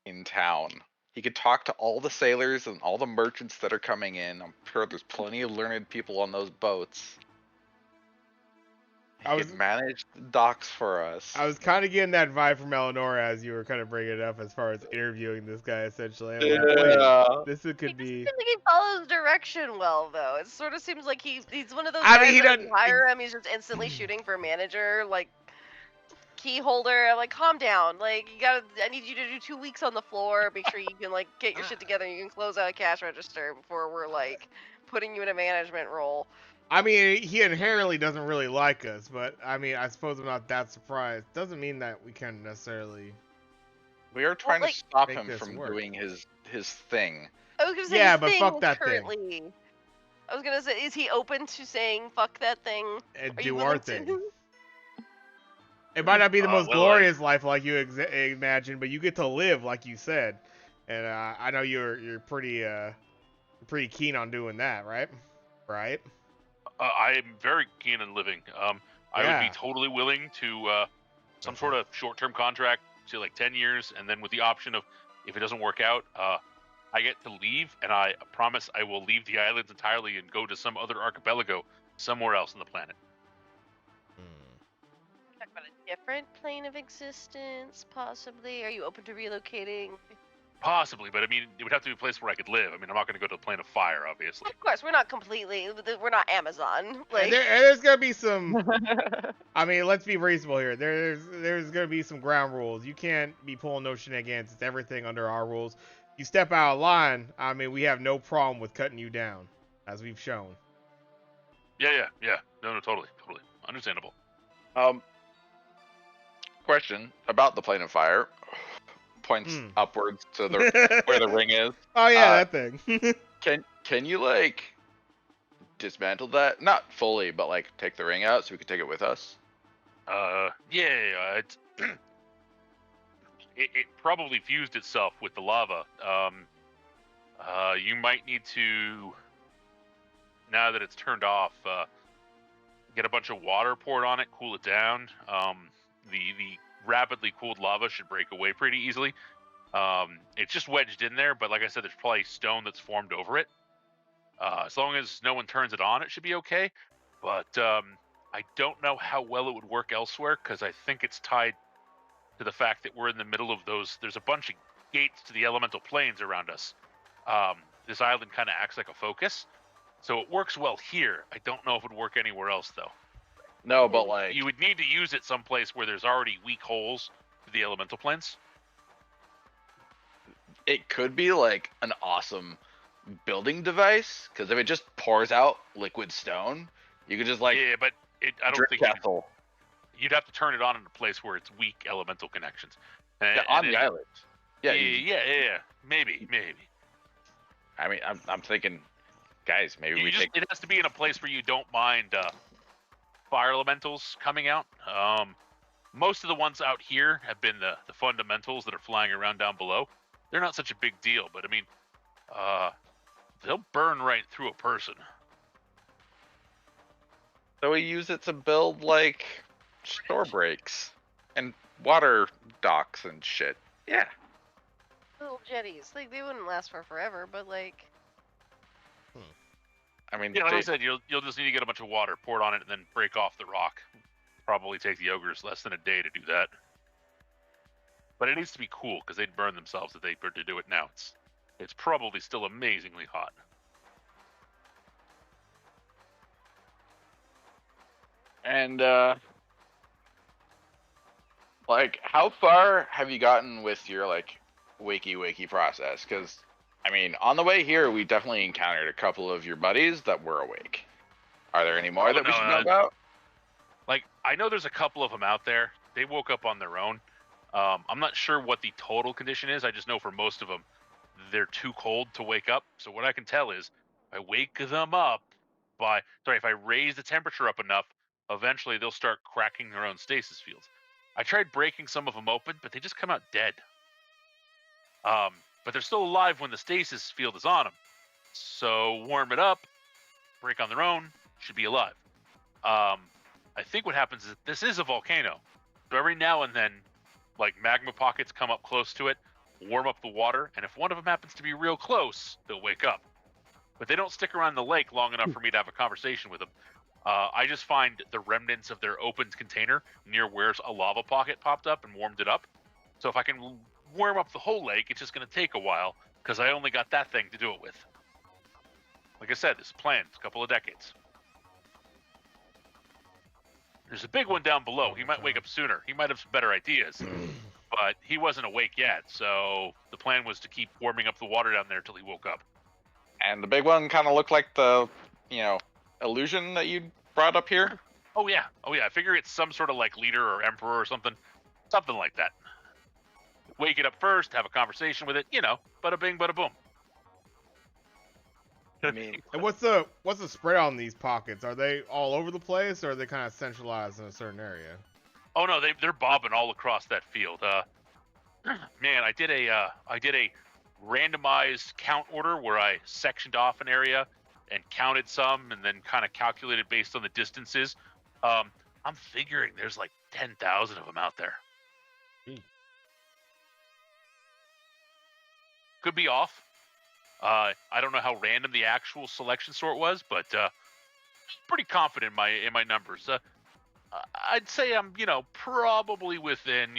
in town? He could talk to all the sailors and all the merchants that are coming in. I'm sure there's plenty of learned people on those boats. He could manage the docks for us. I was kind of getting that vibe from Eleanor as you were kind of bringing it up as far as interviewing this guy, essentially. I'm like, wait, this could be. He doesn't seem like he follows direction well, though. It sort of seems like he's one of those I guys mean, he that when doesn't. you hire him, he's just instantly shooting for manager, key holder. I'm like, calm down. I need you to do 2 weeks on the floor. Make sure you can get your shit together. And you can close out a cash register before we're putting you in a management role. I mean, he inherently doesn't really like us, but I mean, I suppose I'm not that surprised. Doesn't mean that we can necessarily. We are trying to stop him from doing his thing. I was gonna say, yeah, but fuck that thing. I was gonna say, is he open to saying fuck that thing? And do our thing. It might not be the most glorious life like you imagine, but you get to live like you said, and I know you're pretty keen on doing that, right? Right. I am very keen on living. I would be totally willing to some sort of short-term contract, say 10 years, and then with the option of, if it doesn't work out, I get to leave, and I promise I will leave the islands entirely and go to some other archipelago somewhere else on the planet. Talk about a different plane of existence, possibly. Are you open to relocating? Possibly, but I mean, it would have to be a place where I could live. I mean, I'm not going to go to the plane of fire, obviously. Of course, we're not Amazon. And Like, there's gonna be some. I mean, let's be reasonable here. There's gonna be some ground rules. You can't be pulling no shenanigans. It's everything under our rules. You step out of line. I mean, we have no problem with cutting you down, as we've shown. Yeah. No, totally. Understandable. Question about the plane of fire. Points upwards to the where the ring is. Oh yeah, that thing. Can you like dismantle that? Not fully, but like take the ring out so we can take it with us. Yeah. It probably fused itself with the lava. You might need to, now that it's turned off, get a bunch of water poured on it, cool it down. The rapidly cooled lava should break away pretty easily. It's just wedged in there, but like I said, there's probably stone that's formed over it. As long as no one turns it on, it should be okay. But I don't know how well it would work elsewhere, because I think it's tied to the fact that we're in the middle of those. There's a bunch of gates to the elemental planes around us. This island kind of acts like a focus, so it works well here. I don't know if it would work anywhere else, though. No, but like You would need to use it someplace where there's already weak holes to the elemental planes. it could be like an awesome building device, because if it just pours out liquid stone, you could just like Yeah, but I don't drip think castle you'd have to turn it on in a place where it's weak elemental connections. And, on and the island. Yeah, yeah. Maybe. I mean, I'm thinking, guys, maybe we take. It has to be in a place where you don't mind fire elementals coming out. Most of the ones out here have been the fundamentals that are flying around down below. They're not such a big deal, but I mean, they'll burn right through a person. So we use it to build like store breaks and water docks and shit. Yeah. little jetties. Like, they wouldn't last for forever, but like. I mean, Yeah, like I said, you'll just need to get a bunch of water, pour it on it, and then break off the rock. Probably take the ogres less than a day to do that. But it needs to be cool, because they'd burn themselves if they were to do it now. It's probably still amazingly hot. And like, how far have you gotten with your like wakey process? Because I mean, on the way here, we definitely encountered a couple of your buddies that were awake. Are there any more that we should know about? Like, I know there's a couple of them out there. They woke up on their own. I'm not sure what the total condition is. I just know for most of them, they're too cold to wake up. So what I can tell is, I wake them up if I raise the temperature up enough, eventually they'll start cracking their own stasis fields. I tried breaking some of them open, but they just come out dead. But they're still alive when the stasis field is on them. So warm it up, break on their own, should be alive. I think what happens is this is a volcano. So every now and then, like, magma pockets come up close to it, warm up the water, and if one of them happens to be real close, they'll wake up. But they don't stick around the lake long enough for me to have a conversation with them. I just find the remnants of their opened container near where a lava pocket popped up and warmed it up. So if I can warm up the whole lake, it's just going to take a while, because I only got that thing to do it with. Like I said, this is planned. It's a couple of decades. There's a big one down below. He might wake up sooner. He might have some better ideas. But he wasn't awake yet, so the plan was to keep warming up the water down there until he woke up. And the big one kind of looked like the, illusion that you brought up here. Oh yeah. I figure it's some sort of like leader or emperor or something like that. Wake it up first, have a conversation with it, bada bing, bada boom. I mean, And what's the spread on these pockets? Are they all over the place, or are they kind of centralized in a certain area? Oh no, they're bobbing all across that field. Man, I did a randomized count order where I sectioned off an area and counted some, and then kind of calculated based on the distances. I'm figuring there's like 10,000 of them out there. Could be off. I don't know how random the actual selection sort was, but pretty confident in my numbers. I'd say I'm, probably within,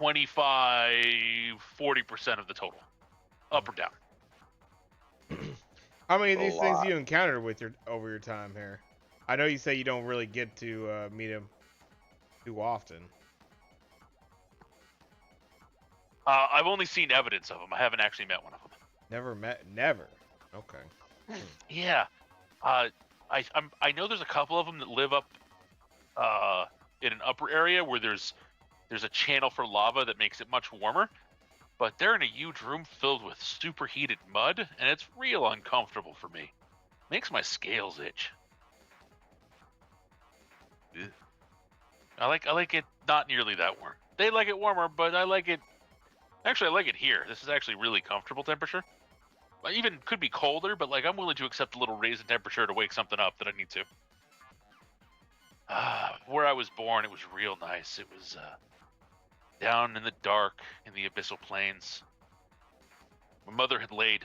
25-40% of the total, up or down. How many of A these things lot. you encountered with over your time here? I know you say you don't really get to meet him too often. I've only seen evidence of them. I haven't actually met one of them. Never. Okay. Yeah. I know there's a couple of them that live up in an upper area where there's a channel for lava that makes it much warmer, but they're in a huge room filled with superheated mud, and it's real uncomfortable for me. Makes my scales itch. Ugh. I like it not nearly that warm. They like it warmer, but I like it. Actually, I like it here. This is actually really comfortable temperature. Even could be colder, but like I'm willing to accept a little raise in temperature to wake something up that I need to. Where I was born, it was real nice. It was down in the dark in the abyssal plains. My mother had laid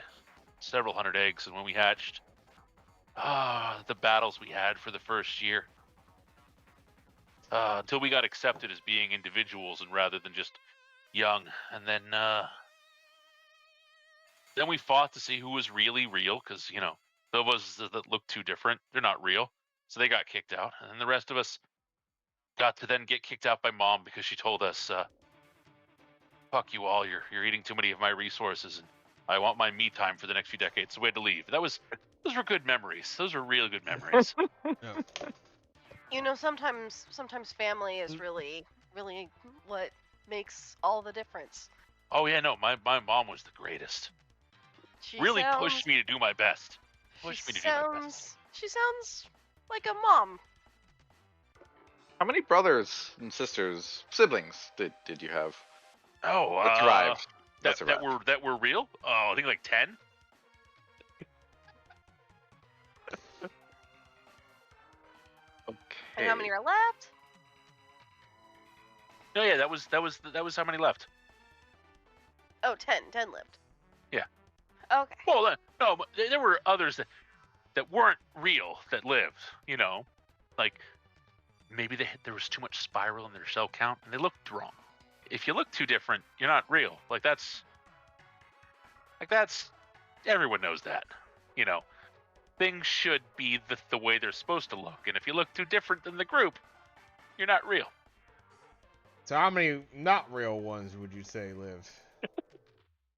several hundred eggs, and when we hatched, the battles we had for the first year. Until we got accepted as being individuals and rather than just young. And then we fought to see who was really real, because, you know, those that look too different, they're not real. So they got kicked out. And then the rest of us got to then get kicked out by Mom because she told us, fuck you all, you're eating too many of my resources, and I want my me time for the next few decades, so we had to leave. Those were good memories. Those were really good memories. You know, sometimes family is really what makes all the difference. Oh yeah, no, my mom was the greatest. She Really sounds, pushed me to do my best. She sounds like a mom. How many brothers and siblings did you have? Oh, That survived. that were real? Oh, I think like 10. Okay. And how many are left? No, yeah, that was how many left. Oh, 10 lived. Yeah. Okay. Well, no, but there were others that weren't real that lived. You know, like maybe there was too much spiral in their cell count and they looked wrong. If you look too different, you're not real. Like that's everyone knows that. You know, things should be the way they're supposed to look, and if you look too different than the group, you're not real. So how many not real ones would you say lived?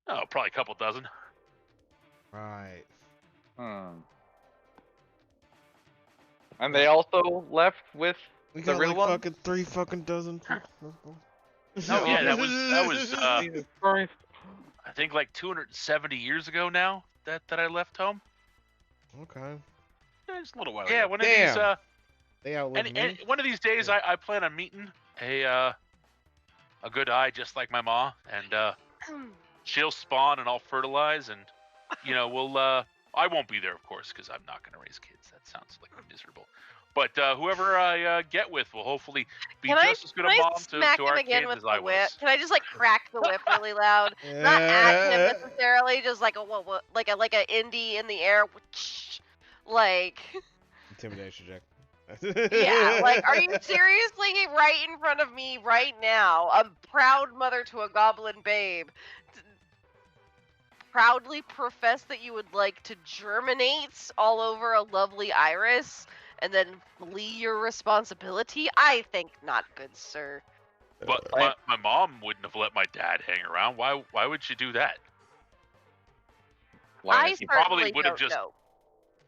Oh, probably a couple dozen. Right. And they also left with We the got real like one? fucking 3 fucking dozen people. No, yeah, that was Jesus Christ. I think like 270 years ago now that I left home. Okay. Just a little while Yeah, ago. one of these They outlived and me. one of these days I plan on meeting a good eye just like my ma, and she'll spawn and I'll fertilize, and you know we'll I won't be there of course because I'm not gonna raise kids. That sounds like miserable. But whoever I get with will hopefully be just as good a mom to our kids as I whip? was. Can I just like crack the whip really loud? Not at him necessarily, just like like a indie in the air. Like Intimidation check. yeah, like are you seriously right in front of me right now? A proud mother to a goblin babe. Proudly profess that you would like to germinate all over a lovely iris and then flee your responsibility? I think not, good sir. But my mom wouldn't have let my dad hang around. Why would she do that? I He probably certainly would have don't just know.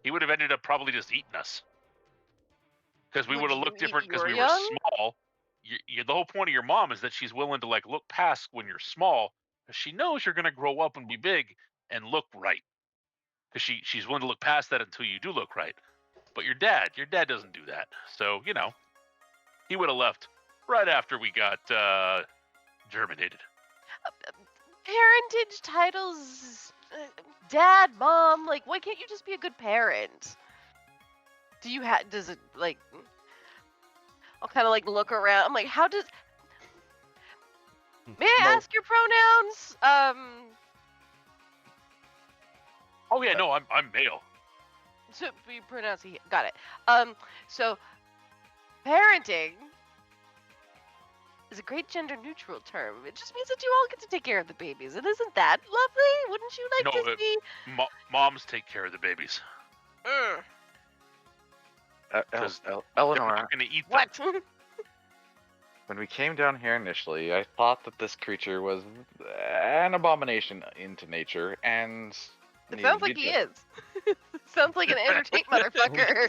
he would have ended up probably just eating us. Because we Would would have you looked eat different because your we were young? small. The whole point of your mom is that she's willing to like look past when you're small, because she knows you're gonna grow up and be big and look right. Because she's willing to look past that until you do look right. But your dad doesn't do that. So you know, he would have left right after we got germinated. Parentage titles, dad, mom, like why can't you just be a good parent? Does it like, I'll kind of like look around. I'm like, how does, may I ask your pronouns? Oh yeah, no, I'm male. So you pronounce he, got it. So parenting is a great gender-neutral term. It just means that you all get to take care of the babies, and isn't that lovely? Wouldn't you like No, to see? moms take care of the babies. Mm. Because They're Eleanor, not going to eat them. What? when we came down here initially, I thought that this creature was an abomination into nature, and It needed sounds to like be he dealt- is. Sounds like an entertained motherfucker.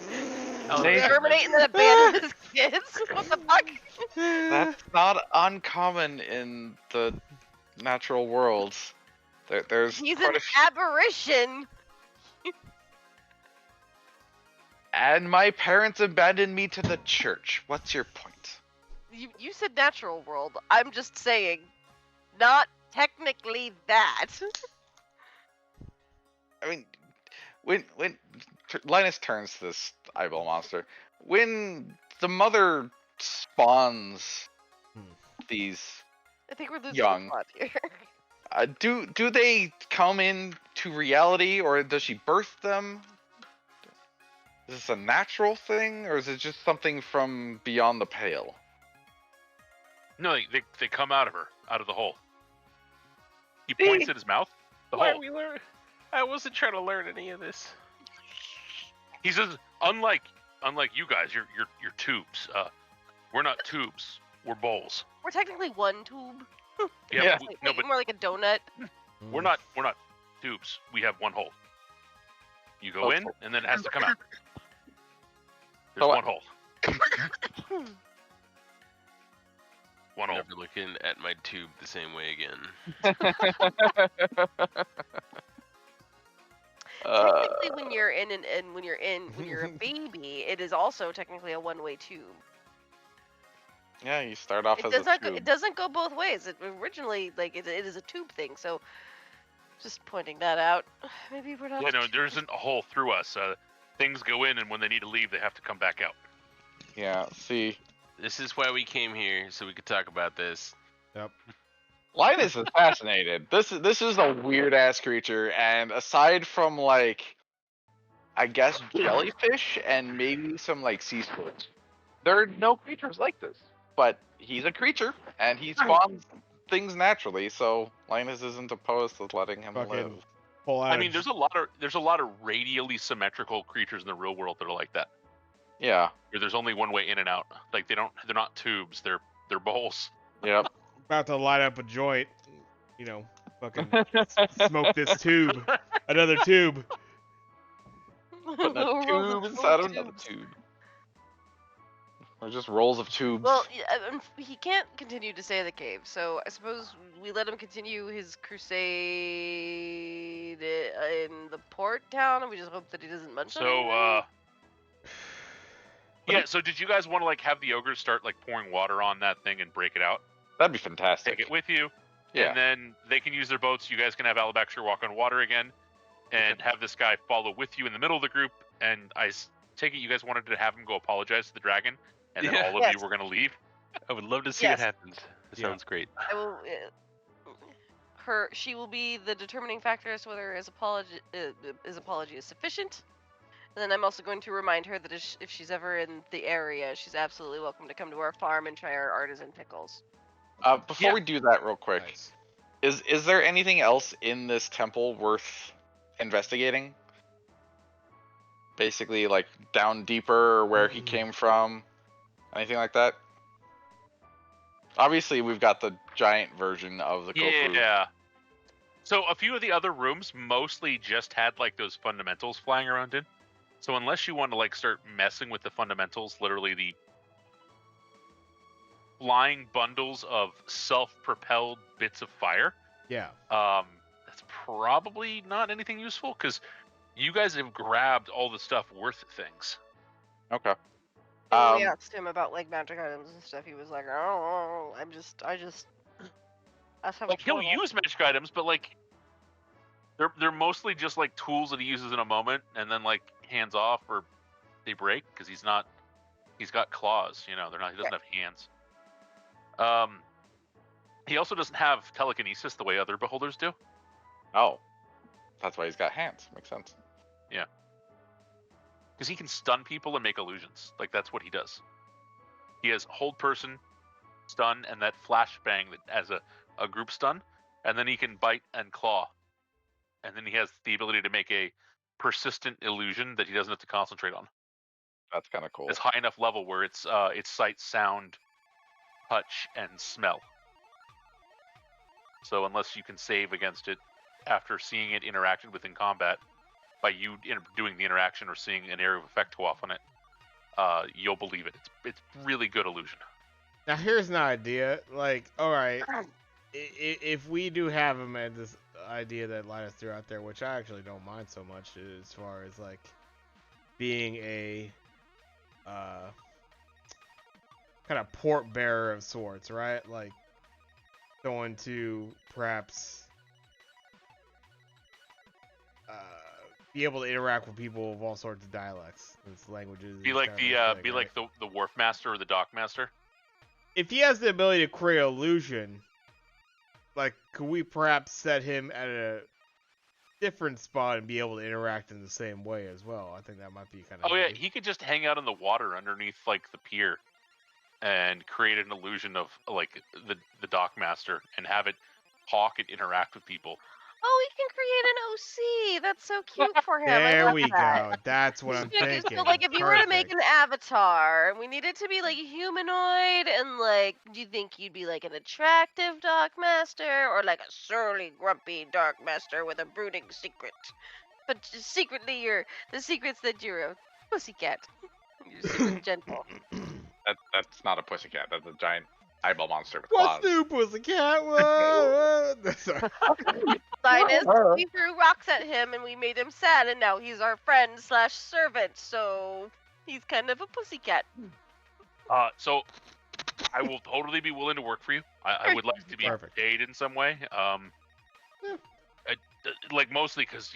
Nature- Exterminate and then abandon his kids. What the fuck? That's not uncommon in the natural world. There's He's quite an a f- aberration. and my parents abandoned me to the church. What's your point? You said natural world. I'm just saying, not technically that. I mean, when Linus turns to this eyeball monster, when the mother spawns these, I think we're losing Young. the plot here. do they come into reality, or does she birth them? Is this a natural thing, or is it just something from beyond the pale? No, they come out of her, out of the hole. He points at his mouth. The Why hole. are we learn? I wasn't trying to learn any of this. He says, unlike you guys, you're tubes. We're not tubes. We're bowls. We're technically one tube. Yeah. But More like a donut. we're not tubes. We have one hole. You go in, and then it has to come out. There's So, one hole. One hole. Never looking at my tube the same way again. Technically, when you're in and when you're a baby, it is also technically a one-way tube. Yeah, you start off It as does a not go, tube. it doesn't go both ways. It originally it is a tube thing. So just pointing that out. Maybe we're not. Yeah, no, there isn't a hole through us. Things go in, and when they need to leave, they have to come back out. Yeah, see, This is why we came here, so we could talk about this. Yep. Linus is fascinated. This is a weird ass creature, and aside from like, I guess jellyfish and maybe some like sea squids, there are no creatures like this. But he's a creature, and he spawns things naturally, so Linus isn't opposed to letting him Fucking live. pull out. I mean, there's a lot of radially symmetrical creatures in the real world that are like that. Yeah. Where there's only one way in and out. Like they're not tubes. They're bowls. Yep. about to light up a joint. You know, fucking smoke this tube. Another tube. Putting a tube inside of another tube. Or just rolls of tubes. Well, he can't continue to stay in the cave, so I suppose we let him continue his crusade in the port town, and we just hope that he doesn't munch on anything. Yeah. So did you guys want to like have the ogres start like pouring water on that thing and break it out? That'd be fantastic. Take it with you, Yeah. and then they can use their boats. You guys can have Alabaster walk on water again, and have this guy follow with you in the middle of the group. And take it you guys wanted to have him go apologize to the dragon, and then Yeah. all of Yes. you were gonna leave. I would love to see Yes. what happens. It Yeah. sounds great. I will. She will be the determining factor as to whether his apology is sufficient. And then I'm also going to remind her that if she's ever in the area, she's absolutely welcome to come to our farm and try our artisan pickles. Before Yeah. we do that real quick, Nice. is there anything else in this temple worth investigating? Basically, like down deeper, or where he came from, anything like that? Obviously, we've got the giant version of the Kofu. Yeah. So a few of the other rooms mostly just had like those fundamentals flying around in. So unless you want to like start messing with the fundamentals, literally the flying bundles of self-propelled bits of fire, Yeah. that's probably not anything useful because you guys have grabbed all the stuff worth things. Okay. When we asked him about like magic items and stuff, he was like, "Oh, I just that's how Like much he'll more use magic items, but like they're mostly just like tools that he uses in a moment and then like hands off or they break because he's got claws, he doesn't have hands. He also doesn't have telekinesis the way other beholders do. Oh, that's why he's got hands. Makes sense. Because he can stun people and make illusions. Like that's what he does. He has hold person, stun and that flashbang that as a group stun, and then he can bite and claw, and then he has the ability to make a persistent illusion that he doesn't have to concentrate on. That's kind of cool. It's high enough level where it's sight, sound, touch, and smell. So unless you can save against it after seeing it interacted with in combat, by you doing the interaction or seeing an area of effect go off on it, you'll believe it. It's really good illusion. Now here's an idea. Like, all right, if we do have him at this idea that Linus threw out there, which I actually don't mind so much, as far as like being a kind of port bearer of sorts, right? Like going to perhaps be able to interact with people of all sorts of dialects and languages. Be like the wharf master or the dock master. If he has the ability to create illusion, like, could we perhaps set him at a different spot and be able to interact in the same way as well? I think that might be kind of. Oh yeah, he could just hang out in the water underneath like the pier, and create an illusion of like the dock master and have it talk and interact with people. Oh, he can create an OC. That's so cute for him. I There love we that. go. That's what I'm thinking. So, like, if you were to make Perfect. an avatar, and we need it to be like humanoid, and like, do you think you'd be like an attractive dark master, or like a surly, grumpy dark master with a brooding secret? But just secretly, the secret's that you're a pussycat. You're super gentle. That's not a pussycat. That's a giant eyeball monster with What's claws. new, pussycat? What? Sorry. Linus, we threw rocks at him, and we made him sad, and now he's our friend / servant. So he's kind of a pussycat. So I will totally be willing to work for you. I would like to be Perfect. paid in some way. Like mostly because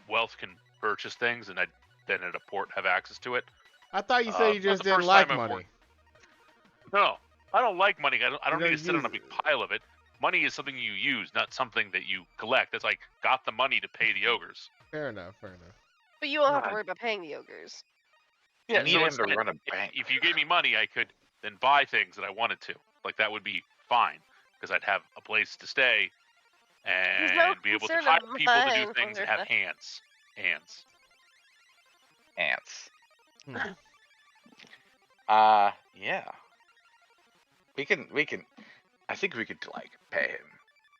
wealth can purchase things, and I then at a port have access to it. I thought you said you Not just the didn't first like time I've money. worked. No, I don't like money. I don't You need don't to sit on use a big it. pile of it. Money is something you use, not something that you collect. That's like got the money to pay the ogres. Fair enough. Fair enough. But you won't have to God. worry about paying the ogres. You Yeah, need so him instead, to run a bank. if you gave me money, I could then buy things that I wanted to. Like that would be fine because I'd have a place to stay and no be able to concern hire of people to do mine things and whether have hands. Ants. Hmm. Yeah. We can. I think we could like pay him.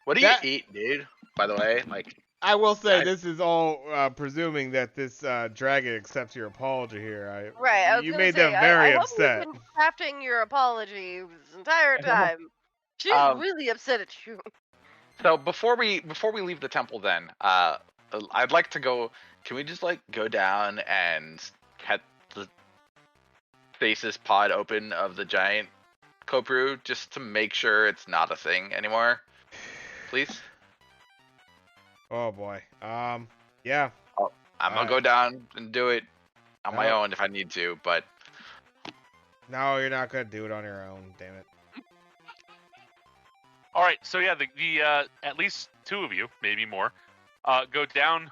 What do That- you eat, dude? By the way, like. I will say I- this is all presuming that this dragon accepts your apology here. Right, I was You gonna made say, them very I upset. hope you've been crafting your apology this entire time. She's really upset at you. So before we leave the temple, then I'd like to go. Can we just like go down and cut the stasis pod open of the giant Kopru just to make sure it's not a thing anymore, please? Oh boy. Yeah. I'm gonna go down and do it on my No. own if I need to, but No, you're not gonna do it on your own. Damn it. All right, so yeah, the at least two of you, maybe more, go down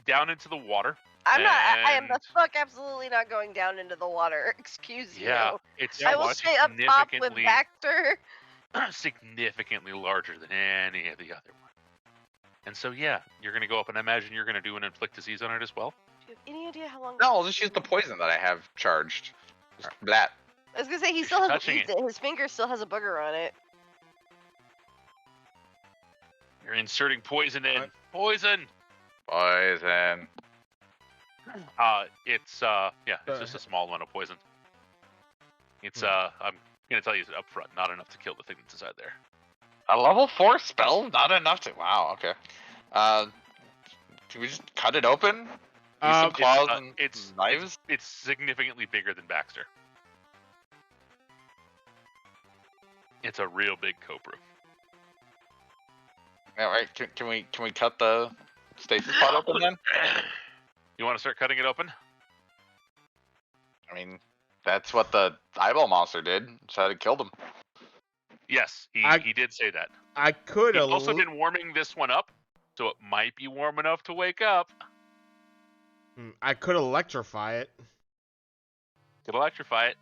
into the water. I'm not. I am the And- fuck absolutely not going down into the water. Excuse Yeah, you. it's I will stay up top with significantly- Baxter. significantly larger than any of the other one. And so yeah, you're gonna go up and I imagine you're gonna do an inflict disease on it as well. Do you have any idea how long? no, I'll just use the poison that I have charged. Just blat. I was gonna say he You're still hasn't touching used it. His finger still has a booger on it. You're inserting poison in. What? Poison. Poison. It's just a small amount of poison. It's I'm gonna tell you up front, not enough to kill the thing that's inside there. A level 4 spell? Not enough to. Wow. Okay. Can we just cut it open? Use some claws and knives. It's significantly bigger than Baxter. It's a real big Kopru. All right. Can we cut the stasis pod open then? You want to start cutting it open? I mean, that's what the eyeball monster did. Tried to kill them. Yes, I- he did say that. I could He's have. also been warming this one up, so it might be warm enough to wake up. I could electrify it. Could electrify it.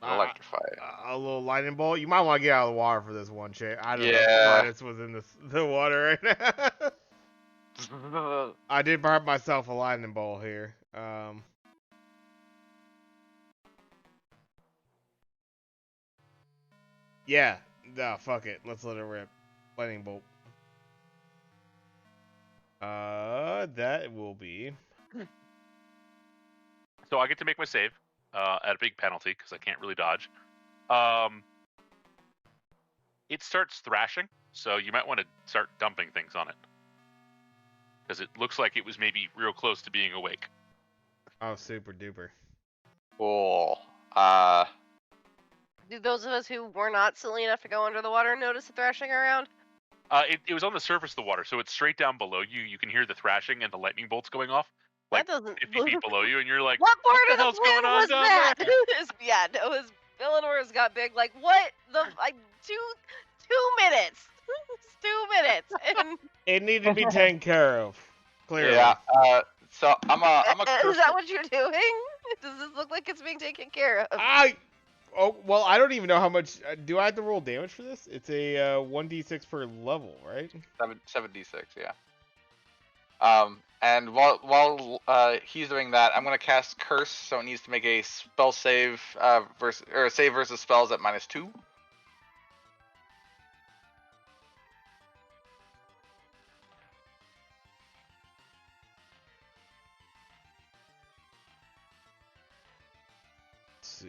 Electrify it. A little lightning bolt. You might want to get out of the water for this one, Shay. I don't know. Yeah. Linus was in the water right now. I did burn myself a lightning bolt here. Yeah. Nah, fuck it. Let's let it rip. Lightning bolt. That will be. So I get to make my save at a big penalty because I can't really dodge. It starts thrashing, so you might want to start dumping things on it. Because it looks like it was maybe real close to being awake. Oh, super duper. Cool. Do those of us who were not silly enough to go under the water notice the thrashing around? It was on the surface of the water, so it's straight down below you. You can hear the thrashing and the lightning bolts going off. Like That doesn't. 50 feet below you, and you're like, What part the of the hell's going plan on was down that? there? Yeah, no, his Eleanor's got big. Like what? Two minutes. It's 2 minutes. And It needed to be taken care of. Clearly. Yeah. So I'm a is that what you're doing? Does this look like it's being taken care of? Oh, well, I don't even know how much. Do I have to roll damage for this? It's a 1d6 per level, right? 7d6, yeah. And while he's doing that, I'm gonna cast Curse, so it needs to make a spell save save versus spells at -2. Let's see.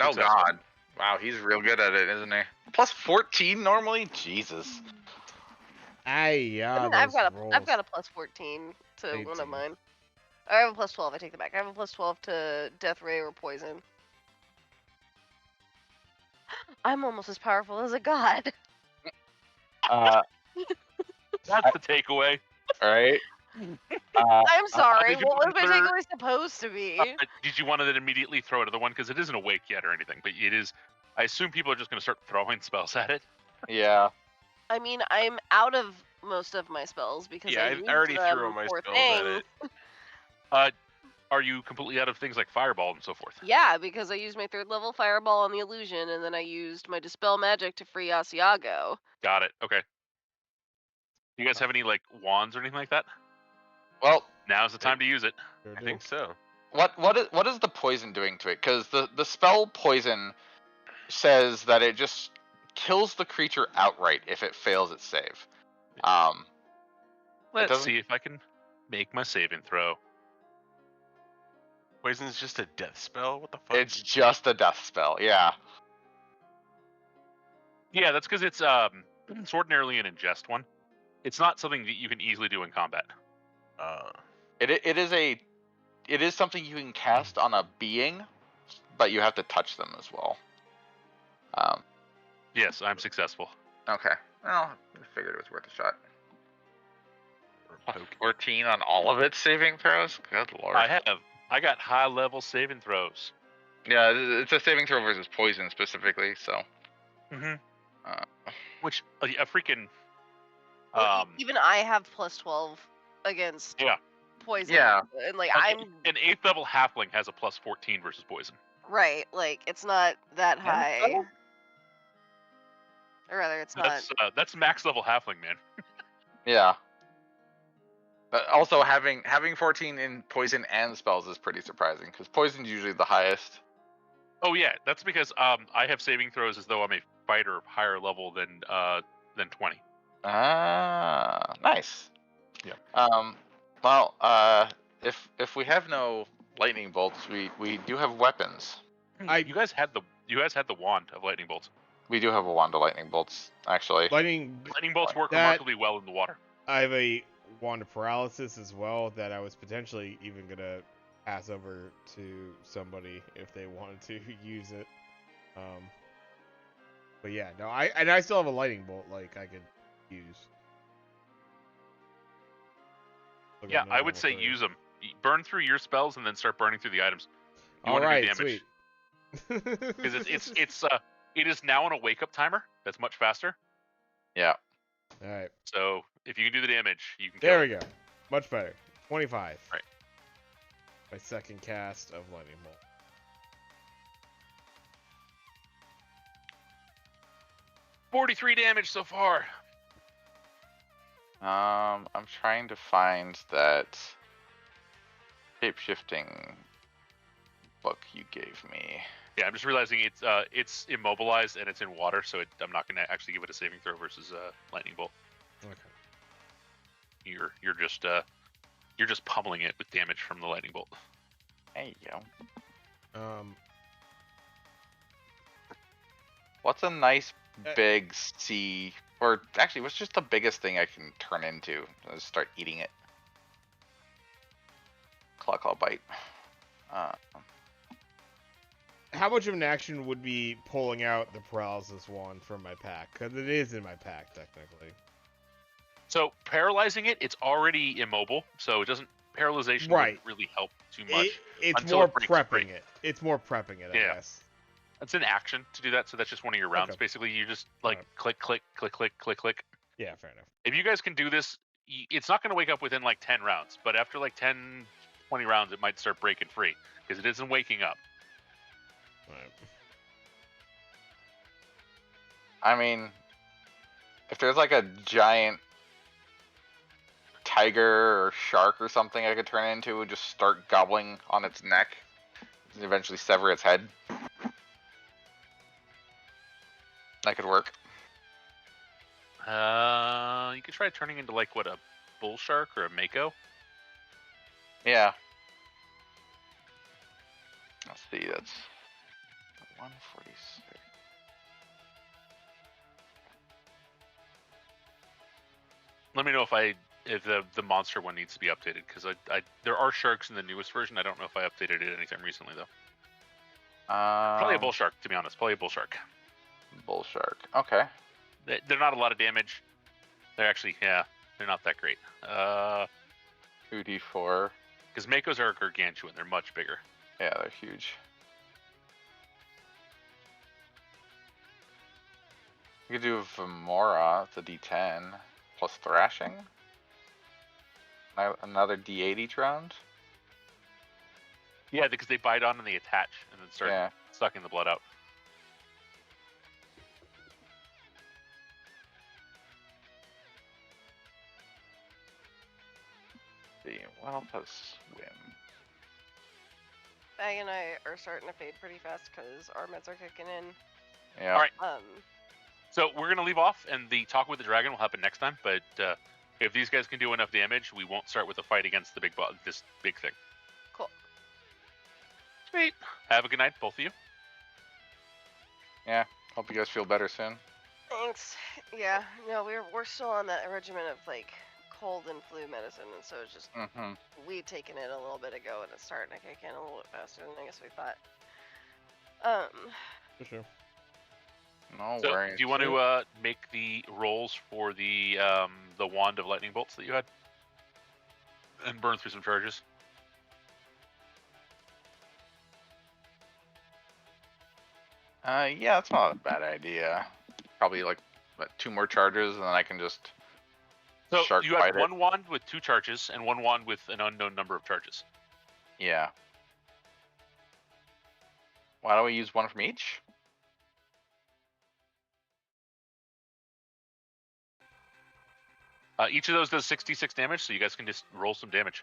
Oh Successful. God! Wow, he's real good at it, isn't he? Plus 14 normally. Jesus. Yeah. I've got a plus 14 to 18. one of mine. I have a plus 12. I take that back. I have a plus 12 to Death Ray or Poison. I'm almost as powerful as a god. That's the takeaway. All right. I'm sorry. did you What was my consider- takeaway supposed to be? Did you want to then immediately throw it at the one? Because it isn't awake yet or anything, but it is. I assume people are just going to start throwing spells at it. Yeah. I mean, I'm out of most of my spells because Yeah, I I used already them threw all my for spells at things. it. Are you completely out of things like fireball and so forth? Yeah, because I used my 3rd level fireball on the illusion, and then I used my dispel magic to free Asiago. Got it. Okay. You guys have any like wands or anything like that? Well, Now's the time to use it. I think so. what is the poison doing to it? Because the spell poison says that it just kills the creature outright if it fails its save. Let's doesn't- see if I can make my saving throw. Poison's just a death spell? What the fuck? It's just a death spell. Yeah. Yeah, that's because it's ordinarily an ingest one. It's not something that you can easily do in combat. It is something you can cast on a being, but you have to touch them as well. Yes, I'm successful. Okay. Well, I figured it was worth a shot. Or poke. 14 on all of its saving throws? Good lord. I got high level saving throws. Yeah, it's a saving throw versus poison specifically, so. Mm-hmm. Uh, Which a freaking Well, even I have plus 12 against Yeah. poison. Yeah. And like an 8th level halfling has a plus 14 versus poison. right, like it's not that high. so? Or rather, it's not. That's max level halfling, man. Yeah. But also having 14 in poison and spells is pretty surprising because poison's usually the highest. Oh yeah, that's because I have saving throws as though I'm a fighter of higher level than 20. Ah, nice. Yeah. Well, if we have no lightning bolts, we do have weapons. You guys had the wand of lightning bolts. We do have a wand of lightning bolts, actually. Lightning. Lightning bolts work That- remarkably well in the water. I have a wand of paralysis as well that I was potentially even gonna pass over to somebody if they wanted to use it. But yeah, no, I still have a lightning bolt like I could use. Look at Yeah, another I would level say 30. use them. Burn through your spells and then start burning through the items. You All wanna do right, damage. sweet. Because it is now on a wake up timer that's much faster. Yeah. All right, So if you can do the damage, you can. there kill we go. Much better. 25. Right. My second cast of lightning bolt. 43 damage so far. I'm trying to find that shape-shifting book you gave me. Yeah, I'm just realizing it's immobilized and it's in water, so I'm not going to actually give it a saving throw versus lightning bolt. Okay. You're just pummeling it with damage from the lightning bolt. There you go. What's a nice big sea, or actually, what's just the biggest thing I can turn into? I'll just start eating it. Claw bite. How much of an action would be pulling out the paralysis wand from my pack? Because it is in my pack, technically. So paralyzing it's already immobile, so it doesn't paralyzation Right. wouldn't really help too much. It's until more it breaks prepping free. it. It's more prepping it, I Yeah. guess. It's an action to do that, so that's just one of your rounds. Okay. Basically, you just like Alright. click, click, click, click, click, click. Yeah, fair enough. If you guys can do this, it's not going to wake up within like 10 rounds, but after like 10, 20 rounds, it might start breaking free because it isn't waking up. Alright. I mean, if there's like a giant tiger or shark or something I could turn it into and just start gobbling on its neck and eventually sever its head, that could work. You could try turning into like what, a bull shark or a mako. Yeah. Let's see, that's 146. Let me know if the monster one needs to be updated because there are sharks in the newest version. I don't know if I updated it anytime recently though. Probably a bull shark, to be honest. Probably a bull shark. Bull shark. Okay. They're not a lot of damage. They're actually, they're not that great. 2d4. Because makos are gargantuan. They're much bigger. Yeah, they're huge. You could do Vemora, it's a d10, plus thrashing. Another d8 each round. Yeah, because they bite on and they attach and then start sucking the blood out. See, what else has swim? Bag and I are starting to fade pretty fast because our meds are kicking in. Yeah. All right. So we're gonna leave off, and the talk with the dragon will happen next time. But if these guys can do enough damage, we won't start with a fight against the big boss, this big thing. Cool. Sweet. Have a good night, both of you. Yeah. Hope you guys feel better soon. Thanks. Yeah. No, we're still on that regimen of like cold and flu medicine, and so it's just we'd taken it a little bit ago, and it's starting to kick in a little bit faster than I guess we thought. For sure. No So, worries. do you want to make the rolls for the wand of lightning bolts that you had, and burn through some charges? Yeah, that's not a bad idea. Probably like 2 more charges, and then I can just So shark you have bite it. one wand with 2 charges and one wand with an unknown number of charges. Yeah. Why don't we use one from each? Each of those does 66 damage, so you guys can just roll some damage.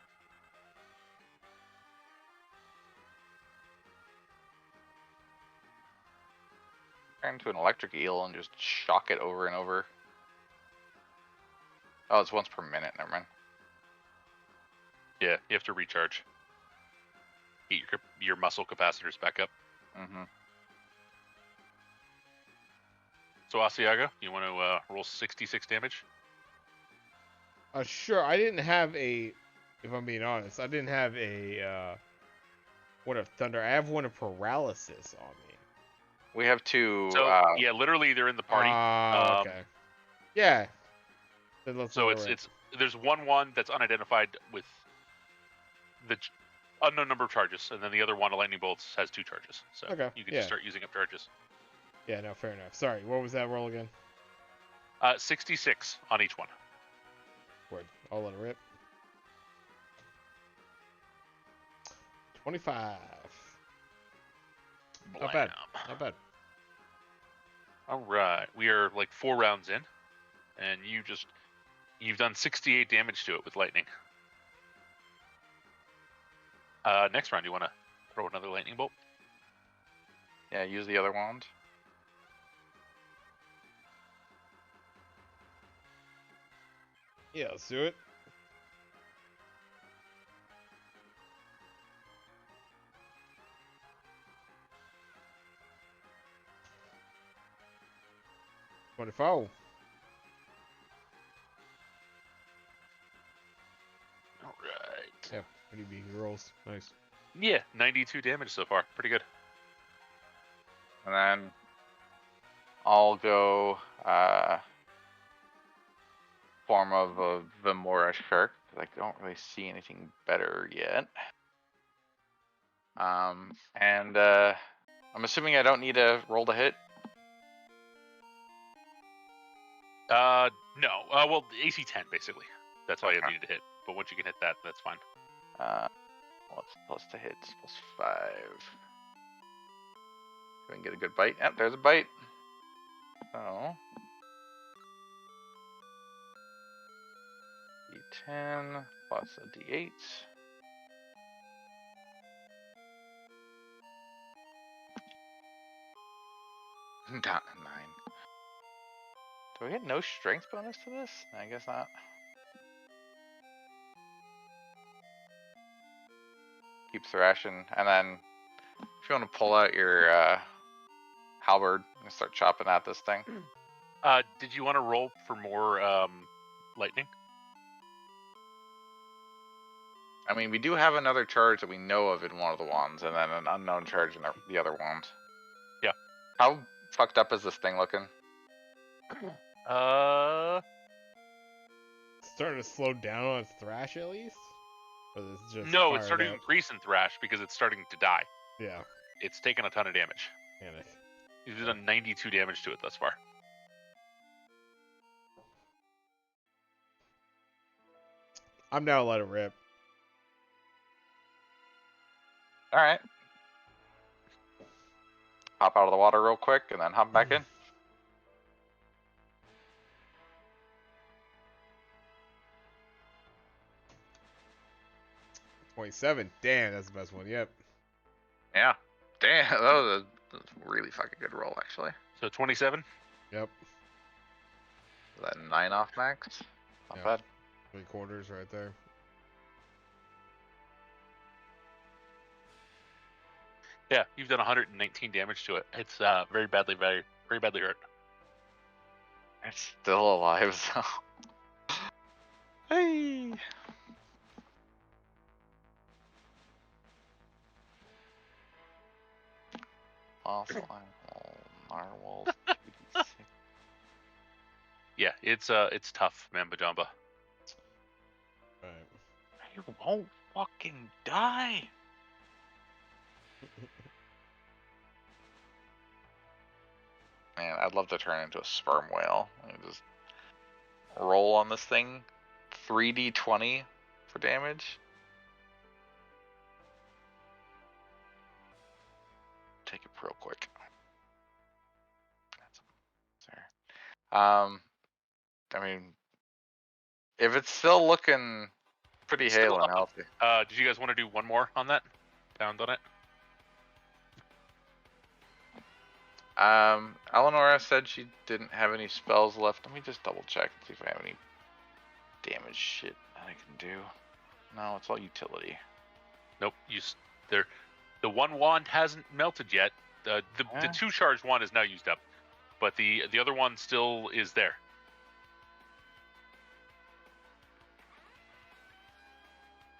Turn into an electric eel and just shock it over and over. Oh, it's once per minute. Never mind. Yeah, you have to recharge. Get your muscle capacitors back up. So Asiago, you want to roll 66 damage? Sure. I didn't have a, if I'm being honest, I didn't have a one of thunder. I have one of paralysis on me. We have 2. So yeah, literally they're in the party. Okay. Yeah. Then let's So roll it's it. there's one that's unidentified with the unknown number of charges, and then the other one of lightning bolts has 2 charges. So Okay, you can yeah. just start using up charges. Yeah, no, fair enough. Sorry, what was that roll again? 66 on each one. Word. I'll let it rip. 25. Not bad. Blam. Not bad. All right, we are like 4 rounds in, and you've done 68 damage to it with lightning. Next round, you want to throw another lightning bolt? Yeah, use the other wand. Yeah, let's do it. $24. All right. Yeah, pretty big rolls. Nice. Yeah, 92 damage so far. Pretty good. And then I'll go form of a Vimora shark, because I don't really see anything better yet. And I'm assuming I don't need to roll to hit. No. Well, AC 10 basically. That's all you Okay. needed to hit. But once you can hit that, that's fine. What's plus to hit? +5. We can get a good bite. Yep, there's a bite. So D10 plus a D8. Down to 9. Do we get no strength bonus to this? I guess not. Keep thrashing, and then if you want to pull out your halberd and start chopping at this thing. Did you want to roll for more lightning? I mean, we do have another charge that we know of in one of the wands, and then an unknown charge in the other wand. Yeah. How fucked up is this thing looking? Starting to slow down on its thrash at least? Or is it just No, it's fired starting to up? increase in thrash because it's starting to die. Yeah. It's taken a ton of damage. Panic. You've done 92 damage to it thus far. I'm down to let it rip. Alright. Hop out of the water real quick, and then hop back in. $27. Damn, that's the best one. Yep. Yeah. Damn, that was a really fucking good roll, actually. So 27? Yep. Is that 9 off max? Not Yeah. bad. 3/4 right there. Yeah, you've done 119 damage to it. It's very badly hurt. It's still alive, so. Hey! Fossil animal, narwhals, 2d6. Yeah, it's tough, Mamba Jamba. Alright. You won't fucking die! Man, I'd love to turn into a sperm whale. And just roll on this thing. 3d20 for damage. Take it real quick. I mean, if it's still looking pretty Still hale and up. healthy. Did you guys want to do one more on that? Pound on it? Eleonora said she didn't have any spells left. Let me just double check and see if I have any damage shit that I can do. No, it's all utility. Nope. The one wand hasn't melted yet. The Yeah. 2 charged wand is now used up, but the other one still is there.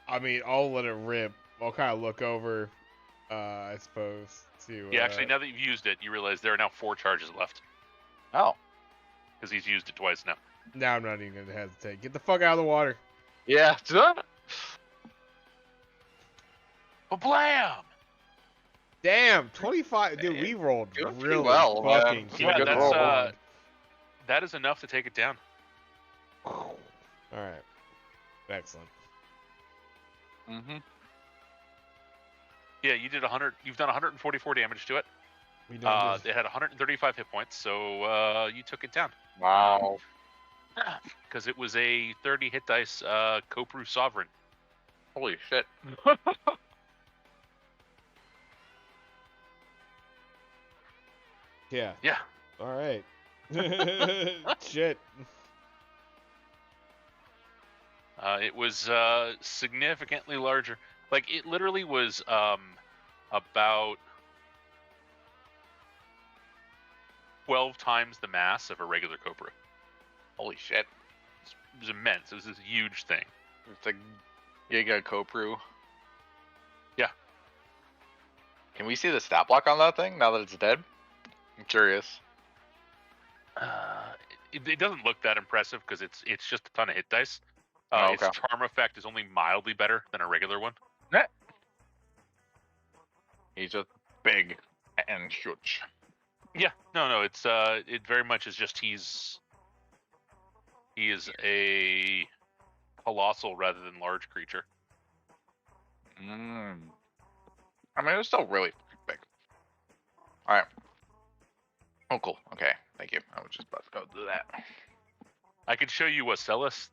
I mean, I'll let it rip. I'll kind of look over, I suppose, to... Yeah, actually, now that you've used it, you realize there are now 4 charges left Oh. because he's used it twice now. Now I'm not even going to hesitate. Get the fuck out of the water. Yeah. Blam! Damn, 25. Dude, we rolled doing pretty really well, man. fucking It's a Yeah, good that's roll. that is enough to take it down. Alright. Excellent. Mm-hmm. Yeah, you did 100. You've done 144 damage to it. We doing good. It had 135 hit points, so you took it down. Wow. Because it was a 30 hit dice Kopru Sovereign. Holy shit. Yeah. Yeah. All right. Shit. It was significantly larger. Like, it literally was about 12 times the mass of a regular Kopru. Holy shit. It was immense. It was this huge thing. It's a Giga Kopru. Yeah. Can we see the stat block on that thing now that it's dead? I'm curious. It doesn't look that impressive because it's just a ton of hit dice. Oh, Its okay. charm effect is only mildly better than a regular one. He's just big and huge. Yeah, no, it's it very much is just he is a colossal rather than large creature. I mean, it's still really big. All right. Oh, cool. Okay, thank you. I was just about to go do that. I could show you Wacelis,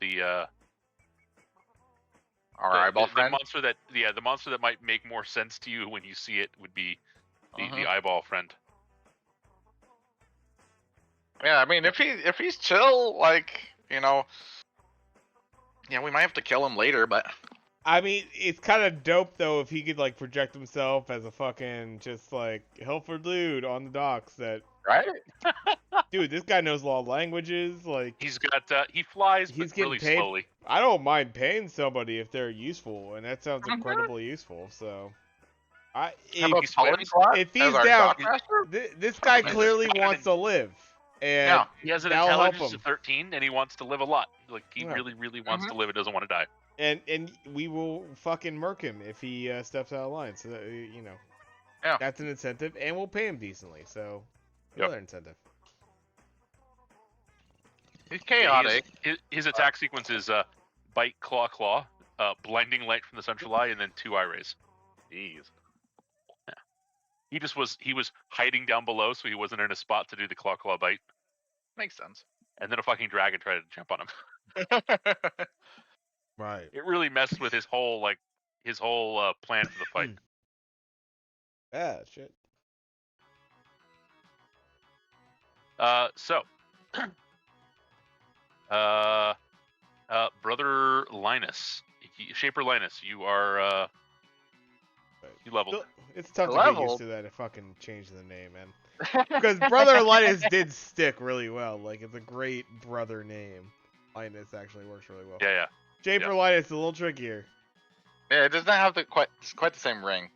Our eyeball the friend. monster that the monster that might make more sense to you when you see it would be the Mhm. eyeball friend. Yeah, I mean, if he's chill, like, you know, yeah, we might have to kill him later, but I mean, it's kind of dope though if he could like project himself as a fucking just like Helfer dude on the docks. That right? dude, this guy knows a lot of languages. Like He's got he flies, he's but getting really paid. slowly. I don't mind paying somebody if they're useful, and that sounds Mhm. incredibly useful. So, How if, about he swims. Polyglot if as he's our down, dockmaster? this guy He's clearly got an wants to live, and Yeah. He has an that'll help intelligence him. of 13, and he wants to live a lot. Like he Yeah. really wants Mhm. to live and doesn't want to die. And we will fucking murk him if he steps out of line. So that, you know, Yeah. that's an incentive, and we'll pay him decently. So Yep. another incentive. He's Yeah, chaotic. his attack sequence is bite, claw, blinding light from the central eye, and then 2 eye rays. Jeez. He was hiding down below, so he wasn't in a spot to do the claw bite, Makes sense. and then a fucking dragon tried to jump on him. Right. It really messed with his whole plan for the fight. Yeah. Shit. So, brother Linus, Shaper Linus, you are you leveled. It's tough to get Level? used to that. To fucking change the name, man. Because Brother Linus did stick really well. Like it's a great brother name. Linus actually works really well. Yeah. Shaper Linus is a little trickier, Yeah, it does not have quite the same ring.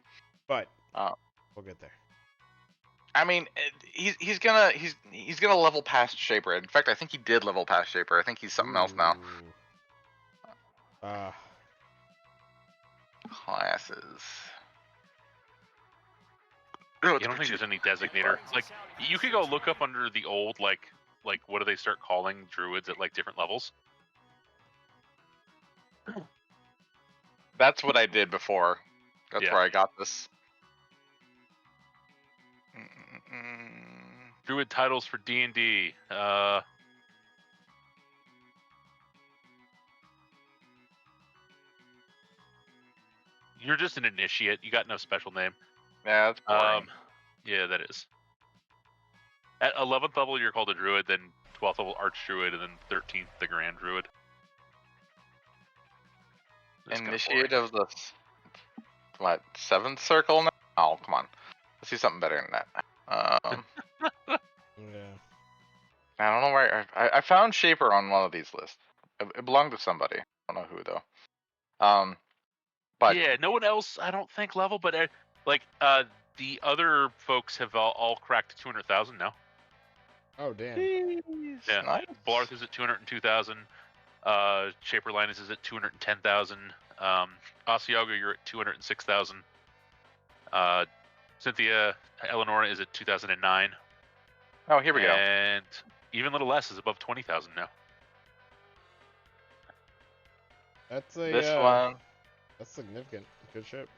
but Oh. we'll get there. I mean, he's gonna level past Shaper. In fact, I think he did level past Shaper. I think he's something else now. Ooh. Classes. You don't think there's any designator? Like, you could go look up under the old like what do they start calling druids at like different levels? That's what I did before. That's Yeah. where I got this. Druid titles for D&D. You're just an initiate. You got no special name. Yeah, that's boring. Yeah, that is. At 11th level, you're called a druid, then 12th level archdruid, and then 13th the grand druid. That's kinda Initiate boring. of the what 7th circle now? Oh, come on. Let's do something better than that. Yeah. I don't know where I found Shaper on one of these lists. It belonged to somebody. I don't know who though. But yeah, no one else, I don't think, level, but the other folks have all cracked 200,000 now. Oh damn. Yeah. nice. Blarth is at 202,000. Shaper Linus is at 210,000. Asiago, you're at 206,000. Cynthia Eleonora is at 2009. Oh, here we go. And even Little Less is above 20,000 now. That's a This one. That's significant. Good ship.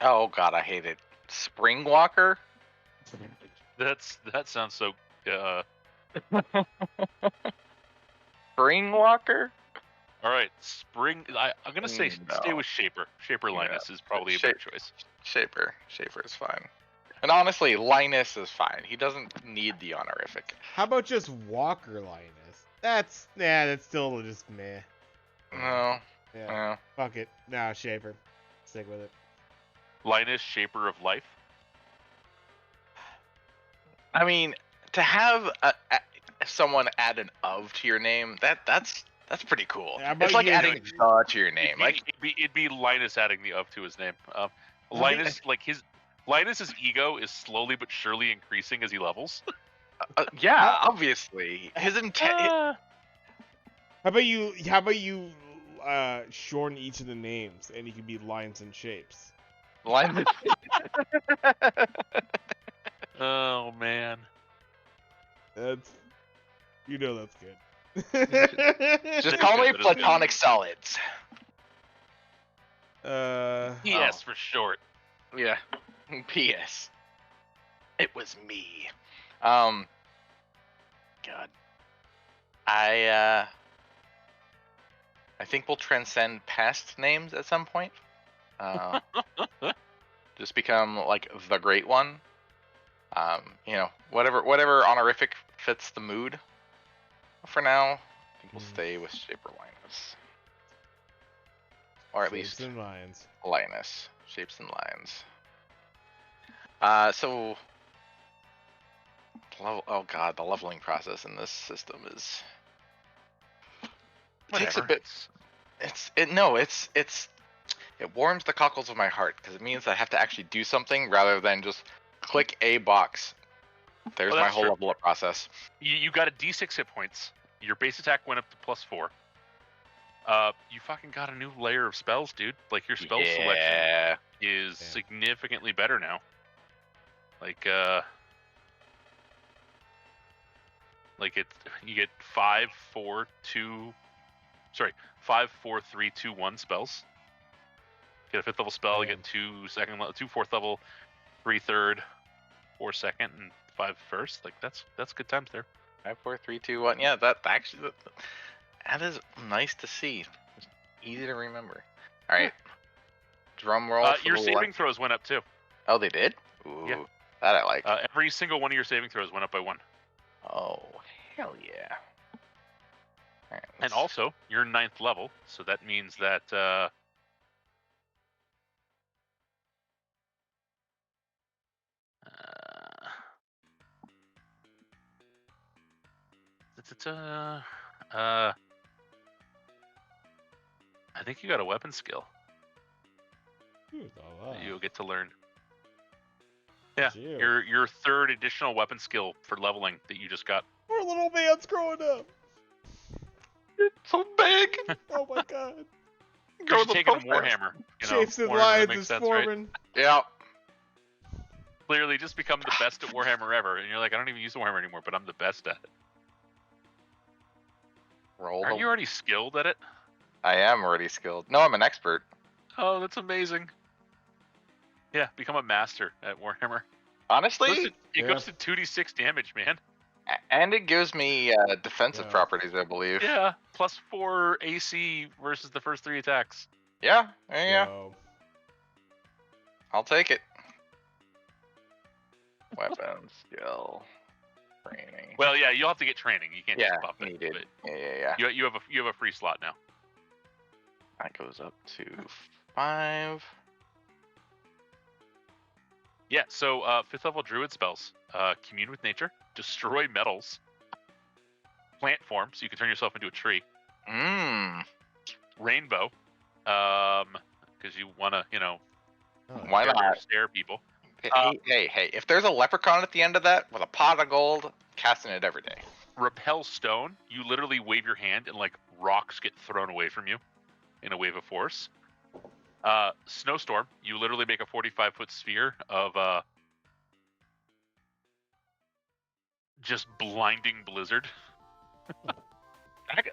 Oh god, I hate it. Springwalker. That sounds so. Springwalker. All right, I'm gonna say stay No. with Shaper. Shaper Yeah. Linus is probably a better choice. Shaper is fine. And honestly, Linus is fine. He doesn't need the honorific. How about just Walker Linus? That's still just meh. No. Yeah. No. Fuck it. Nah, Shaper. Stick with it. Linus, Shaper of Life. I mean, to have someone add an "of" to your name, that's pretty cool. How about It's like you- adding "the" to your name. It'd be Linus adding the of to his name. Linus, Linus's ego is slowly but surely increasing as he levels. Yeah, obviously. His intent. How about you shorten each of the names and you can be lines and shapes? Linus. Oh man. That's that's good. Just call me That is good. Platonic Solids. Yes, for short. Yeah. P.S. It was me. God. I think we'll transcend past names at some point. Just become like the Great One. Whatever honorific fits the mood. For now, I think we'll stay with Shaper Linus. Or at least Shapes and lines. Linus. Shapes and lines. So oh god, the leveling process in this system is takes a Whatever. bit. It warms the cockles of my heart because it means I have to actually do something rather than just click a box. There's Well, my that's whole true. level up process. You got a D6 hit points. Your base attack went up to +4. You fucking got a new layer of spells, dude. Like your spell selection Yeah. is significantly better now. Like you get 5, 4, 3, 2, 1 spells. Get a 5th level spell, you get 2 4th level, 3 3rd, 4 2nd, and 5 1st. Like that's good times there. 5, 4, 3, 2, 1. Yeah, that is nice to see. It's easy to remember. All right. Drum roll. For Your the saving throws went up too. Oh, they did? Ooh, Yeah. that I like. Every single one of your saving throws went up by 1. Oh, hell yeah. All right, And also, you're 9th level, so that means that I think you got a weapon skill that you'll get to learn. Yeah, your 3rd additional weapon skill for leveling that you just got. Poor little man's growing up. so big. Oh my god. You should take it in Warhammer. Shapes and Warhammer, that lines makes is sense, right? forming. Yeah. Clearly, just become the best at Warhammer ever, and you're like, I don't even use Warhammer anymore, but I'm the best at it. Aren't you already skilled at it? I am already skilled. No, I'm an expert. Oh, that's amazing. Yeah, become a master at Warhammer. Honestly, It goes to 2d6 damage, man. and it gives me defensive Yeah. properties, I believe. Yeah, +4 AC versus the first 3 attacks. Yeah. Yeah. Yo. I'll take it. Weapon skill training. Well, yeah, you'll have to get training. You can't Yeah, just buff it. needed. but Yeah. You have a free slot now. That goes up to 5. Yeah, so 5th level druid spells. Commune with nature, destroy metals, plant form, so you can turn yourself into a tree. Rainbow, because you want to, Why not? scare people. Hey, if there's a leprechaun at the end of that with a pot of gold, casting it every day. Repel stone, you literally wave your hand and like rocks get thrown away from you in a wave of force. Snowstorm, you literally make a 45-foot sphere of just blinding blizzard.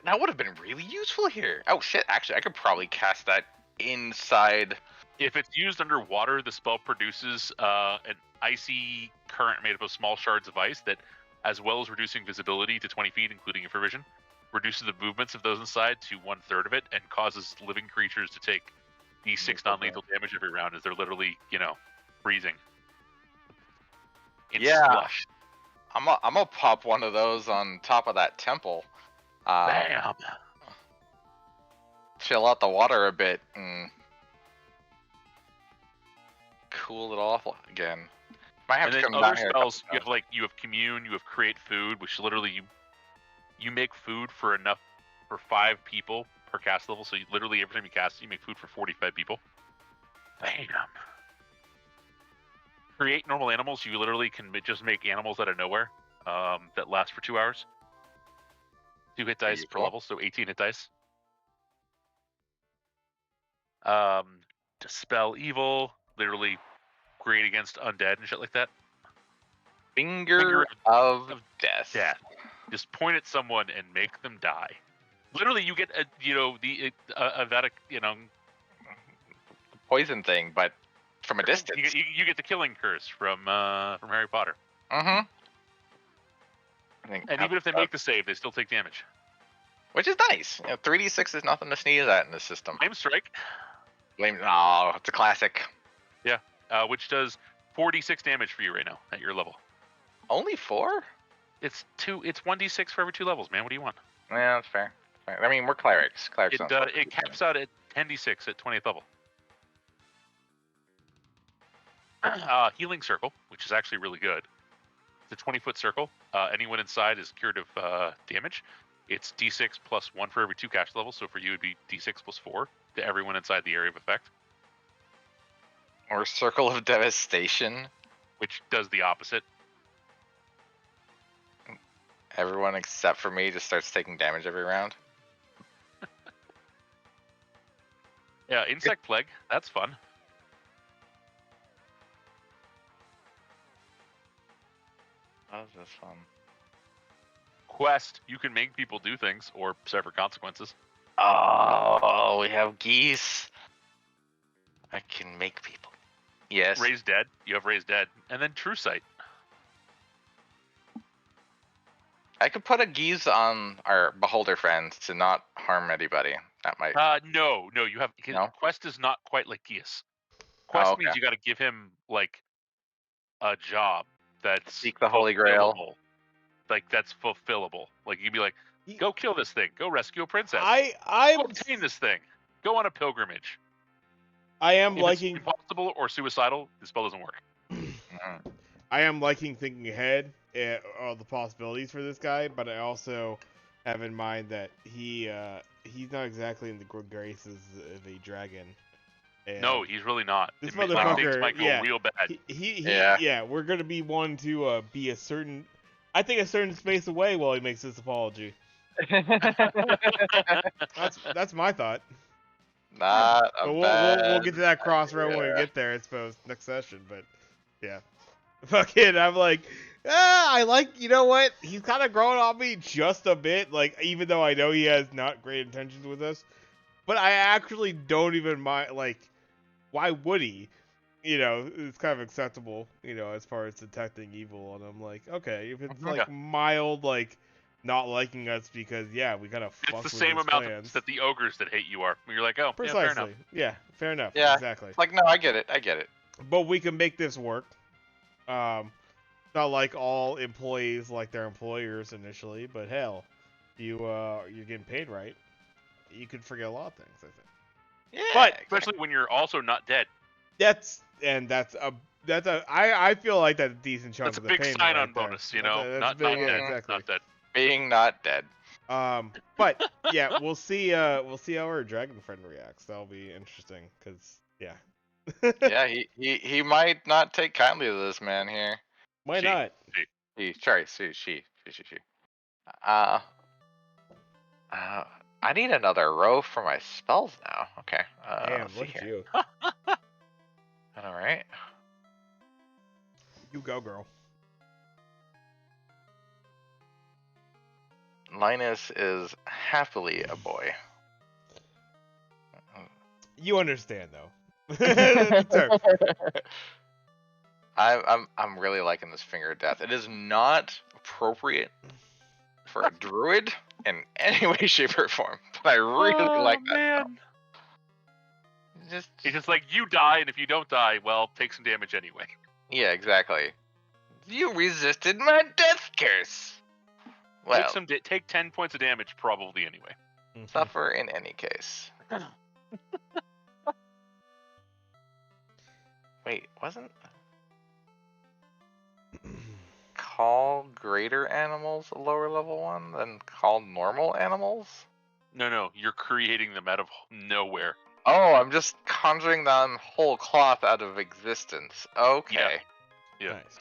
That would have been really useful here. Oh shit, actually I could probably cast that inside If it's used underwater, the spell produces an icy current made up of small shards of ice that, as well as reducing visibility to 20 feet, including infravision, reduces the movements of those inside to 1/3 of it and causes living creatures to take D6 non-lethal damage every round as they're literally, freezing. In Yeah. slush. I'm gonna pop one of those on top of that temple. Bam! Chill out the water a bit and cool it off again. Might have And to then come other down here. a couple spells, you have commune, you have create food, which literally you make food for 5 people per cast level. So you literally every time you cast, you make food for 45 people. Bam! Create normal animals. You literally can just make animals out of nowhere that last for 2 hours. 2 hit dice per Cool. level, so 18 hit dice. Dispel evil, literally great against undead and shit like that. Finger of death. Death. Just point at someone and make them die. Literally, you get Poison thing, but from a distance. You get the killing curse from Harry Potter. Mm-hmm. And even if they make the save, they still take damage. Which is nice. 3d6 is nothing to sneeze at in this system. Flame strike. It's a classic. Yeah, which does 4d6 damage for you right now at your level. Only 4? It's 1d6 for every 2 levels, man. What do you want? Yeah, that's fair. I mean, we're clerics. It caps out at 10d6 at 20th level. Healing circle, which is actually really good. It's a 20-foot circle. Anyone inside is cured of damage. It's d6 plus 1 for every 2 cast levels. So for you, it'd be d6 plus 4 to everyone inside the area of effect. Or Circle of Devastation. Which does the opposite. Everyone except for me just starts taking damage every round. Yeah, Insect Plague. That's fun. How is this fun? Quest. You can make people do things or suffer consequences. Oh, we have geese. I can make people. Yes. Raise Dead. You have Raise Dead. And then True Sight. I could put a geese on our beholder friends to not harm anybody. That might. No. You have No? Quest is not quite like Geas. Quest Oh, okay. means you got to give him like a job that's Seek the Holy Grail. fulfillable. Like that's fulfillable. Like you'd be like, go kill this thing. Go rescue a princess. I'm Go obtain this thing. Go on a pilgrimage. I am If liking it's impossible or suicidal, the spell doesn't work. I am liking thinking ahead of the possibilities for this guy, but I also have in mind that he's not exactly in the good graces of a dragon. And No, he's really not. this Things motherfucker, might go yeah, real bad. Yeah. We're gonna be one to be a certain space away while he makes this apology. That's my thought. Not a But bad we'll get to that crossroad when we idea. get there, I suppose, next session. But yeah, fucking, I'm like, I like, you know what? He's kind of growing on me just a bit. Like, even though I know he has not great intentions with us, but I actually don't even mind. Like, why would he? It's kind of acceptable, as far as detecting evil. And I'm like, okay, if it's like mild, like not liking us because we kind of fuck It's the with same his amount plans. that the ogres that hate you are. You're like, oh, Precisely. yeah, fair enough. Yeah, fair enough. Yeah. Exactly. Like, no, I get it. But we can make this work. Not like all employees like their employers initially, but hell, you're getting paid right. You could forget a lot of things, I think. Yeah. But Especially when you're also not dead. I feel like that's a decent chunk That's a of the big payment sign-on right there. bonus, That's not big, dead. exactly. Not dead. Being not dead. But yeah, we'll see how our dragon friend reacts. That'll be interesting, cause yeah. Yeah, he might not take kindly to this man here. Why She- not? She. I need another row for my spells now. Okay. Damn, let's see look at here. you. All right. You go, girl. Linus is happily a boy. You understand though. The term. I'm really liking this finger of death. It is not appropriate for a druid in any way, shape, or form, but I really like that. Man. Just It's just like you die, and if you don't die, well, take some damage anyway. yeah, exactly. You resisted my death curse. Well, Take 10 points of damage probably anyway. suffer in any case. Wait, wasn't call greater animals a lower level one than call normal animals? No, you're creating them out of nowhere. Oh, I'm just conjuring them whole cloth out of existence. Okay. Yeah. Nice.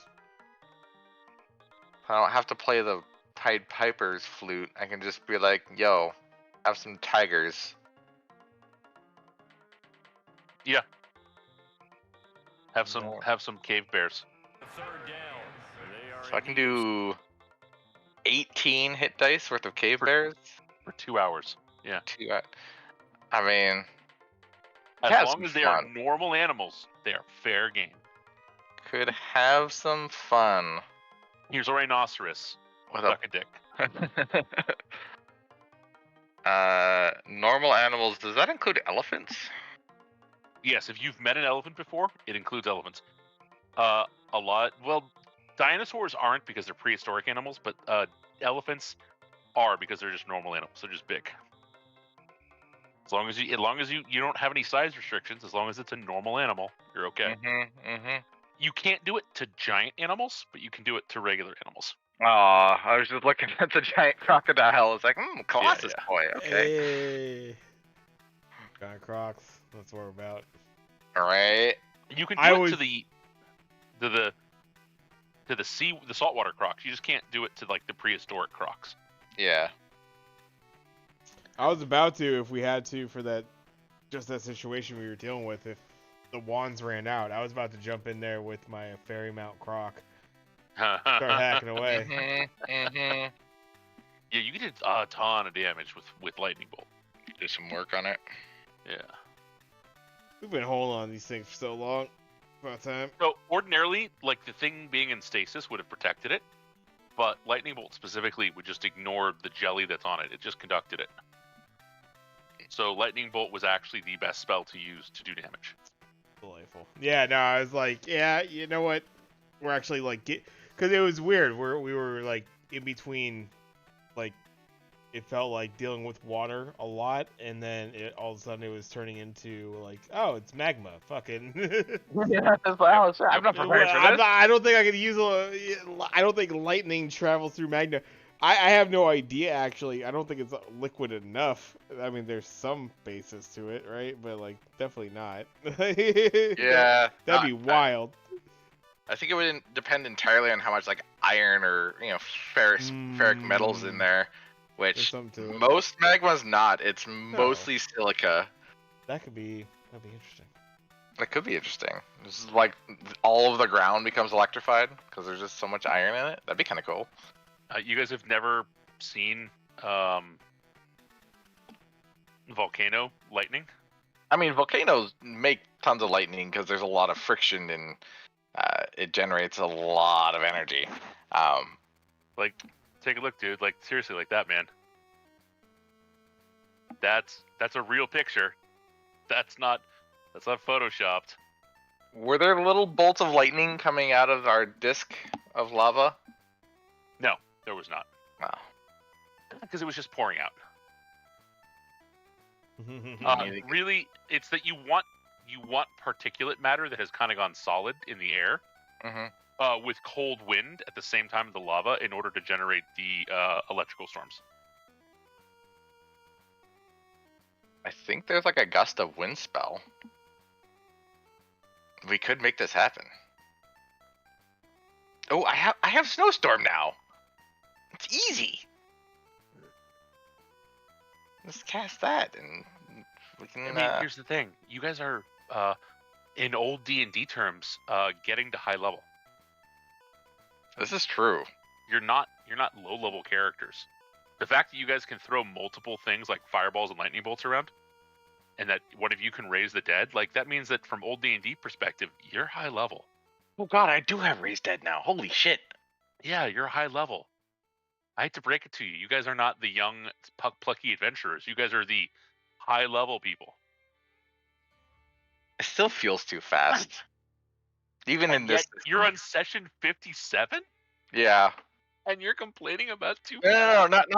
I don't have to play the Pied Piper's flute. I can just be like, yo, have some tigers. Have some cave bears. So I can do 18 hit dice worth of cave bears. For 2 hours. Yeah. I mean, As have long some as they are fun. normal animals, they are fair game. Could have some fun. Here's a rhinoceros. With Suck a dick. normal animals, does that include elephants? Yes, if you've met an elephant before, it includes elephants. A lot. Well, dinosaurs aren't because they're prehistoric animals, but elephants are because they're just normal animals. They're just big. As long as you don't have any size restrictions, as long as it's a normal animal, you're okay. You can't do it to giant animals, but you can do it to regular animals. Aw, I was just looking at the giant crocodile. I was like, Colossus yeah. boy, okay. Hey. Giant Crocs. That's what we're about. Alright. You can do it to the saltwater crocs. You just can't do it to like the prehistoric crocs. Yeah. I was about to if we had to for that situation we were dealing with. If the wands ran out, I was about to jump in there with my fairy mount croc, start hacking away. Yeah, you did a ton of damage with lightning bolt. Do some work on it. Yeah. We've been holding on to these things for so long. About time. So ordinarily, like the thing being in stasis would have protected it, but lightning bolt specifically would just ignore the jelly that's on it. It just conducted it. So lightning bolt was actually the best spell to use to do damage. Delightful. Yeah, no, I was like, yeah, you know what? We're actually like, because it was weird. We were like in between, like, it felt like dealing with water a lot, and then all of a sudden it was turning into like, oh, it's magma. Fucking. Yeah, I'm not prepared for this. I don't think I could use I don't think lightning travels through magma. I have no idea actually. I don't think it's liquid enough. I mean, there's some basis to it, right? But like, definitely not. Yeah. That'd be wild. I think it would depend entirely on how much like iron or ferric metals in there, which most magma's not. It's mostly silica. That'd be interesting. That could be interesting. This is like all of the ground becomes electrified because there's just so much iron in it. That'd be kind of cool. You guys have never seen volcano lightning? I mean, volcanoes make tons of lightning because there's a lot of friction and it generates a lot of energy. Like, take a look, dude. Like, seriously, like that, man. That's a real picture. That's not photoshopped. Were there little bolts of lightning coming out of our disc of lava? No, there was not. Oh. Because it was just pouring out. Really, it's that you want particulate matter that has kind of gone solid in the air with cold wind at the same time as the lava in order to generate the electrical storms. I think there's like a gust of wind spell. We could make this happen. Oh, I have snowstorm now. It's easy. Let's cast that and we can. I mean, here's the thing: you guys are, in old D&D terms, getting to high level. This is true. You're not low level characters. The fact that you guys can throw multiple things like fireballs and lightning bolts around, and that one of you can raise the dead, like that means that from old D&D perspective, you're high level. Oh god, I do have raised dead now. Holy shit. Yeah, you're high level. I hate to break it to you. You guys are not the young, plucky adventurers. You guys are the high level people. It still feels too fast. Even in And this yet you're on session 57, Yeah. and you're complaining about too No, not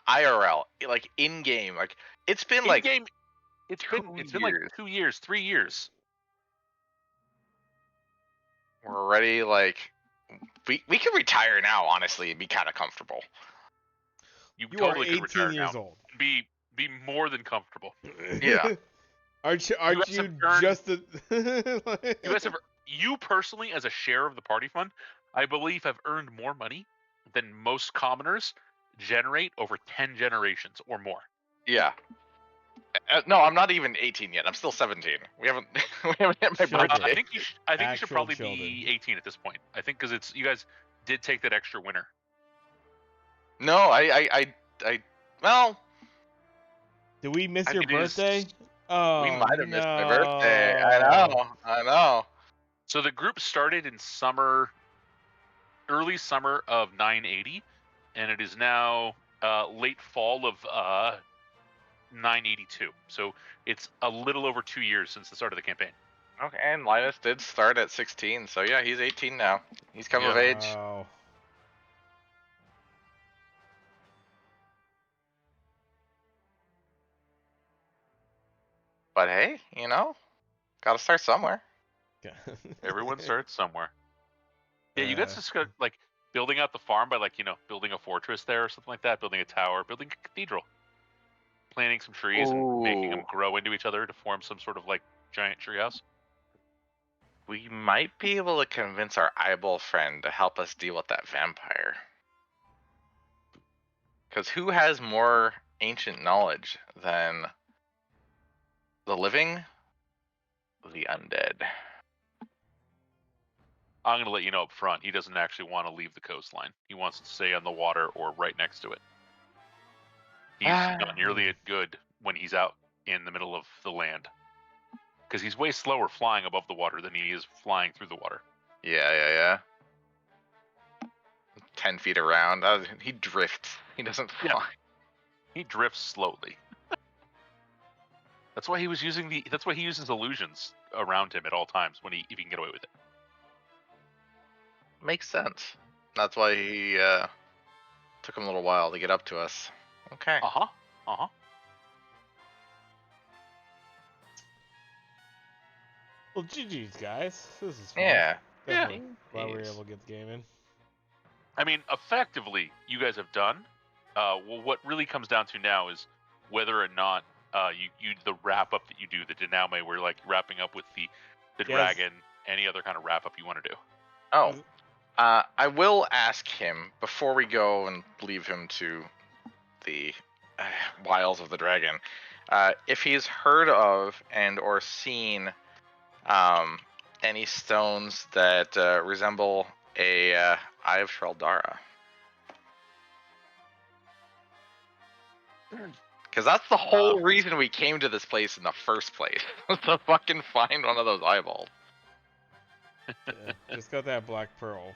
IRL. Like in game. Like it's been in like game. It's been like years. 2 years, 3 years. We're already like we could retire now, honestly, and be kind of comfortable. You You are totally could 18 retire years now. old. Be more than comfortable. Yeah. Aren't you guys you have earned- just a... You guys have, you personally, as a share of the party fund, I believe have earned more money than most commoners generate over 10 generations or more. Yeah. No, I'm not even 18 yet. I'm still 17. We haven't we haven't hit my Children. birthday. I think you should. I think you should Actual probably children. be 18 at this point. I think because it's you guys did take that extra winter. No, I well, Did we miss I your think it is- birthday? Oh, we might have missed my birthday. I know. So the group started in early summer of 980, and it is now late fall of 982. So it's a little over 2 years since the start of the campaign. Okay, and Linus did start at 16, so yeah, he's 18 now. He's come of age. Wow. But hey, gotta start somewhere. Everyone starts somewhere. Yeah, you guys just got like building out the farm by building a fortress there or something like that, building a tower, building a cathedral, planting some trees and making them Ooh. grow into each other to form some sort of like giant treehouse. We might be able to convince our eyeball friend to help us deal with that vampire. Because who has more ancient knowledge than the living? The undead. I'm going to let you know up front, he doesn't actually want to leave the coastline. He wants to stay on the water or right next to it. He's not nearly as good when he's out in the middle of the land. Because he's way slower flying above the water than he is flying through the water. Yeah. 10 feet around. He drifts. He doesn't fly. Yeah. He drifts slowly. That's why he uses illusions around him at all times if he can get away with it. Makes sense. That's why he took him a little while to get up to us. Okay. Uh-huh. Well, GG's, guys. This is fun. Yeah. Definitely glad we were Jeez. able to get the game in. I mean, effectively, you guys have done. Well, what really comes down to now is whether or not you the wrap up that you do, the denouement, where like wrapping up with the Yes. dragon, any other kind of wrap up you want to do. Oh. I will ask him before we go and leave him to the wiles of the dragon, if he's heard of and or seen any stones that resemble a Eye of Shraldara. Because that's the whole reason we came to this place in the first place, was to fucking find one of those eyeballs. Yeah, just got that black pearl.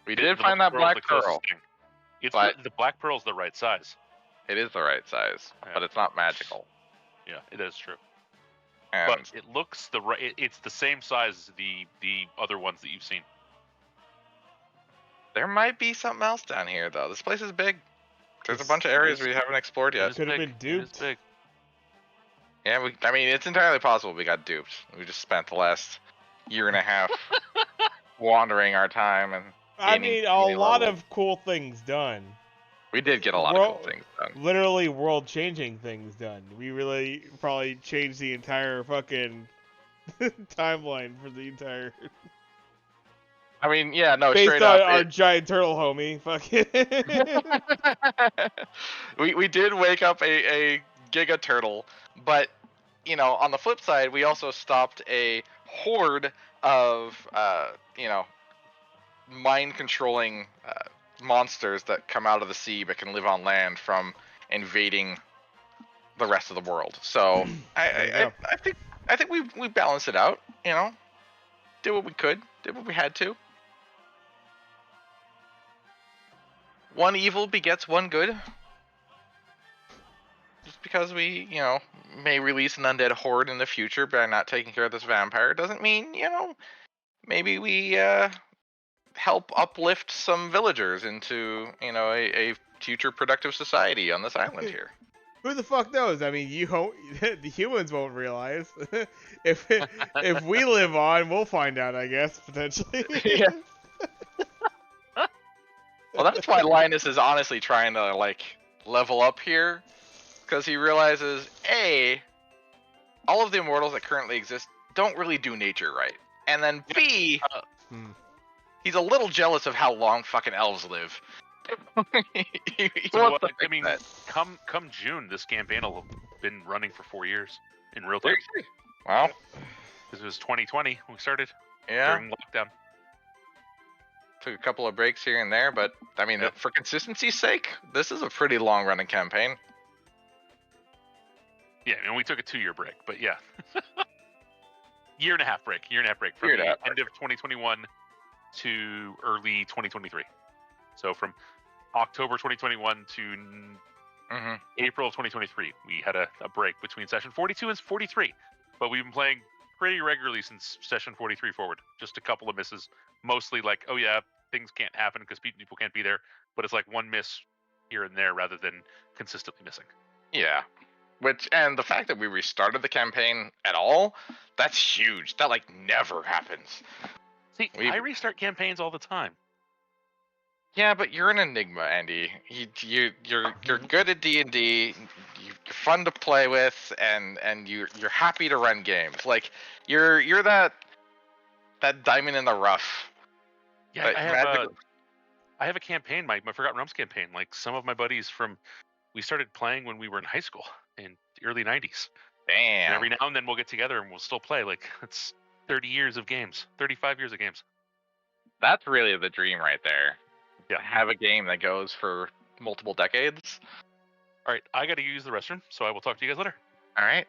We did find that black Pearl's the pearl. closest thing. It's but- the black pearl's the right size. It is the right size, but it's not magical. Yeah, it is true. And But it looks the right. It's the same size as the other ones that you've seen. there might be something else down here, though. This place is big. There's a It's- bunch of areas we haven't explored It yet. is Could have big. been It is duped. big. Yeah, I mean, it's entirely possible we got duped. We just spent the last year and a half wandering our time, and I Gaining mean, a many lot levels. of cool things done. we did get a lot of cool things done. Literally world-changing things done. We really probably changed the entire fucking timeline for the entire... I mean, yeah, no, Based straight on up. our giant turtle homie. Fucking... we did wake up a giga turtle, but on the flip side, we also stopped a horde of mind controlling monsters that come out of the sea but can live on land from invading the rest of the world. So There you go. I think we balanced it out. You know, did what we could, did what we had to. One evil begets one good. Just because we, may release an undead horde in the future by not taking care of this vampire doesn't mean, maybe we help uplift some villagers into, a future productive society on this island here. Who the fuck knows? I mean, the humans won't realize. if we live on, we'll find out, I guess, potentially. Yeah. Well, that's why Linus is honestly trying to level up here, because he realizes all of the immortals that currently exist don't really do nature right, and then B, he's a little jealous of how long fucking elves live. So, I mean, come June, this campaign will have been running for 4 years in real time. Wow. Because it was 2020 when we started. Yeah. During lockdown. Took a couple of breaks here and there, but I mean, for consistency's sake, this is a pretty long-running campaign. Yeah, and we took a 2-year break, but yeah. Year and a half break from the end of 2021 to early 2023. So from October 2021 to April of 2023, we had a break between session 42 and 43. But we've been playing pretty regularly since session 43 forward. Just a couple of misses. Mostly like, oh yeah, things can't happen because people can't be there. But it's like one miss here and there rather than consistently missing. Yeah. And the fact that we restarted the campaign at all, that's huge. That never happens. See, I restart campaigns all the time. Yeah, but you're an enigma, Andy. You're good at D&D. You're fun to play with, and you're happy to run games. You're that diamond in the rough. Yeah, I have a campaign, my Forgotten Realms campaign. Like some of my buddies we started playing when we were in high school in the early 90s. Damn. And every now and then we'll get together and we'll still play. Like it's 30 years of games, 35 years of games. That's really the dream right there. Yeah. Have a game that goes for multiple decades. All right, I got to use the restroom, so I will talk to you guys later. All right.